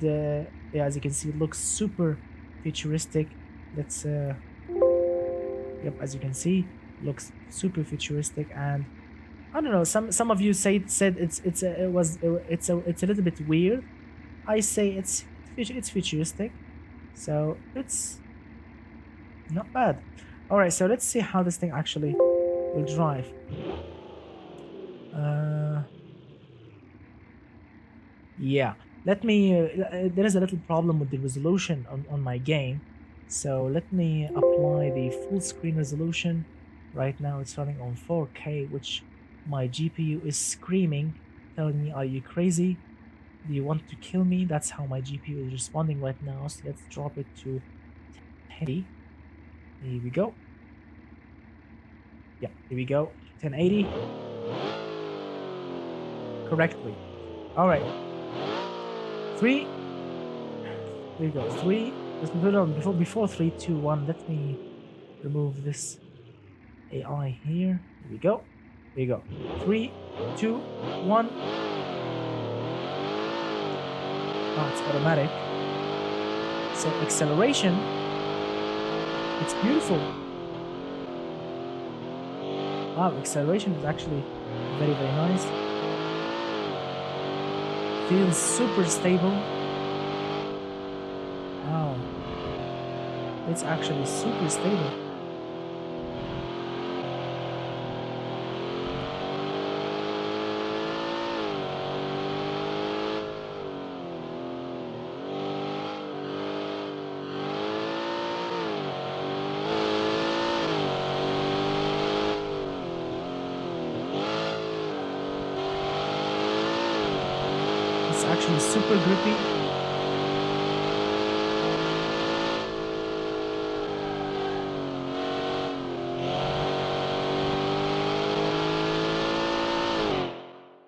Speaker 1: yeah, as you can see, it looks super futuristic. Let's yep, as you can see, looks super futuristic, and I don't know. Some of you said it's a little bit weird. I say it's futuristic, so it's not bad. All right, so let's see how this thing actually will drive. Yeah, let me. There is a little problem with the resolution on my game, so let me apply the full screen resolution. Right now it's running on 4K, which my GPU is screaming, telling me, "Are you crazy? Do you want to kill me?" That's how my GPU is responding right now. So let's drop it to 1080. Here we go. Yeah, here we go. 1080 correctly. All right. Three. There you go. Three. Let's put it on before three, two, one. Let me remove this AI here. Here we go. There you go. Three, two, one. Oh, it's automatic. So acceleration. It's beautiful. Wow, acceleration is actually very, very nice. Feels super stable. Wow. It's actually super stable. It's actually super grippy.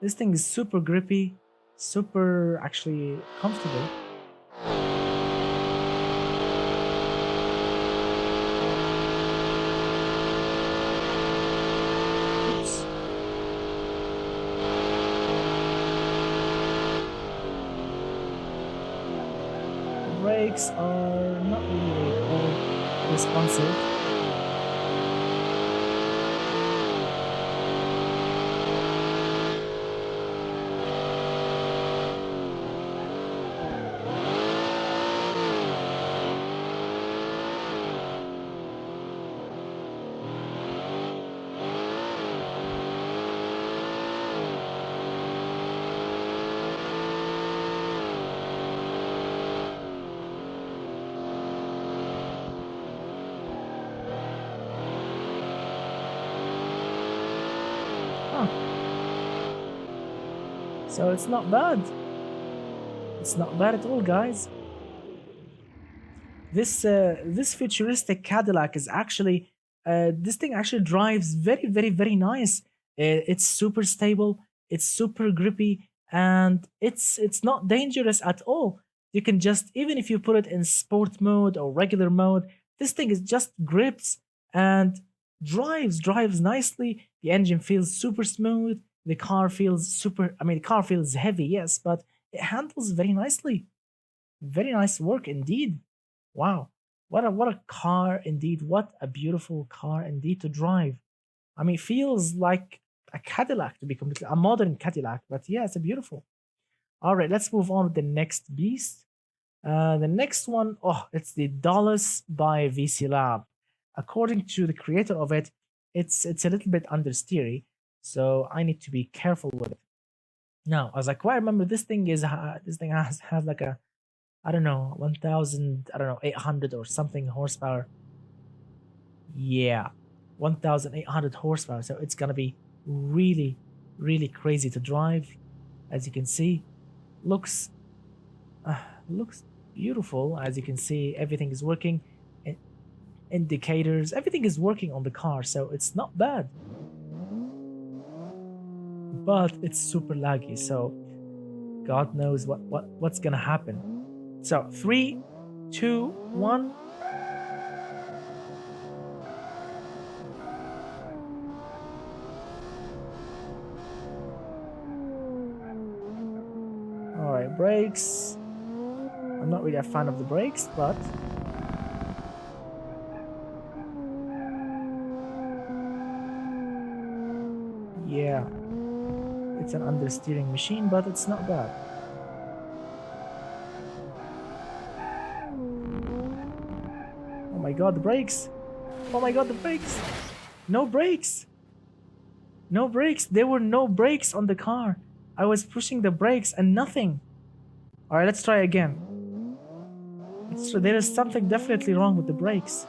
Speaker 1: This thing is super grippy, super actually comfortable. Oops. The brakes are not really all responsive. Huh. So it's not bad. It's not bad at all, guys. This futuristic Cadillac is actually this thing actually drives very, very, very nice. It's super stable. It's super grippy, and it's not dangerous at all. You can just, even if you put it in sport mode or regular mode, this thing is just grips and drives nicely. The engine feels super smooth. The car feels super. I mean, the car feels heavy, yes, but it handles very nicely. Very nice work indeed. Wow. What a car indeed. What a beautiful car indeed to drive. I mean, it feels like a Cadillac to be completely a modern Cadillac, but yeah, it's a beautiful. All right, let's move on to the next beast. The next one, oh, it's the Dallas by VC Lab. According to the creator of it, it's a little bit understeery, so I need to be careful with it. Now, as I quite remember, this thing has like a, I don't know, 1000, I don't know, 800 or something horsepower. Yeah, 1800 horsepower. So it's gonna be really, really crazy to drive. As you can see, looks uh, looks beautiful. As you can see, everything is working. Indicators, everything is working on the car, so it's not bad. But it's super laggy, so God knows what's gonna happen. So three, two, one. All right, brakes. I'm not really a fan of the brakes, but yeah, it's an understeering machine, but it's not bad. Oh my god, the brakes! Oh my god, the brakes! No brakes! No brakes! There were no brakes on the car. I was pushing the brakes and nothing. All right, let's try again. There is something definitely wrong with the brakes.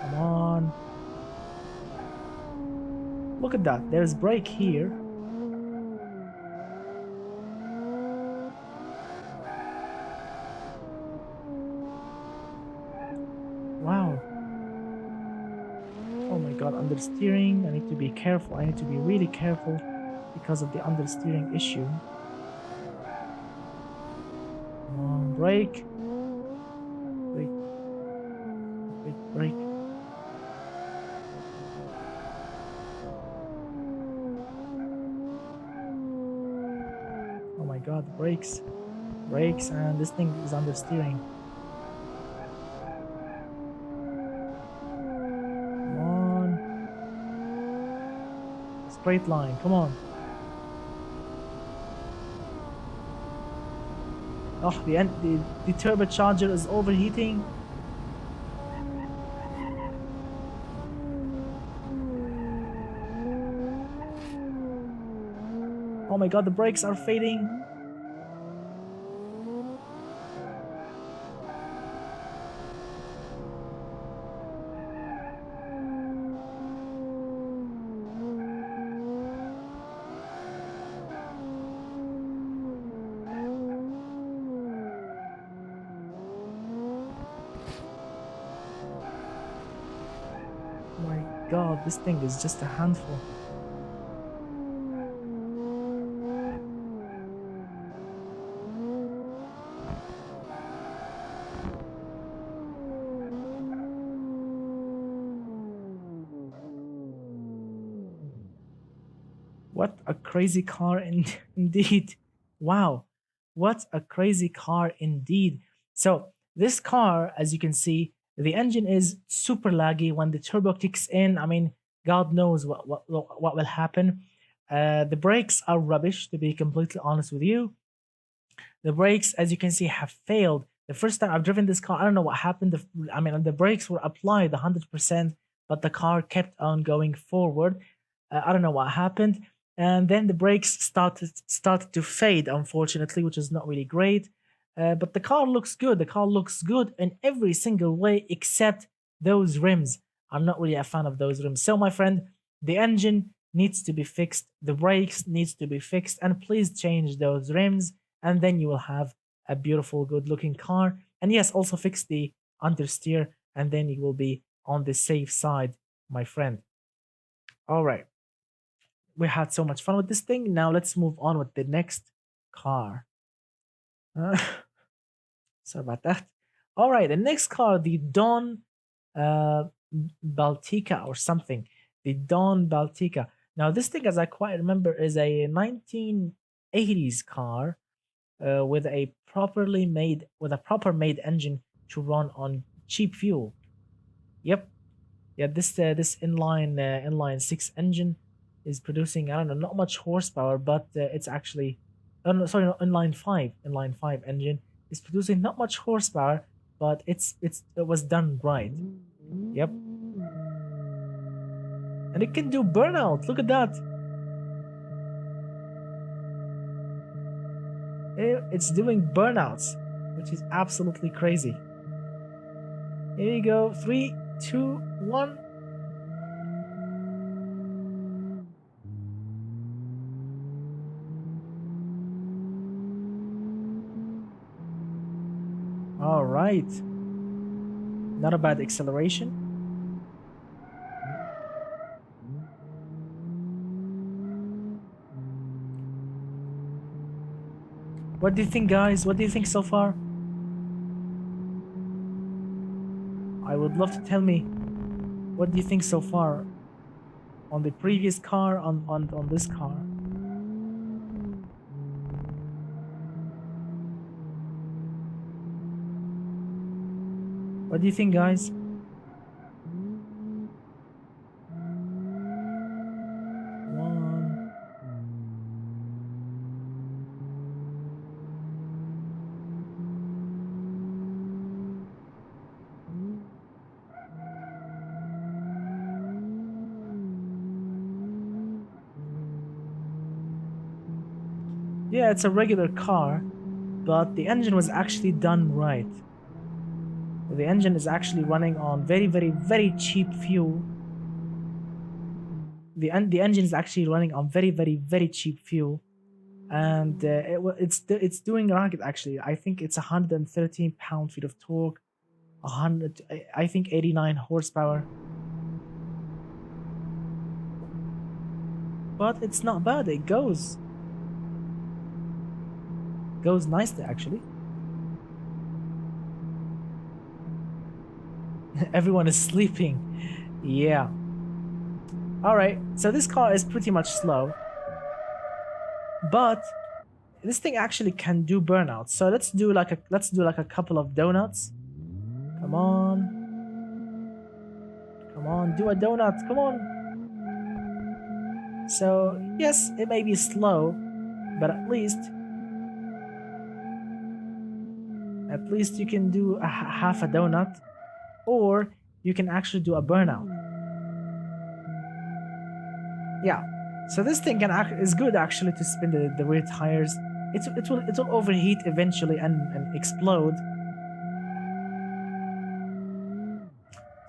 Speaker 1: Come on. Look at that. There's brake here. Wow. Oh my god, understeering. I need to be careful. I need to be really careful. because of the understeering issue. Come on, brake, brake, brake, brake. Oh my god, the brakes, brakes, and this thing is understeering. Come on, straight line, come on. Oh, the turbocharger is overheating. Oh my god, the brakes are fading. Oh my god, this thing is just a handful. What a crazy car indeed. Wow. What a crazy car indeed. So, this car, as you can see, the engine is super laggy when the turbo kicks in. I mean, God knows what will happen. The brakes are rubbish, to be completely honest with you. The brakes, as you can see, have failed. The first time I've driven this car, I don't know what happened. I mean, the brakes were applied 100%, but the car kept on going forward. I don't know what happened. And then the brakes started to fade, unfortunately, which is not really great. But the car looks good. The car looks good in every single way except those rims. I'm not really a fan of those rims. So, my friend, the engine needs to be fixed. The brakes needs to be fixed, and please change those rims, and then you will have a beautiful, good looking car. And yes, also fix the understeer, and then you will be on the safe side, my friend. All right, we had so much fun with this thing. Now let's move on with the next car. Uh, sorry about that. All right, the next car, the Dawn uh, Baltica or something. The Dawn Baltica. Now, this thing, as I quite remember, is a 1980s car with a proper made engine to run on cheap fuel. Yep, yeah. This inline six engine is producing, I don't know, not much horsepower, but it's actually, oh no, sorry, no, inline five engine is producing not much horsepower, but it was done right. Yep, and it can do burnout. Look at that. It's doing burnouts, which is absolutely crazy. Here you go. 3, 2, 1. All right. Not a bad acceleration. What do you think, guys? What do you think so far? I would love to tell me what do you think so far on the previous car, on this car. What do you think, guys? One. Yeah, it's a regular car, but the engine was actually done right. The engine is actually running on very, very, very cheap fuel. The engine is actually running on very, very, very cheap fuel, and it's doing right actually. I think it's 113 pound-feet of torque, 100. I think 89 horsepower. but it's not bad. It goes nicely actually. Everyone is sleeping. Yeah. All right. So this car is pretty much slow, but this thing actually can do burnouts. So let's do like a couple of donuts. Come on. Come on, do a donut. Come on. So, yes, it may be slow, but at least you can do half a donut, or you can actually do a burnout. Yeah. So this thing is good actually to spin the rear tires. It will overheat eventually and explode.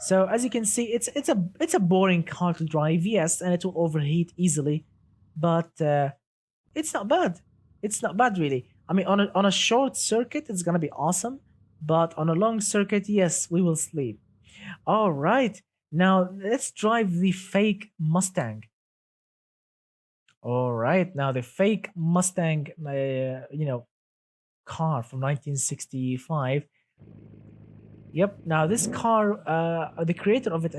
Speaker 1: So as you can see, it's a boring car to drive, yes, and it will overheat easily, but it's not bad. It's not bad really. I mean, on a short circuit, it's gonna be awesome, but on a long circuit, yes, we will sleep. All right, now let's drive the fake Mustang. All right, now the fake Mustang, car from 1965. Yep. Now this car, the creator of it,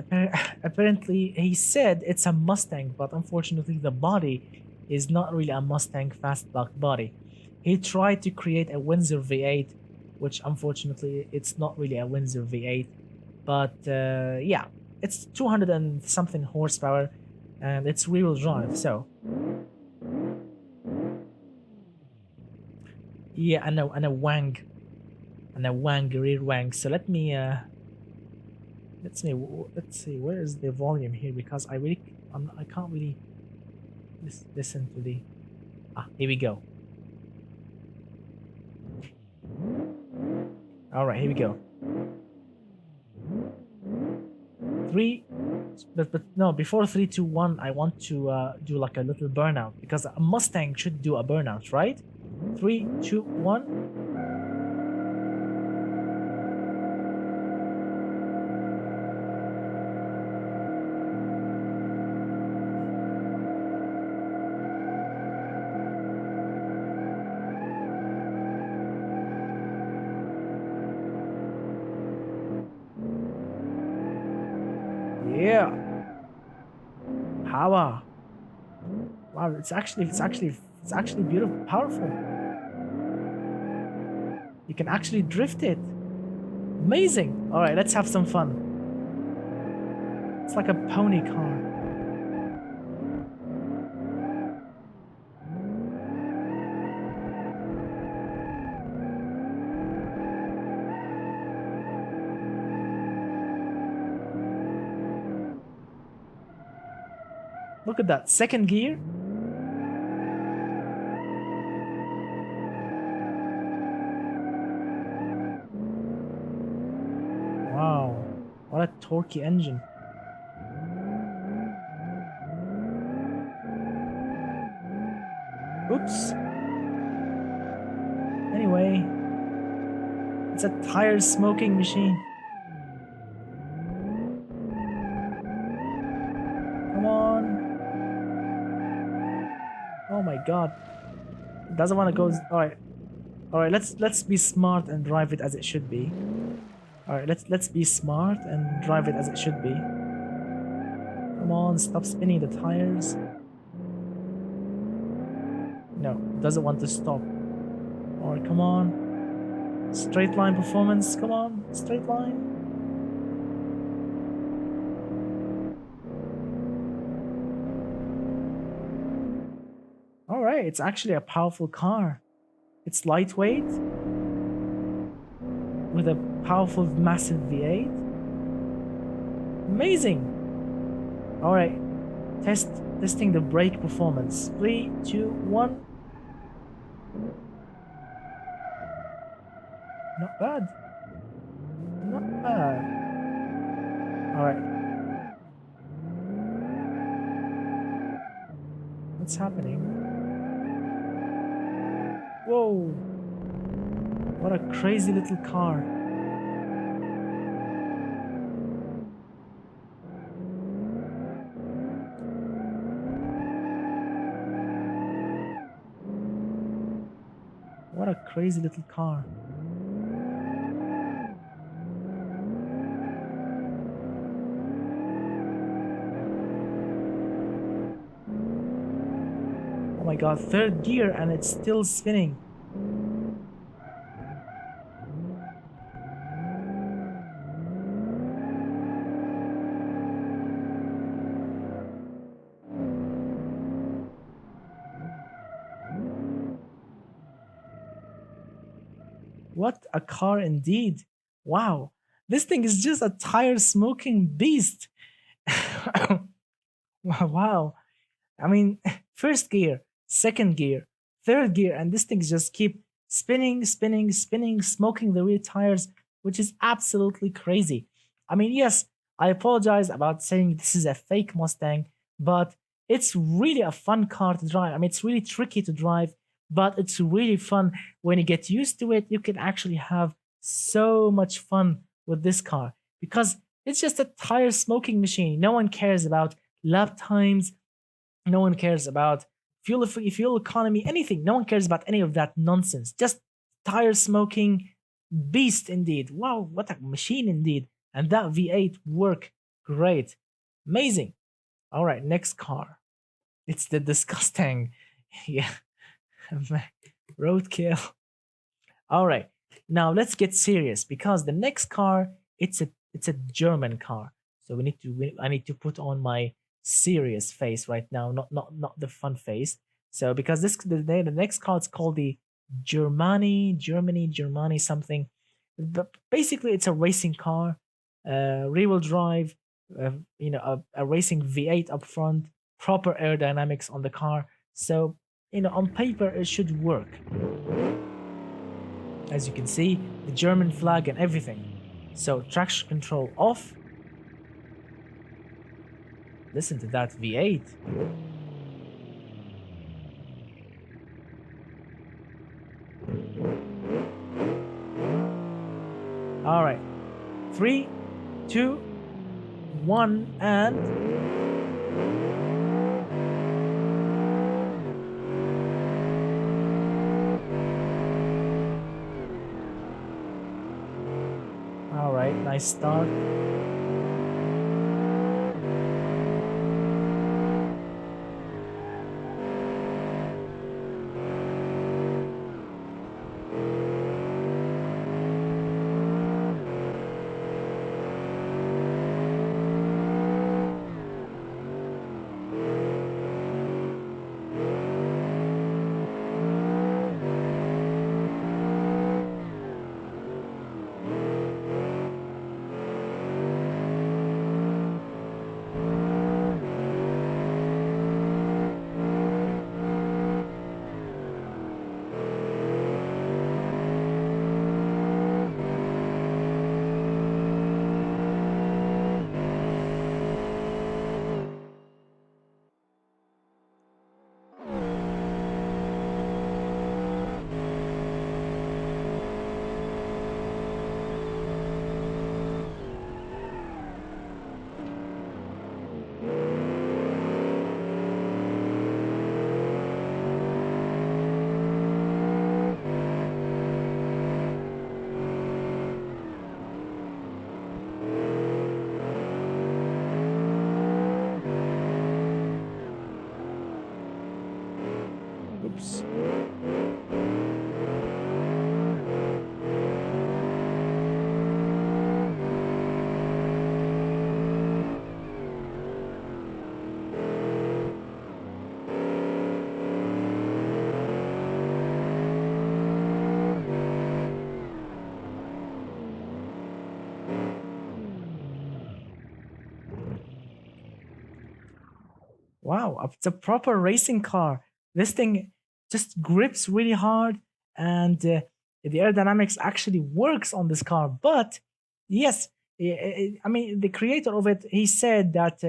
Speaker 1: apparently he said it's a Mustang, but unfortunately the body is not really a Mustang fastback body. He tried to create a Windsor V8, which unfortunately it's not really a Windsor V8, but yeah, it's 200 and something horsepower, and it's rear-wheel drive. So yeah, and a wang rear wang. So let's see where is the volume here, because I can't really listen to the here we go. All right, here we go. Three, but no, before 3, 2, 1, I want to do like a little burnout, because a Mustang should do a burnout, right? 3, 2, 1. Yeah, power. Wow, it's actually beautiful, powerful. You can actually drift it. Amazing. All right, let's have some fun. It's like a pony car. Look at that. Second gear. Wow. What a torquey engine. Oops. Anyway, it's a tire smoking machine. Come on. Oh my god. It doesn't want to go. Alright. Alright, let's be smart and drive it as it should be. Alright, let's be smart and drive it as it should be. Come on, stop spinning the tires. No, it doesn't want to stop. Alright, come on. Straight line performance, come on, straight line. Alright, it's actually a powerful car. It's lightweight with a powerful, massive V8. Amazing. Alright, testing the brake performance. 3, 2, 1. Not bad. Not bad. Alright. What's happening? Whoa. What a crazy little car. a crazy little car. Oh my god, third gear and it's still spinning. What a car indeed. Wow. This thing is just a tire smoking beast. Wow. I mean, first gear, second gear, third gear, and this thing just keep spinning, spinning, spinning, smoking the rear tires, which is absolutely crazy. I mean, yes, I apologize about saying this is a fake Mustang, but it's really a fun car to drive. I mean, it's really tricky to drive, but it's really fun. When you get used to it, you can actually have so much fun with this car because it's just a tire smoking machine. No one cares about lap times, no one cares about fuel economy, anything. No one cares about any of that nonsense. Just tire smoking beast indeed. Wow, what a machine indeed. And that V8 work great. Amazing. All right, next car. It's the disgusting. Yeah. Roadkill. All right. Now let's get serious because the next car, it's a German car. So I need to put on my serious face right now, not the fun face. So because the next car is called the Germany something. But basically it's a racing car, rear-wheel drive, a racing V8 up front, proper aerodynamics on the car. So on paper it should work. As you can see, the German flag and everything. So traction control off. Listen to that V8. All right. 3, 2, 1, and all right, nice start. Oops. Wow, it's a proper racing car. This thing just grips really hard, and the aerodynamics actually works on this car. But yes, I mean, the creator of it, he said that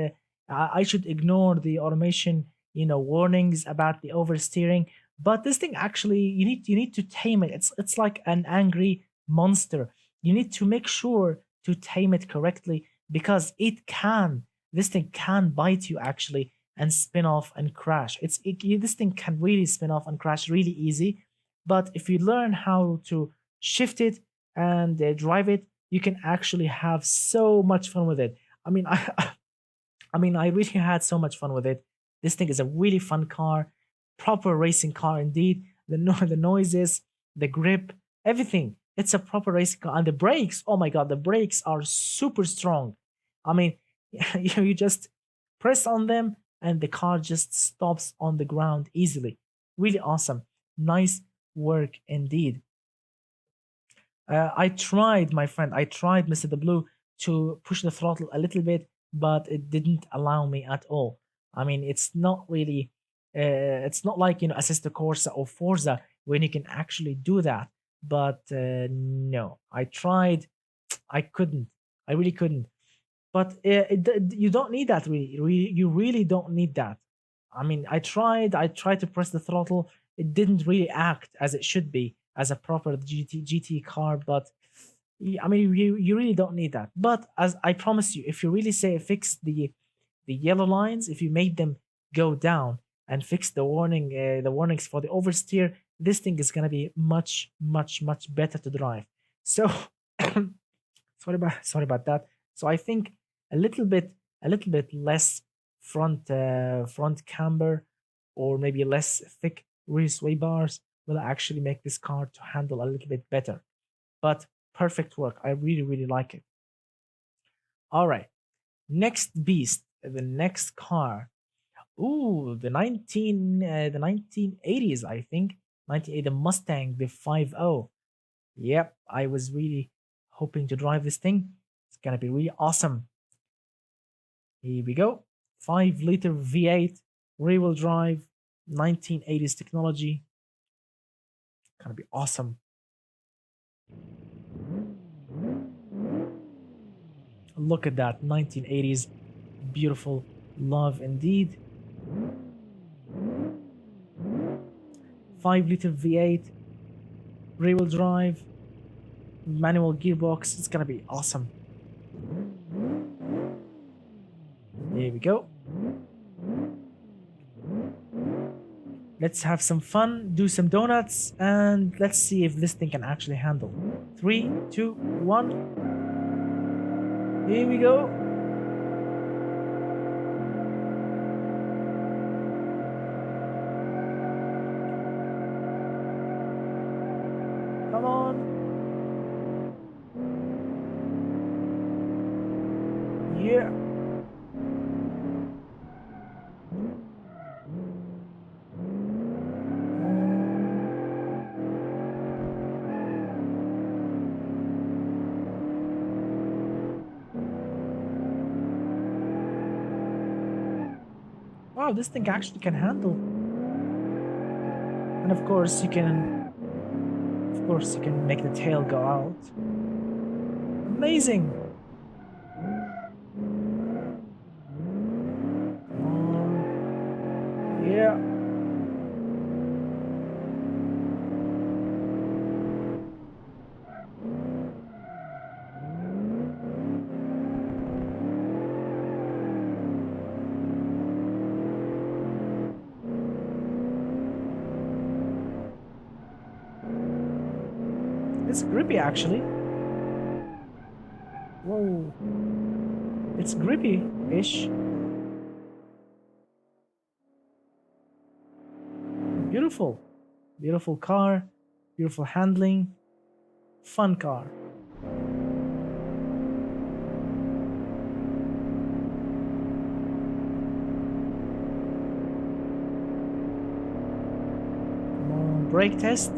Speaker 1: I should ignore the automation, warnings about the oversteering. But this thing actually, you need to tame it. It's like an angry monster. You need to make sure to tame it correctly because this thing can bite you actually and spin off and crash. This thing can really spin off and crash really easy. But if you learn how to shift it and drive it, you can actually have so much fun with it. I mean, I mean, I really had so much fun with it. This thing is a really fun car, proper racing car indeed. The noises, the grip, everything. It's a proper racing car, and the brakes. Oh my god, the brakes are super strong. I mean, you just press on them, and the car just stops on the ground easily. Really awesome. Nice work indeed. I tried, my friend, I tried, Mr. The Blue, to push the throttle a little bit, but it didn't allow me at all. I mean, it's not really, it's not like, Assista Corsa or Forza when you can actually do that. But no, I tried, I couldn't. I really couldn't. But you don't need that really. You really don't need that. I mean, I tried to press the throttle. It didn't really act as it should be as a proper GT car. But I mean, you really don't need that. But as I promise you, if you really say fix the yellow lines, if you made them go down and fix the warnings for the oversteer, this thing is gonna be much better to drive. So sorry about that. So I think a little bit a little bit less front camber, or maybe less thick rear sway bars will actually make this car to handle a little bit better. But perfect work. I really like it. All right. Next beast, the next car. Ooh, the 1980s, I think. 1980, the Mustang, the 50. Yep, I was really hoping to drive this thing. It's gonna be really awesome. Here we go. 5-liter V8, rear-wheel drive, 1980s technology. Gonna be awesome. Look at that, 1980s. Beautiful. Love indeed. 5-liter V8, rear-wheel drive, manual gearbox. It's gonna be awesome. Here we go. Let's have some fun, do some donuts, and let's see if this thing can actually handle. 3, 2, 1. Here we go. Come on. Yeah. Wow, this thing actually can handle. And of course you can make the tail go out. Amazing. Come on. Yeah. It's grippy actually. Whoa. It's grippy-ish. Beautiful. Beautiful car. Beautiful handling. Fun car. Come on, brake test.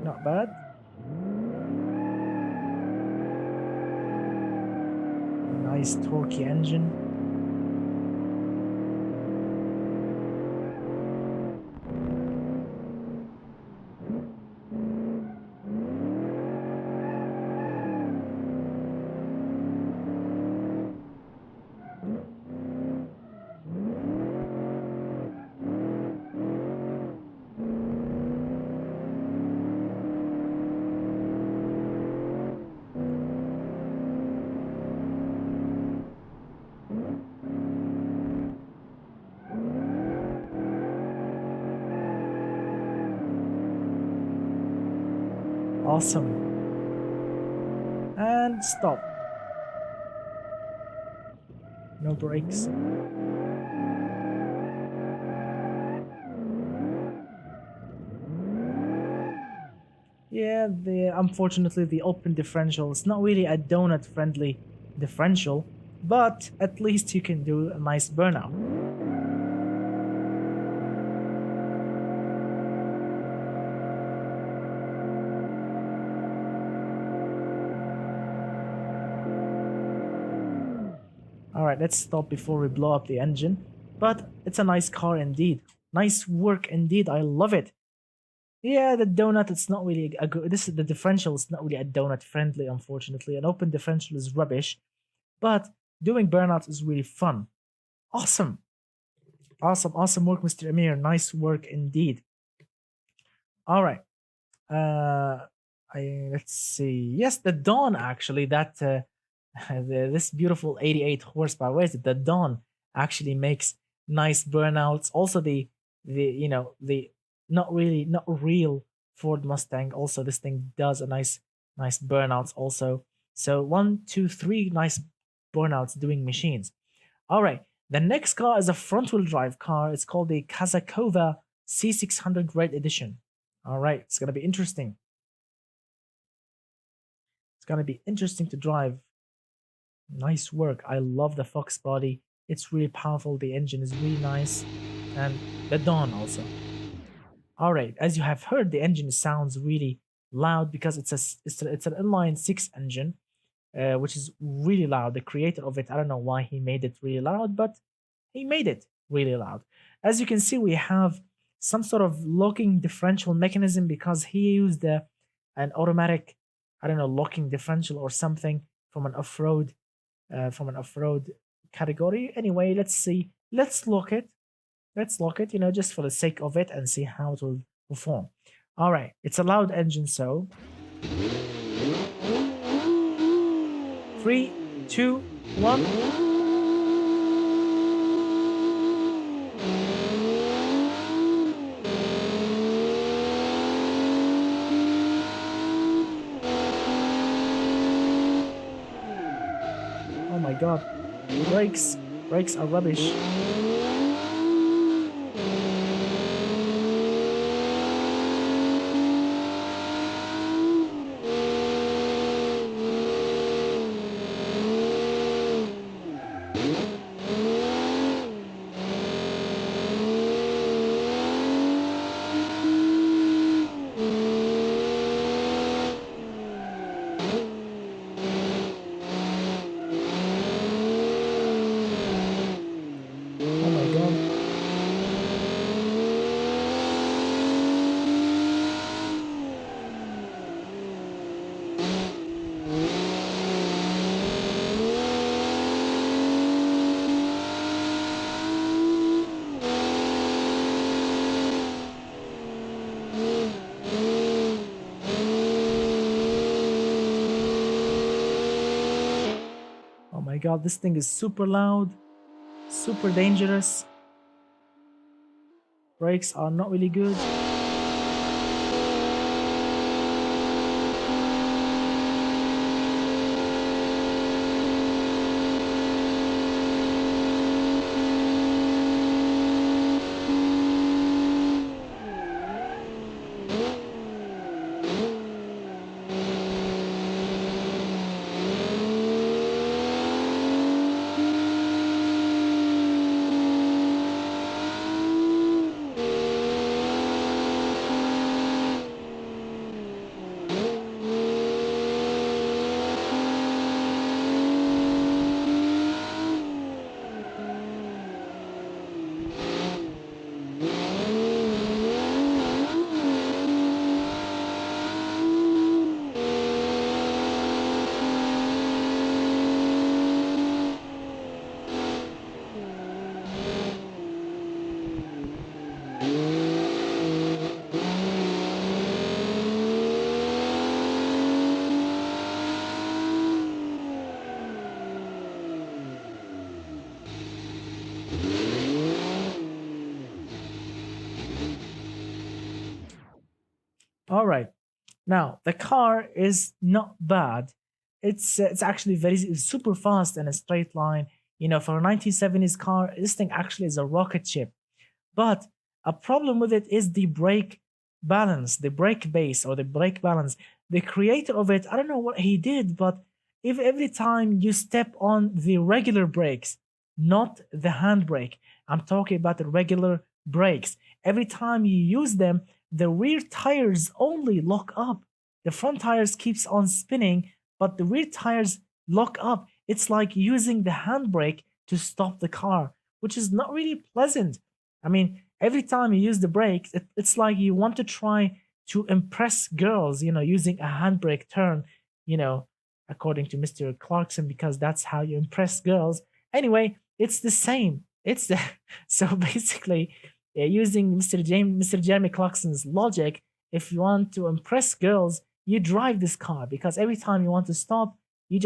Speaker 1: Not bad. Nice torquey engine. Awesome. And stop. No brakes. Yeah, unfortunately the open differential is not really a donut friendly differential, but at least you can do a nice burnout. All right, let's stop before we blow up the engine. But it's a nice car indeed. Nice work indeed. I love it. Yeah, the donut, it's not really a good. This is the differential. It's not really a donut friendly, unfortunately. An open differential is rubbish, but doing burnouts is really fun. Awesome, awesome work, Mr. Amir. Nice work indeed. All right. Uh, let's see. Yes, the Dawn actually. That this beautiful 88 horsepower. Where is it? The Dawn actually makes nice burnouts. Also, the the not real Ford Mustang. Also, this thing does a nice burnouts. Also, so one, two, three nice burnouts doing machines. All right. The next car is a front-wheel drive car. It's called the Kazakova C600 Red Edition. All right, it's gonna be interesting. It's gonna be interesting to drive. Nice work. I love the Fox body. It's really powerful. The engine is really nice, and the Dawn also. All right, as you have heard, the engine sounds really loud because it's an inline six engine, which is really loud. The creator of it, I don't know why he made it really loud, but he made it really loud. As you can see, we have some sort of locking differential mechanism because he used an automatic, I don't know, locking differential or something from an off-road category. Anyway, let's see. Let's lock it. Let's lock it, just for the sake of it and see how it will perform. All right, it's a loud engine, so three, two, one. Oh my god. Brakes. Brakes are rubbish. Oh my god. Oh my god, this thing is super loud, super dangerous. Brakes are not really good. All right. Now, the car is not bad. It's actually very it's super fast in a straight line. You know, for a 1970s car, this thing actually is a rocket ship. But a problem with it is the brake balance, the brake base or the brake balance. The creator of it, I don't know what he did, but if every time you step on the regular brakes, not the handbrake, I'm talking about the regular brakes. Every time you use them, the rear tires only lock up. The front tires keeps on spinning, but the rear tires lock up. It's like using the handbrake to stop the car, which is not really pleasant. I mean, every time you use the brakes, it's like you want to try to impress girls, using a handbrake turn, you know, according to Mr. Clarkson, because that's how you impress girls. Anyway, it's the same. It's the so basically using Mr. Jeremy Clarkson's logic. If you want to impress girls, you drive this car because every time you want to stop, you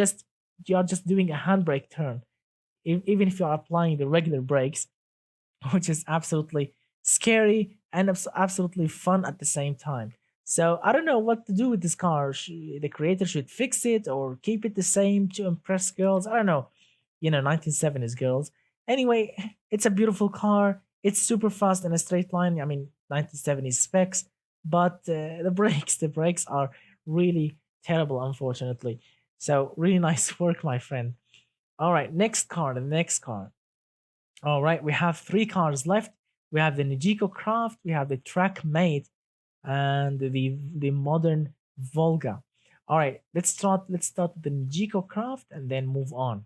Speaker 1: are just doing a handbrake turn, even if you are applying the regular brakes, which is absolutely scary and absolutely fun at the same time. So I don't know what to do with this car. The creator should fix it or keep it the same to impress girls. I don't know. 1970s girls. Anyway, it's a beautiful car. It's super fast in a straight line. I mean, 1970s specs, but the brakes are really terrible, unfortunately. So really nice work, my friend. All right, the next car. All right, we have three cars left. We have the Nijiko Craft, we have the Trackmate, and the modern Volga. All right, let's start with the Nijiko Craft and then move on.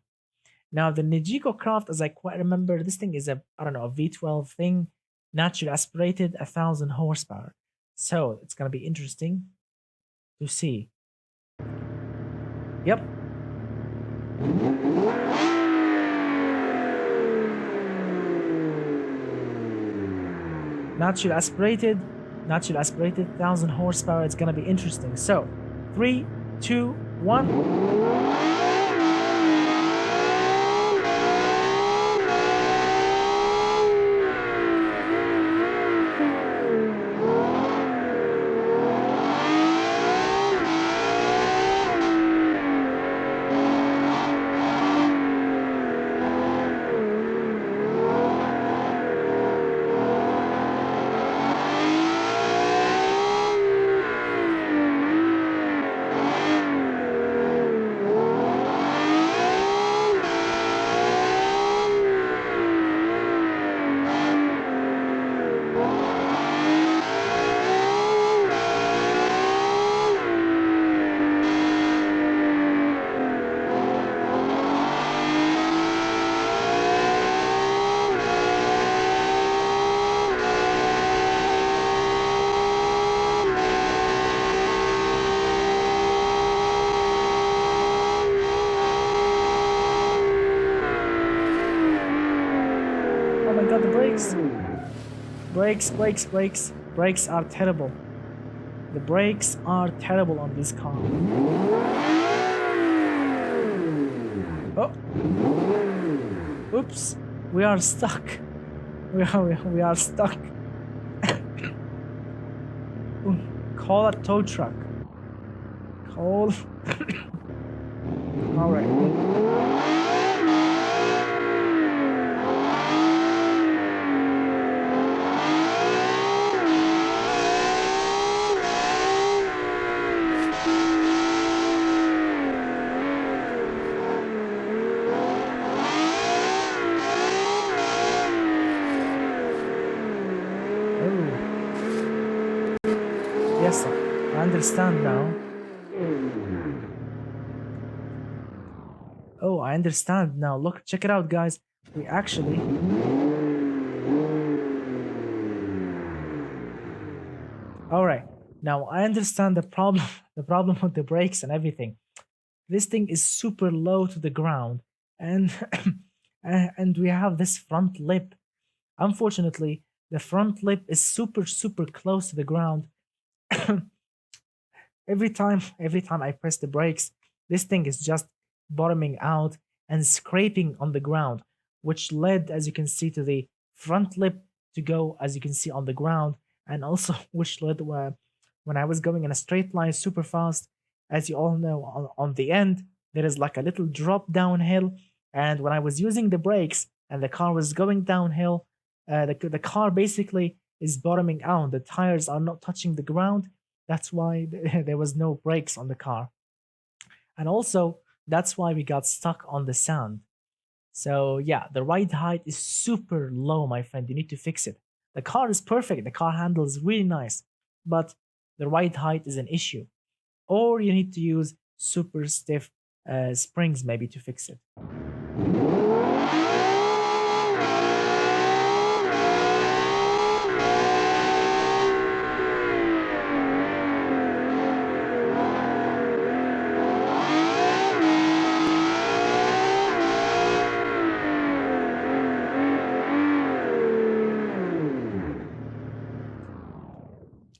Speaker 1: Now, the Nijiko Craft, as I quite remember, this thing is a I don't know a V12 thing, naturally aspirated, 1,000 horsepower. So it's gonna be interesting to see. Yep, naturally aspirated, naturally aspirated, 1,000 horsepower. It's gonna be interesting. So, three, two, one. Oh my god, the brakes! Brakes, brakes, brakes. Brakes are terrible. The brakes are terrible on this car. Oh, oops. We are stuck. We are stuck. Call a tow truck. Call. All right. Oh, yes, I understand now. Oh, I understand now. Look, check it out, guys. We actually. All right. Now I understand the problem. The problem with the brakes and everything. This thing is super low to the ground, and and we have this front lip. Unfortunately, the front lip is super close to the ground. Every time I press the brakes, this thing is just bottoming out and scraping on the ground, which led, as you can see, to the front lip to go, as you can see, on the ground, and also which led when I was going in a straight line super fast. As you all know, on the end, there is like a little drop downhill. And when I was using the brakes and the car was going downhill, the car basically is bottoming out. The tires are not touching the ground. That's why there was no brakes on the car. And also, that's why we got stuck on the sand. So yeah, the ride height is super low, my friend. You need to fix it. The car is perfect. The car handles really nice, but the ride height is an issue. Or you need to use super stiff springs maybe to fix it.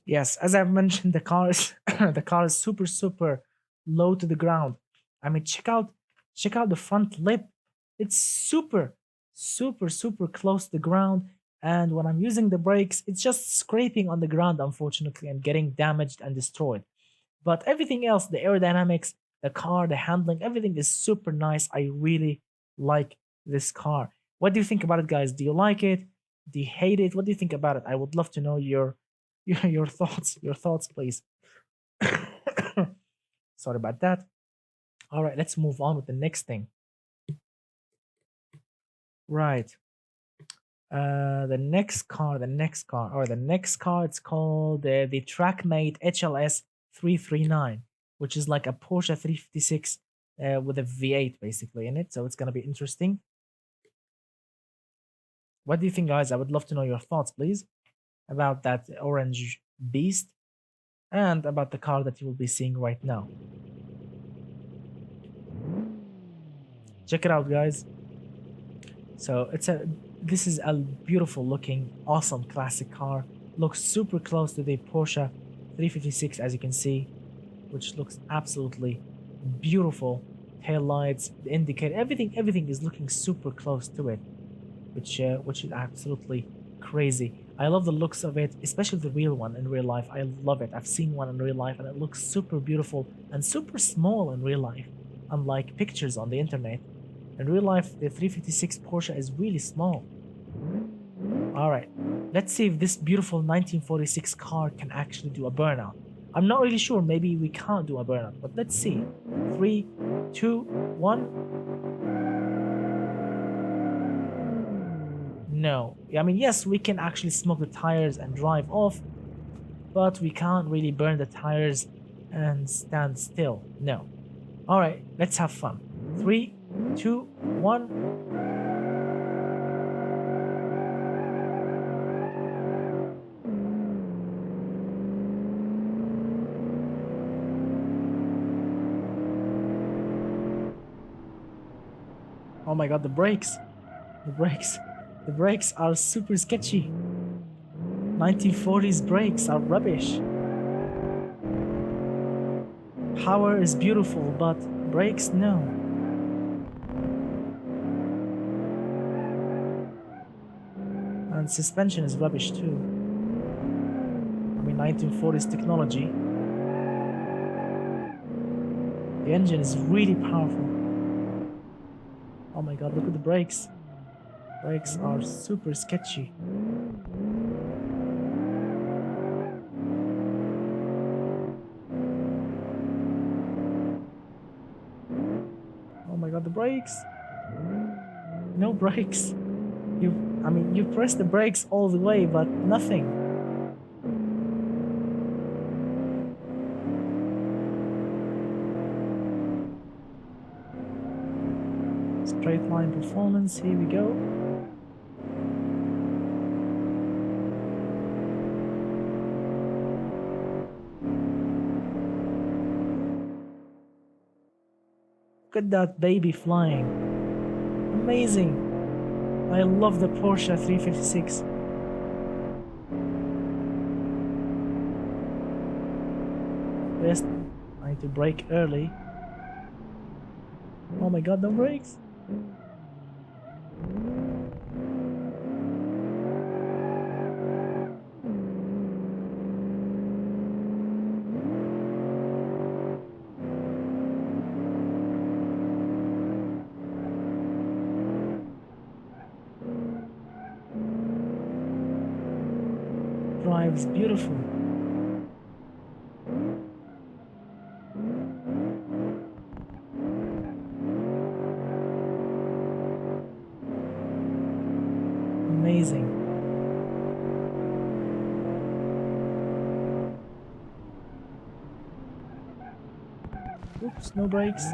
Speaker 1: Yes, as I've mentioned, the car is the car is super low to the ground. I mean, check out the front lip. It's super close to the ground. And when I'm using the brakes, it's just scraping on the ground, unfortunately, and getting damaged and destroyed. But everything else, the aerodynamics, the car, the handling, everything is super nice. I really like this car. What do you think about it, guys? Do you like it? Do you hate it? What do you think about it? I would love to know your thoughts. Your thoughts, please. Sorry about that. All right, let's move on with the next thing. Right. The next car, it's called the Trackmate HLS 339, which is like a Porsche 356 with a V8 basically in it. So it's gonna be interesting. What do you think, guys? I would love to know your thoughts, please, about that orange beast and about the car that you will be seeing right now. Check it out, guys. So this is a beautiful looking, awesome classic car. Looks super close to the Porsche 356, as you can see, which looks absolutely beautiful. Tail lights, the indicator, everything is looking super close to it, which is absolutely crazy. I love the looks of it, especially the real one in real life. I love it. I've seen one in real life, and it looks super beautiful and super small in real life, unlike pictures on the internet. In real life, the 356 Porsche is really small. Alright, let's see if this beautiful 1946 car can actually do a burnout. I'm not really sure, maybe we can't do a burnout, but let's see. 3, 2, 1. No. I mean, yes, we can actually smoke the tires and drive off, but we can't really burn the tires and stand still. No. Alright, let's have fun. 3, 2, 1. Oh my god, the brakes. The brakes are super sketchy. 1940s brakes are rubbish. Power is beautiful, but brakes, no. And suspension is rubbish too. I mean, 1940s technology. The engine is really powerful. Oh my god, look at the brakes. Brakes are super sketchy. Oh my god, the brakes. No brakes. You press the brakes all the way, but nothing. Straight line performance, here we go. Look at that baby flying. Amazing. I love the Porsche 356. Best, I need to brake early. Oh my god, no brakes. drives beautiful. Amazing. Oops, no brakes.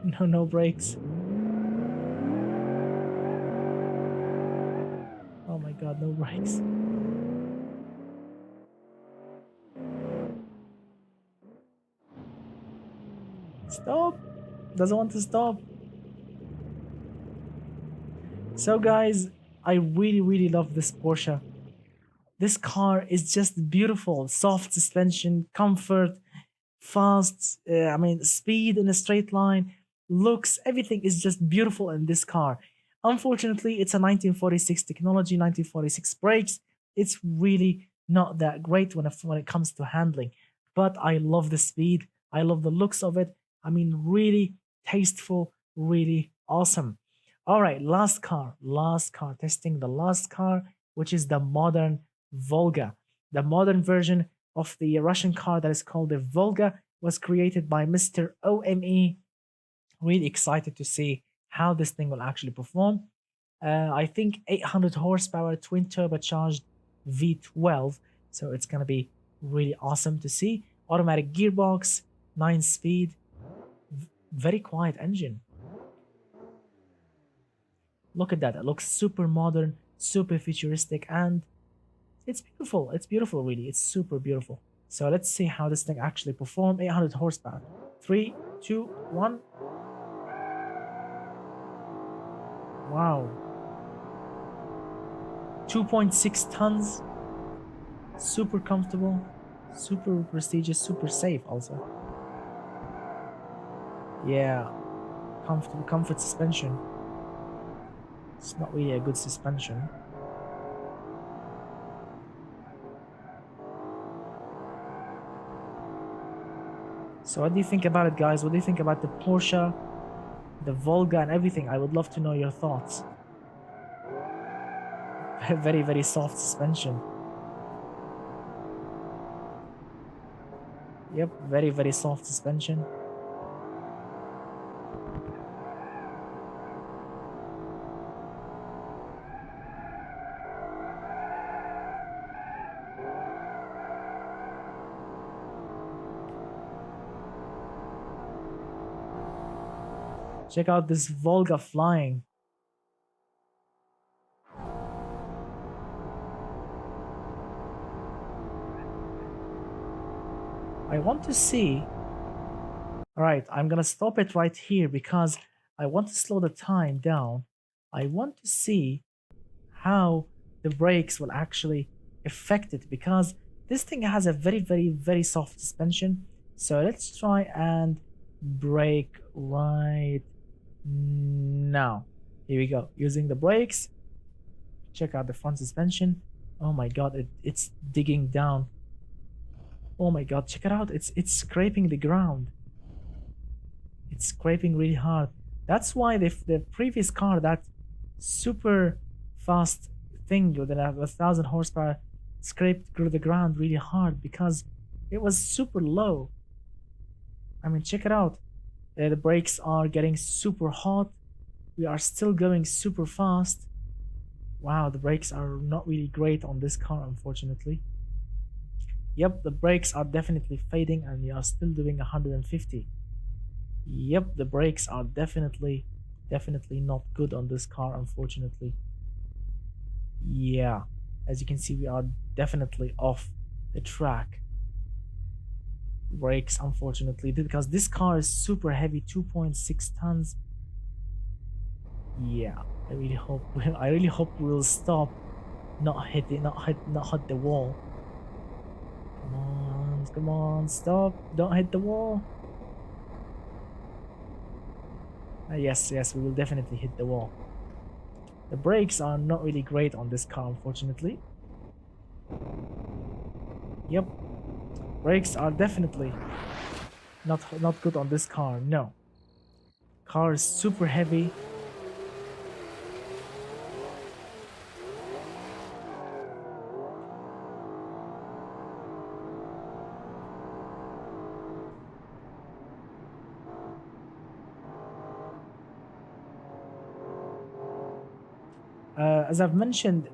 Speaker 1: No, no brakes. Oh my god, no brakes. Stop! Doesn't want to stop. So guys, I really love this Porsche. This car is just beautiful. Soft suspension, comfort, fast, I mean, speed in a straight line, looks, everything is just beautiful in this car. Unfortunately, it's a 1946 technology, 1946 brakes. It's really not that great when it comes to handling. But I love the speed. I love the looks of it. I mean, really tasteful, really awesome. All right, last car, testing the last car, which is the modern Volga. The modern version of the Russian car that is called the Volga was created by Mr. OME. Really excited to see how this thing will actually perform. I think 800 horsepower, twin turbocharged V12. So it's going to be really awesome to see. Automatic gearbox, 9 speed, very quiet engine. Look at that. It looks super modern, super futuristic, and it's beautiful. It's beautiful, really. It's super beautiful. So let's see how this thing actually performs. 800 horsepower. 3, 2, 1. Wow. 2.6 tons. Super comfortable. Super prestigious. Super safe also. Yeah. Comfortable. Comfort suspension. It's not really a good suspension. So what do you think about it, guys? What do you think about the Porsche, the Volga, and everything? I would love to know your thoughts. Very soft suspension. Yep, very soft suspension. Check out this Volga flying. I want to see. Alright, I'm gonna stop it right here because I want to slow the time down. I want to see how the brakes will actually affect it because this thing has a very soft suspension. So let's try and brake right now. Here we go. Using the brakes. Check out the front suspension. Oh my god, it's digging down. Oh my god, check it out. It's scraping the ground. It's scraping really hard. That's why the previous car, that super fast thing with a 1,000 horsepower, scraped through the ground really hard because it was super low. I mean, check it out. The brakes are getting super hot. We are still going super fast. Wow, the brakes are not really great on this car, unfortunately. Yep, the brakes are definitely fading and we are still doing 150. Yep, the brakes are definitely not good on this car, unfortunately. Yeah, as you can see, we are definitely off the track. Brakes, unfortunately, because this car is super heavy, 2.6 tons. Yeah, I really hope we'll stop, not hit the wall. Come on, stop! Don't hit the wall. Yes, we will definitely hit the wall. The brakes are not really great on this car, unfortunately. Yep, brakes are definitely not good on this car. No, car is super heavy. As I've mentioned,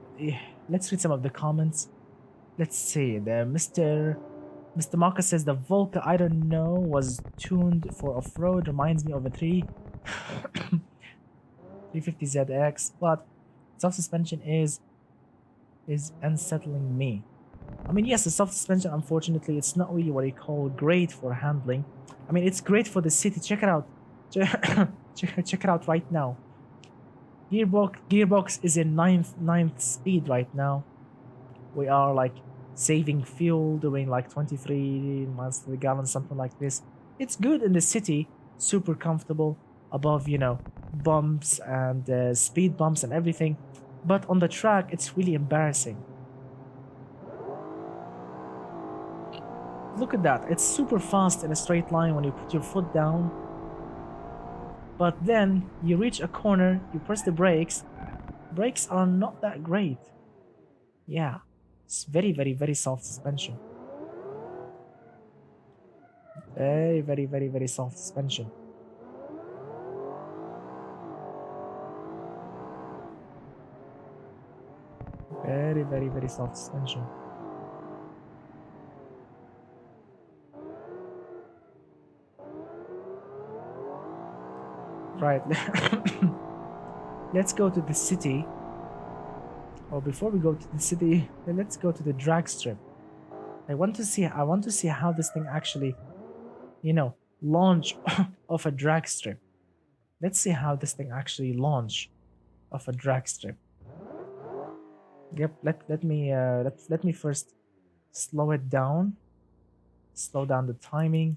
Speaker 1: let's read some of the comments. Let's see. The Mr. Marcus says the Volca, I don't know, was tuned for off-road. Reminds me of a 350ZX, but soft suspension is unsettling me. I mean, yes, the soft suspension, unfortunately, it's not really what you call great for handling. I mean, it's great for the city. Check it out. Check it out right now. Gearbox is in ninth speed right now. We are like saving fuel, doing like 23 miles to the gallon, something like this. It's good in the city, super comfortable, above, bumps and speed bumps and everything. But on the track, it's really embarrassing. Look at that. It's super fast in a straight line when you put your foot down. But then you reach a corner, you press the brakes. Brakes are not that great. Yeah, it's very, very, very soft suspension. Very, very, very, very soft suspension. Very, very, very soft suspension. Right. Let's go to the city. Or before we go to the city, let's go to the drag strip. I want to see how this thing actually, launch off a drag strip. Let's see how this thing actually launch off a drag strip. Yep, let me first slow it down. Slow down the timing.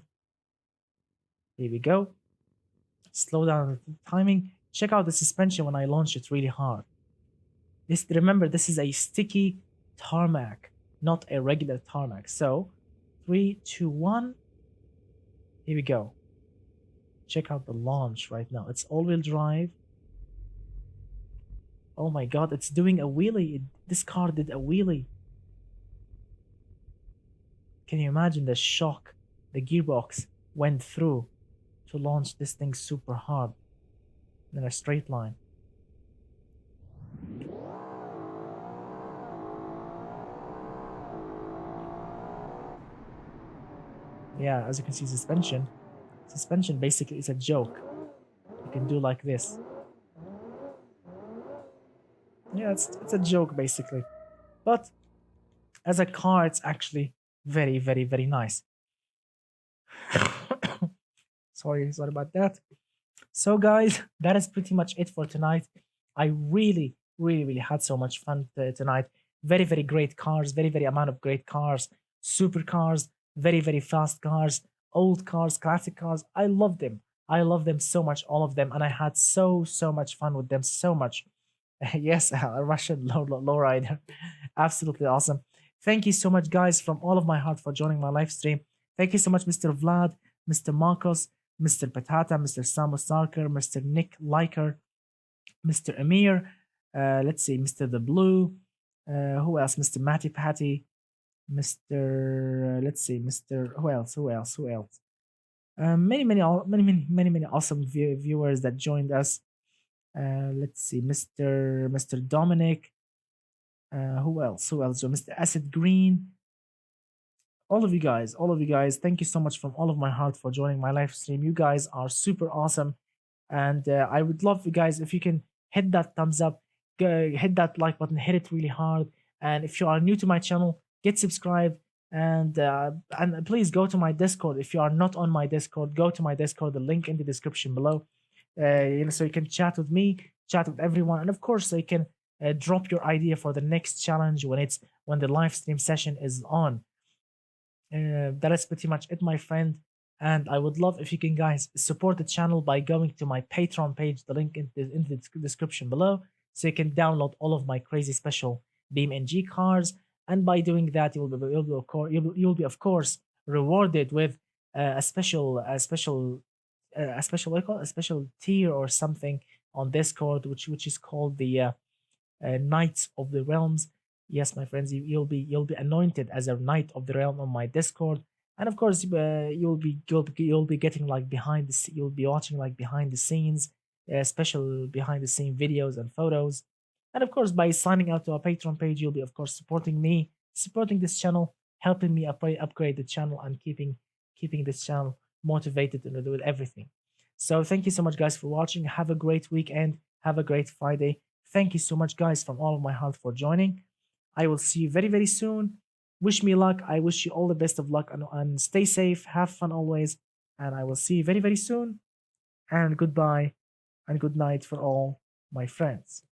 Speaker 1: Here we go. Slow down the timing. Check out the suspension when I launch it really hard. Remember, this is a sticky tarmac, not a regular tarmac. So, 3, 2, 1. Here we go. Check out the launch right now. It's all-wheel drive. Oh my god, it's doing a wheelie. This car did a wheelie. Can you imagine the shock the gearbox went through to launch this thing super hard in a straight line? Yeah, as you can see, suspension basically is a joke. You can do like this. Yeah, it's a joke basically. But as a car, it's actually very, very, very nice. Sorry about that. So guys, that is pretty much it for tonight. I really, really, really had so much fun tonight. Very, very great cars, very, very amount of great cars, super cars, very, very fast cars, old cars, classic cars. I love them. I love them so much, all of them, and I had so much fun with them. So much. Yes, a Russian lowrider. Absolutely awesome. Thank you so much, guys, from all of my heart for joining my live stream. Thank you so much, Mr. Vlad, Mr. Marcos, Mr. Patata, Mr. Samu Sarkar, Mr. Nick Liker, Mr. Amir, let's see, Mr. The Blue, who else? Mr. Matty Patty, Mr. Let's see, Mr. Who else? Many awesome viewers that joined us. Let's see, Mr. Dominic. Who else? So Mr. Acid Green. All of you guys, thank you so much from all of my heart for joining my live stream. You guys are super awesome, and I would love you guys if you can hit that thumbs up, hit that like button, hit it really hard. And if you are new to my channel, get subscribed, and please go to my Discord. If you are not on my Discord, go to my Discord. The link in the description below. So you can chat with me, chat with everyone, and of course, so you can drop your idea for the next challenge when the live stream session is on. That is pretty much it, my friend. And I would love if you can, guys, support the channel by going to my Patreon page, the link in the description below, so you can download all of my crazy special BeamNG cars. And by doing that, you'll be of course rewarded with a special what do you call it? A special tier or something on Discord, which is called the Knights of the Realms. Yes, my friends, you'll be anointed as a Knight of the Realm on my Discord, and of course, you'll be getting like you'll be watching like behind the scenes, special behind the scene videos and photos. And of course, by signing up to our Patreon page, you'll be, of course, supporting me, supporting this channel, helping me upgrade the channel, and keeping this channel motivated and with everything. So thank you so much, guys, for watching. Have a great weekend. Have a great Friday. Thank you so much, guys, from all of my heart for joining. I will see you very, very soon. Wish me luck. I wish you all the best of luck, and stay safe. Have fun always. And I will see you very, very soon. And goodbye and good night for all my friends.